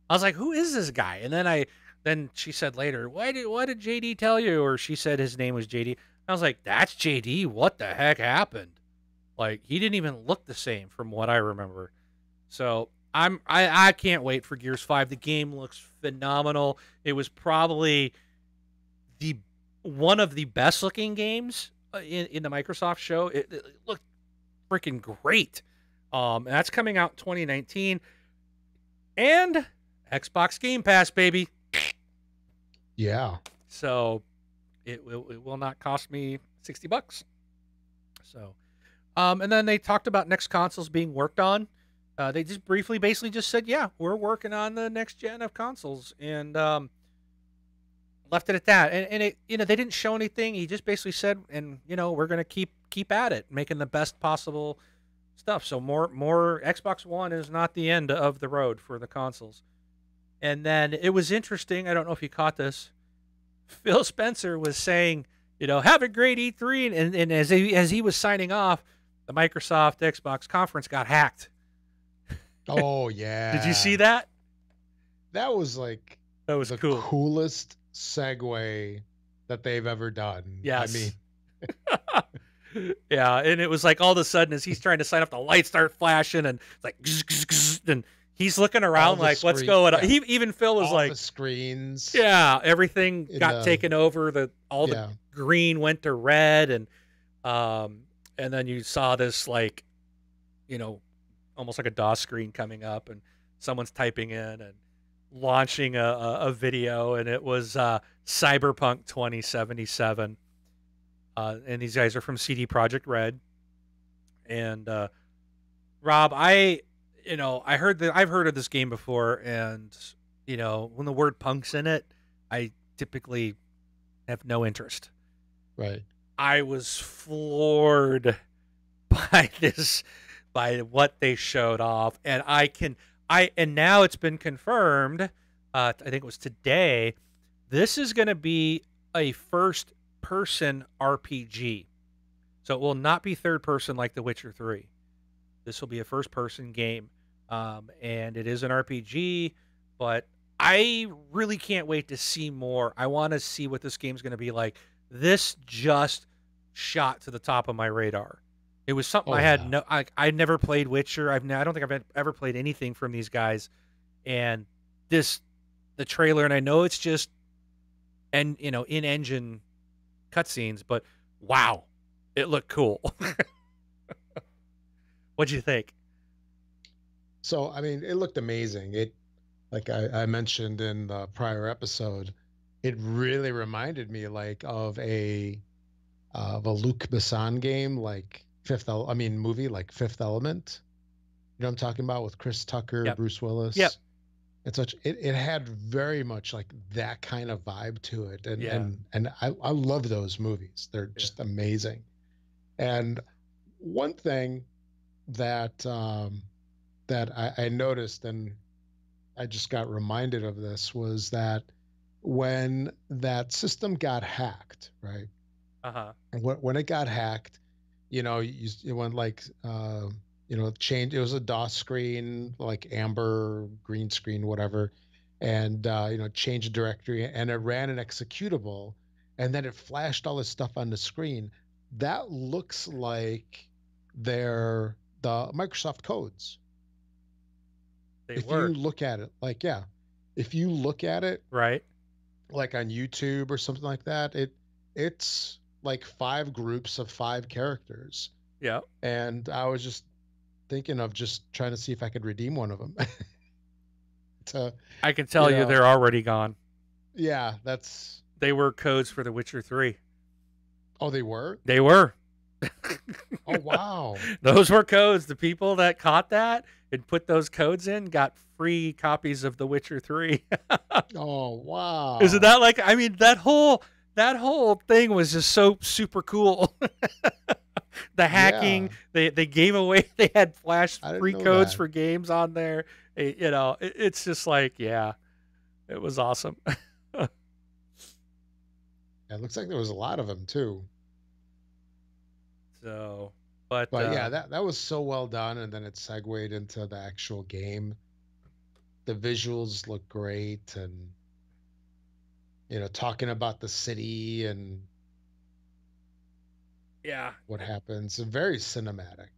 A: I was like, who is this guy? And then she said later, why did JD tell you? Or she said his name was JD. I was like, that's JD. What the heck happened? Like, he didn't even look the same from what I remember. So I can't wait for Gears 5. The game looks phenomenal. It was probably one of the best looking games in the Microsoft show. It looked freaking great. And that's coming out in 2019. And Xbox Game Pass, baby.
B: Yeah.
A: So it will not cost me $60. So, and then they talked about next consoles being worked on. They just briefly basically just said, yeah, we're working on the next gen of consoles, and left it at that. And it, you know, they didn't show anything. He just basically said, and you know, we're going to keep at it, making the best possible stuff. So more Xbox One is not the end of the road for the consoles. And then it was interesting. I don't know if you caught this. Phil Spencer was saying, you know, have a great E3. And as he was signing off, the Microsoft Xbox conference got hacked.
B: Oh, yeah.
A: Did you see that?
B: That was like
A: the cool.
B: Coolest segue that they've ever done.
A: Yes.
B: I
A: mean, yeah. And it was like all of a sudden, as he's trying to sign up, the lights start flashing and it's like, and he's looking around like, what's going on? He, even Phil was
B: all
A: like,
B: the screens.
A: Yeah, everything got taken over. The green went to red, and then you saw this like, you know, almost like a DOS screen coming up, and someone's typing in and launching a video, and it was Cyberpunk 2077. And these guys are from CD Projekt Red. And Rob, I've heard of this game before, and you know, when the word punk's in it, I typically have no interest.
B: Right.
A: I was floored by what they showed off, and and now it's been confirmed. I think it was today. This is going to be a first-person RPG, so it will not be third-person like The Witcher 3. This will be a first-person game, and it is an RPG. But I really can't wait to see more. I want to see what this game's going to be like. This just shot to the top of my radar. It was something I'd never played Witcher. I don't think I've ever played anything from these guys. And the trailer, and I know it's just, and you know, in-engine cutscenes, but wow, it looked cool. What'd you think?
B: So, I mean, it looked amazing. It, like I mentioned in the prior episode, it really reminded me like of a Luc Besson game, like movie like Fifth Element. You know what I'm talking about, with Chris Tucker,
A: Yep.
B: Bruce Willis.
A: Yep.
B: And such. It had very much like that kind of vibe to it. And
A: Yeah.
B: and I love those movies. They're just amazing. And one thing that that I noticed, and I just got reminded of this, was that when that system got hacked, right?
A: Uh-huh.
B: When it got hacked, you know, it went like, you know, change. It was a DOS screen, like amber, green screen, whatever, and you know, change directory, and it ran an executable, and then it flashed all this stuff on the screen. That looks like the Microsoft codes.
A: If you
B: look at it, like, yeah, if you look at it
A: Right.
B: like on YouTube or something like that, it's like 5 groups of 5 characters.
A: Yeah.
B: And I was just thinking of just trying to see if I could redeem one of them. to,
A: I can
B: you
A: tell you
B: know,
A: they're already gone.
B: yeah, that's.
A: They were codes for The Witcher 3.
B: Oh, they were?
A: They were.
B: Oh, wow.
A: Those were codes. The people that caught that and put those codes in got free copies of The Witcher 3.
B: Oh, wow.
A: Isn't that like, I mean, that whole thing was just so super cool. The hacking, they gave away, they had flash
B: I didn't
A: free
B: know
A: codes
B: that.
A: for games on there. You know, it's just like, yeah, it was awesome.
B: It looks like there was a lot of them too.
A: So, but
B: But yeah, that was so well done, and then it segued into the actual game. The visuals look great, and talking about the city and
A: yeah,
B: what happens. Very cinematic.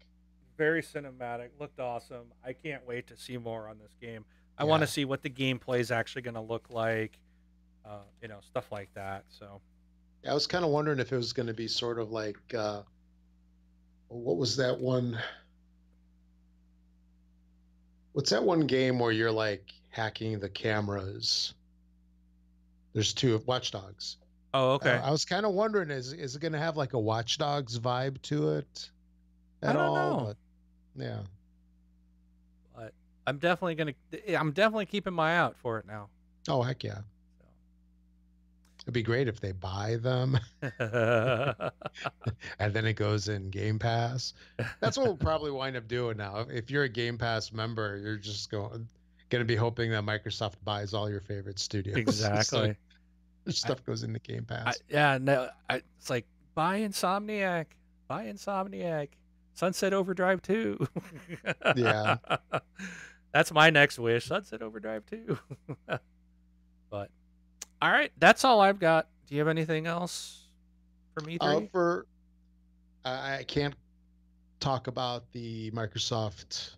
A: very cinematic, looked awesome. I can't wait to see more on this game. I
B: Yeah.
A: want to see what the gameplay is actually going to look like, stuff like that. So,
B: I was kind of wondering if it was going to be sort of like what was that one? What's that one game where you're like hacking the cameras? There's 2 of Watch Dogs.
A: oh, okay.
B: I was kind of wondering, is it going to have like a Watch Dogs vibe to it
A: I
B: at
A: don't
B: all?
A: know.
B: But yeah,
A: But I'm definitely keeping my eye out for it now.
B: oh heck yeah, it'd be great if they buy them
A: So.
B: and then it goes in Game Pass. That's what we'll probably wind up doing now. If you're a Game Pass member, you're just going to be hoping that Microsoft buys all your favorite studios.
A: Exactly.
B: So stuff goes into Game Pass.
A: It's like buy Insomniac, Sunset Overdrive 2.
B: Yeah.
A: That's my next wish, Sunset Overdrive 2. But all right, that's all I've got. Do you have anything else from E3?
B: I can't talk about the Microsoft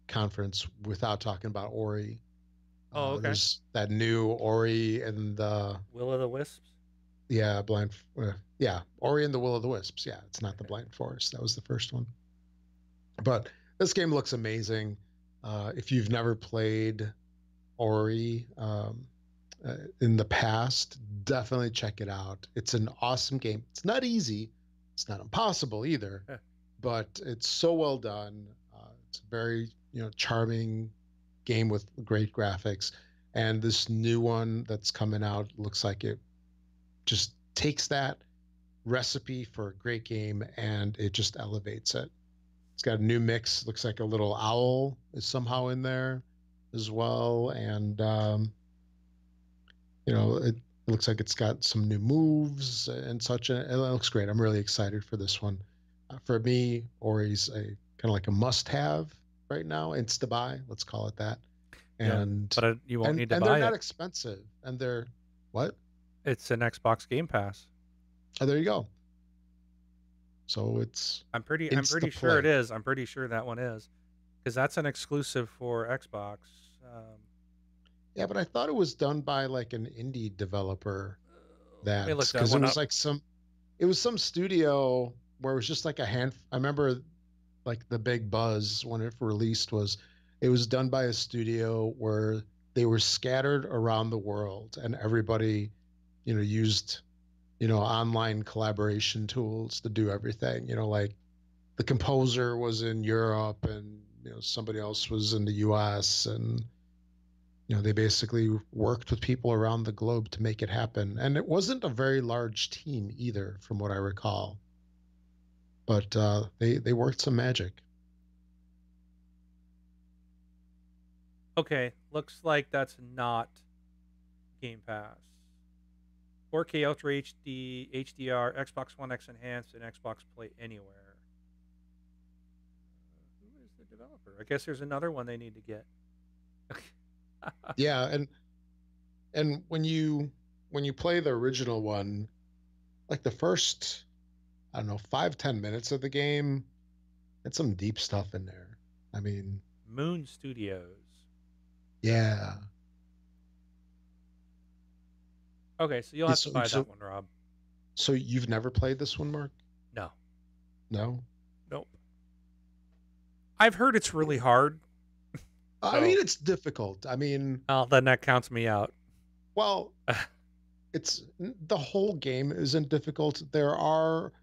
B: conference without talking about Ori.
A: Oh, okay.
B: There's that new Ori and
A: Will of the Wisps.
B: Ori and the Will of the Wisps. Yeah, it's not the Blind Forest. That was the first one. But this game looks amazing. If you've never played Ori in the past, definitely check it out. It's an awesome game. It's not easy. It's not impossible either, but it's so well done. It's a very charming game with great graphics, and this new one that's coming out looks like it just takes that recipe for a great game and it just elevates it. It's got a new mix. Looks like a little owl is somehow in there as well, and it looks like it's got some new moves and such. And it looks great. I'm really excited for this one. For me, Ori's kind of like a must-have right now, insta-buy, let's call it that. And
A: but you won't need to
B: and
A: buy
B: they're
A: it.
B: not expensive. And they're what?
A: It's an Xbox Game Pass.
B: Oh, there you go. So
A: I'm pretty sure it is. I'm pretty sure that one is, because that's an exclusive for Xbox.
B: Yeah, but I thought it was done by like an indie developer.
A: Let me look that
B: Because it
A: one
B: was
A: up.
B: like some studio where it was just like I remember like the big buzz when it released was it was done by a studio where they were scattered around the world and everybody, used, online collaboration tools to do everything. Like the composer was in Europe and, somebody else was in the US, and, they basically worked with people around the globe to make it happen. And it wasn't a very large team either, from what I recall. But they worked some magic.
A: Okay, looks like that's not Game Pass. 4K Ultra HD, HDR, Xbox One X Enhanced, and Xbox Play Anywhere. Who is the developer? I guess there's another one they need to get.
B: Yeah, and when you play the original one, like the first, I don't know, 5-10 minutes of the game, it's some deep stuff in there. I mean,
A: Moon Studios.
B: yeah.
A: Okay, so you'll have to buy that one, Rob.
B: So you've never played this one, Mark?
A: No.
B: No?
A: Nope. I've heard it's really hard.
B: I mean, it's difficult. I mean...
A: Oh, then that counts me out.
B: Well, it's... The whole game isn't difficult. There are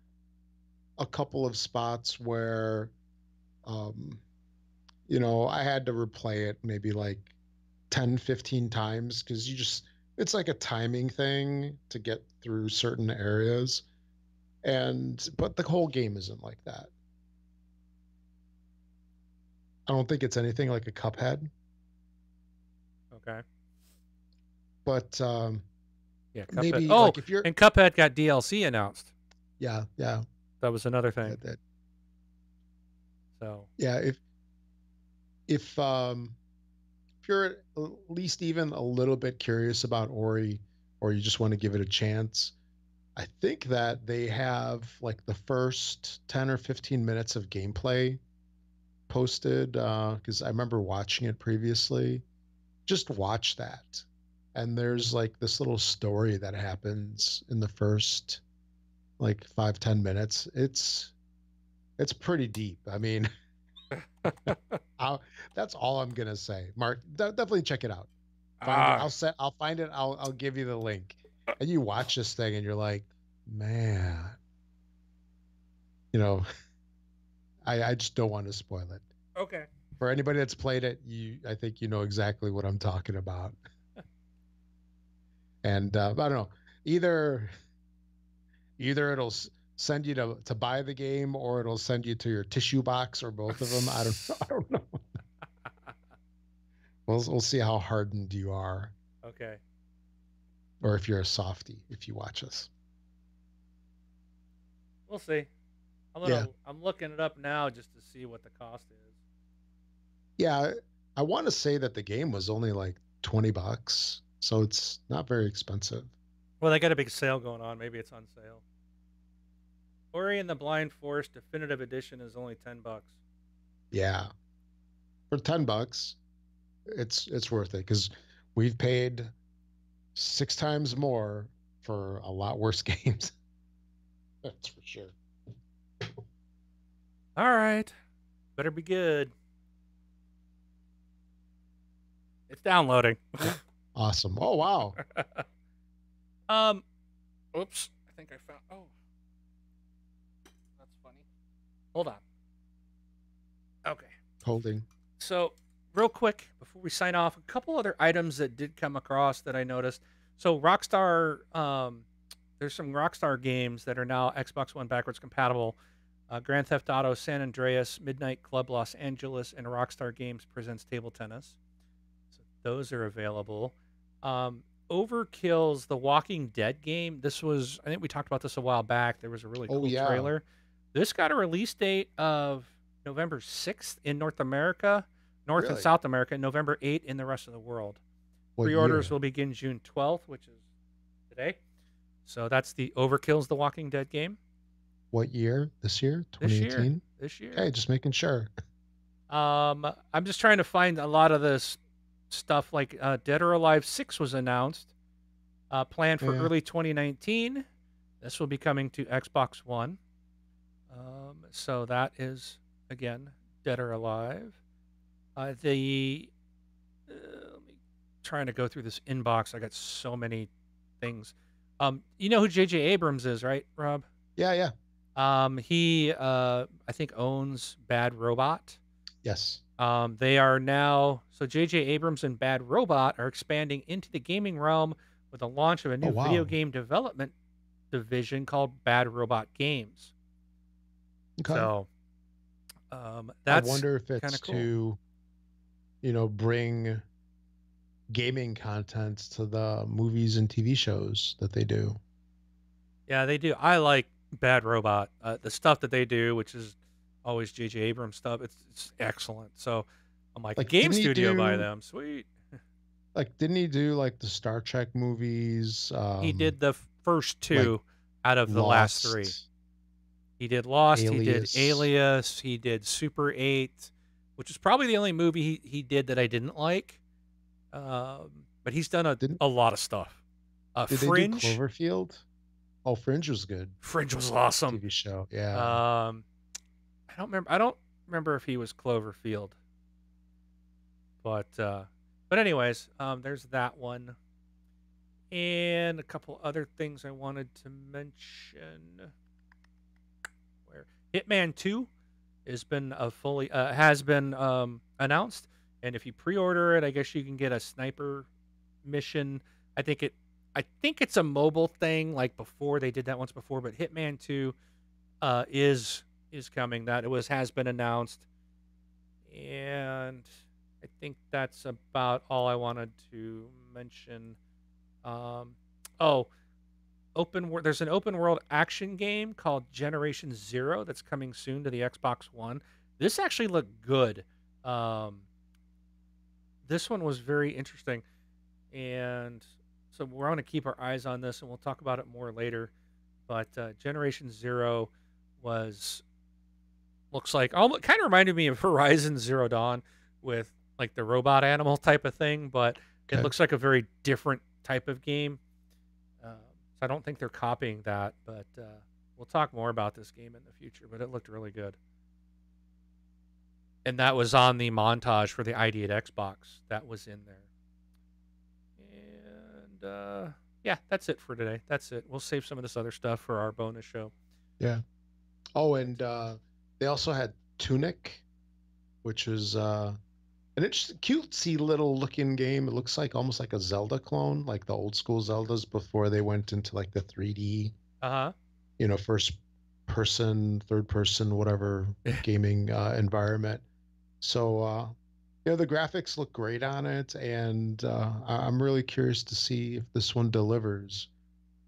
B: a couple of spots where, you know, I had to replay it maybe like 10, 15 times because it's like a timing thing to get through certain areas. But the whole game isn't like that. I don't think it's anything like a Cuphead.
A: Okay.
B: But
A: yeah, Cuphead.
B: maybe
A: oh,
B: like if you're...
A: and Cuphead got DLC announced.
B: Yeah.
A: That was another thing.
B: So yeah, if you're at least even a little bit curious about Ori, or you just want to give it a chance, I think that they have like the first 10 or 15 minutes of gameplay posted, because I remember watching it previously. Just watch that. And there's like this little story that happens in the first like 5-10 minutes. It's pretty deep. I mean, that's all I'm gonna say. Mark, definitely check it out. I'll find it. I'll give you the link, and you watch this thing, and you're like, man, you know, I just don't want to spoil it.
A: Okay.
B: For anybody that's played it, I think you know exactly what I'm talking about. And I don't know, either it'll send you to buy the game, or it'll send you to your tissue box, or both of them. I don't know. We'll see how hardened you are.
A: Okay.
B: Or if you're a softie, if you watch us.
A: We'll see. I'm looking it up now just to see what the cost is.
B: Yeah, I want to say that the game was only like $20, so it's not very expensive.
A: Well, they got a big sale going on. Maybe it's on sale. Ori and the Blind Forest Definitive Edition is only $10.
B: Yeah, for $10, it's worth it, because we've paid 6 times more for a lot worse games. That's for sure.
A: All right, better be good. It's downloading.
B: Awesome. Oh wow.
A: Oops. I think I found. Oh, that's funny. Hold on. Okay.
B: Holding.
A: So, real quick before we sign off, a couple other items that did come across that I noticed. So, Rockstar, there's some Rockstar games that are now Xbox One backwards compatible. Grand Theft Auto, San Andreas, Midnight Club Los Angeles, and Rockstar Games Presents Table Tennis. So those are available. Overkill's The Walking Dead game. This was, I think we talked about this a while back. There was a really cool trailer. This got a release date of November 6th in North America, North and South America, November 8th in the rest of the world. Pre-orders will begin June 12th, which is today. So that's the Overkill's The Walking Dead game.
B: What year? This year? 2018?
A: This year.
B: Okay, just making sure.
A: I'm just trying to find a lot of this stuff, like Dead or Alive 6 was announced, planned for early 2019. This will be coming to Xbox One. So that is, again, Dead or Alive. Let me trying to go through this inbox. I got so many things. You know who J.J. Abrams is, right, Rob?
B: Yeah.
A: He, I think, owns Bad Robot.
B: Yes.
A: They are now, so J.J. Abrams and Bad Robot are expanding into the gaming realm with the launch of a new video game development division called Bad Robot Games.
B: Okay.
A: So, that's
B: I wonder if it's
A: kinda cool.
B: to, bring gaming content to the movies and TV shows that they do.
A: Yeah, they do. I like Bad Robot. The stuff that they do, which is always J.J. Abrams stuff, it's excellent. So I'm like game studio by them. Sweet.
B: Like, didn't he do like the Star Trek movies?
A: He did the first two out of the last three. He did Lost,
B: Alias.
A: He did Alias, he did Super 8, which is probably the only movie he did that I didn't like. But he's done a lot of stuff.
B: Did
A: Fringe.
B: they do Cloverfield? Oh, Fringe was good.
A: Fringe was awesome.
B: TV show. Yeah.
A: I don't remember if he was Cloverfield. But anyways, there's that one. And a couple other things I wanted to mention. Where Hitman 2 has been announced, and if you pre-order it, I guess you can get a sniper mission. I think it's a mobile thing, like before they did that once before, but Hitman 2 is coming. That has been announced, and I think that's about all I wanted to mention. There's an open world action game called Generation Zero that's coming soon to the Xbox One. This actually looked good. This one was very interesting, and so we're going to keep our eyes on this, and we'll talk about it more later. But Generation Zero looks like almost kind of reminded me of Horizon Zero Dawn with like the robot animal type of thing, but it looks like a very different type of game. So I don't think they're copying that, but we'll talk more about this game in the future. But it looked really good, and that was on the montage for the ID at Xbox. That was in there. And yeah, that's it for today. That's it. We'll save some of this other stuff for our bonus show.
B: Yeah. Oh, and they also had Tunic, which was an interesting, cutesy little looking game. It looks like almost like a Zelda clone, like the old school Zeldas before they went into like the 3D, first person, third person, whatever gaming environment. So, the graphics look great on it, and I'm really curious to see if this one delivers,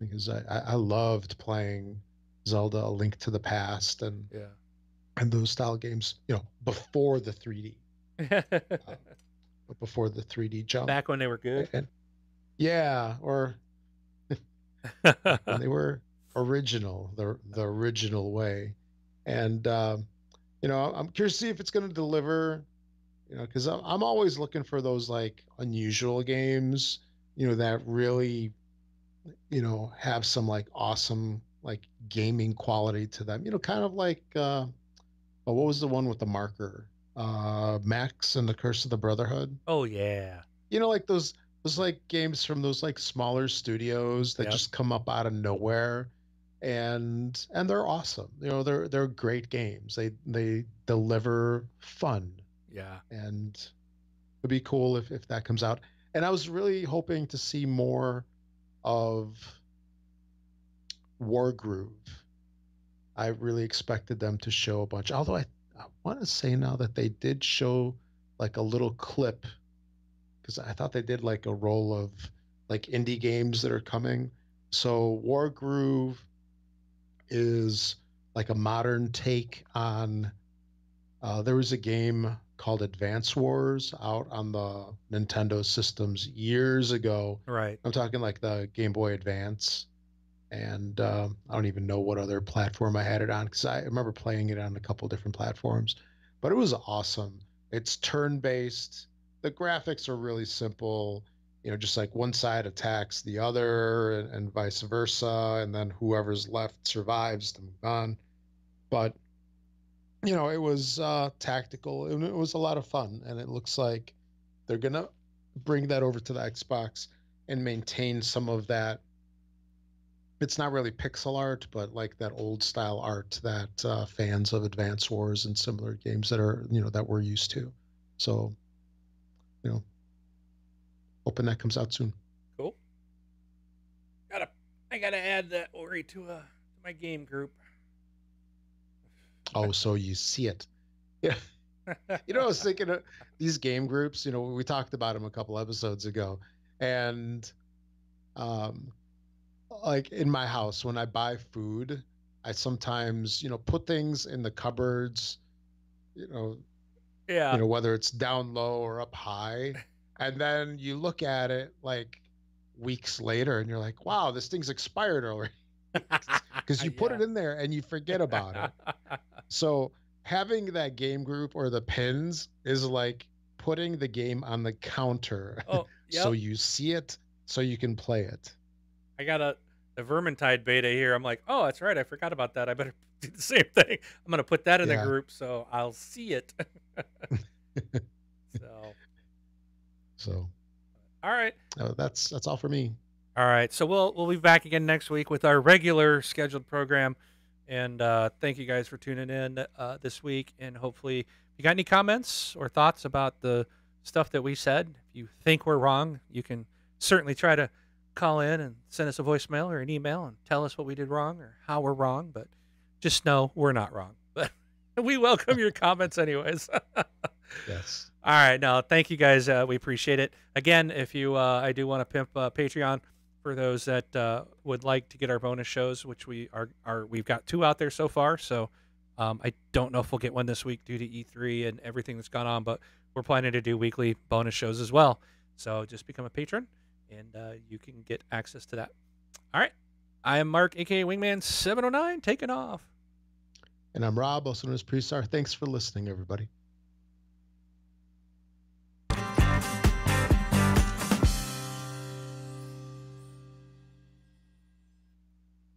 B: because I loved playing Zelda: A Link to the Past and those style games, before the 3D. Before the 3D jump.
A: Back when they were good.
B: Or when they were original, the original way. And I'm curious to see if it's going to deliver. Because I'm always looking for those like unusual games, that really, have some like awesome like gaming quality to them. Kind of like what was the one with the marker? Max and the Curse of the Brotherhood.
A: Oh yeah.
B: Like those like games from those like smaller studios that just come up out of nowhere, and they're awesome. They're great games. They deliver fun.
A: Yeah.
B: And it'd be cool if that comes out. And I was really hoping to see more of Wargroove. I really expected them to show a bunch. Although I want to say now that they did show like a little clip, because I thought they did like a roll of like indie games that are coming. So Wargroove is like a modern take on there was a game called Advance Wars out on the Nintendo systems years ago.
A: Right.
B: I'm talking like the Game Boy Advance. And I don't even know what other platform I had it on, because I remember playing it on a couple different platforms. But it was awesome. It's turn-based. The graphics are really simple. Just like one side attacks the other and vice versa. And then whoever's left survives to move on. But it was tactical, and it was a lot of fun. And it looks like they're going to bring that over to the Xbox and maintain some of that. It's not really pixel art, but like that old style art that fans of Advance Wars and similar games that are, that we're used to. So, hoping that comes out soon.
A: Cool. I gotta add that Ori to my game group.
B: Oh, so you see it. Yeah. I was thinking of these game groups, we talked about them a couple episodes ago. And like in my house, when I buy food, I sometimes, put things in the cupboards, whether it's down low or up high. And then you look at it like weeks later and you're like, wow, this thing's expired already. Because you put it in there and you forget about it. So having that game group or the pins is like putting the game on the counter.
A: Oh, yep.
B: So you see it, so you can play it.
A: I got the Vermintide beta here. I'm like, oh, that's right. I forgot about that. I better do the same thing. I'm gonna put that in the
B: Yeah.
A: group so I'll see it. So,
B: So
A: all right.
B: that's all for me.
A: All right, so we'll be back again next week with our regular scheduled program, and thank you guys for tuning in this week. And hopefully, if you got any comments or thoughts about the stuff that we said, if you think we're wrong, you can certainly try to call in and send us a voicemail or an email and tell us what we did wrong or how we're wrong. But just know we're not wrong. But we welcome your comments anyways.
B: Yes.
A: All right, no, thank you guys. We appreciate it. Again, if you, I do want to pimp Patreon for those that would like to get our bonus shows, which we've got 2 out there so far. So I don't know if we'll get one this week due to E3 and everything that's gone on, but we're planning to do weekly bonus shows as well. So just become a patron, and you can get access to that. All right, I am Mark, aka Wingman 709, taking off.
B: And I'm Rob, also known as Prestar. Thanks for listening, everybody.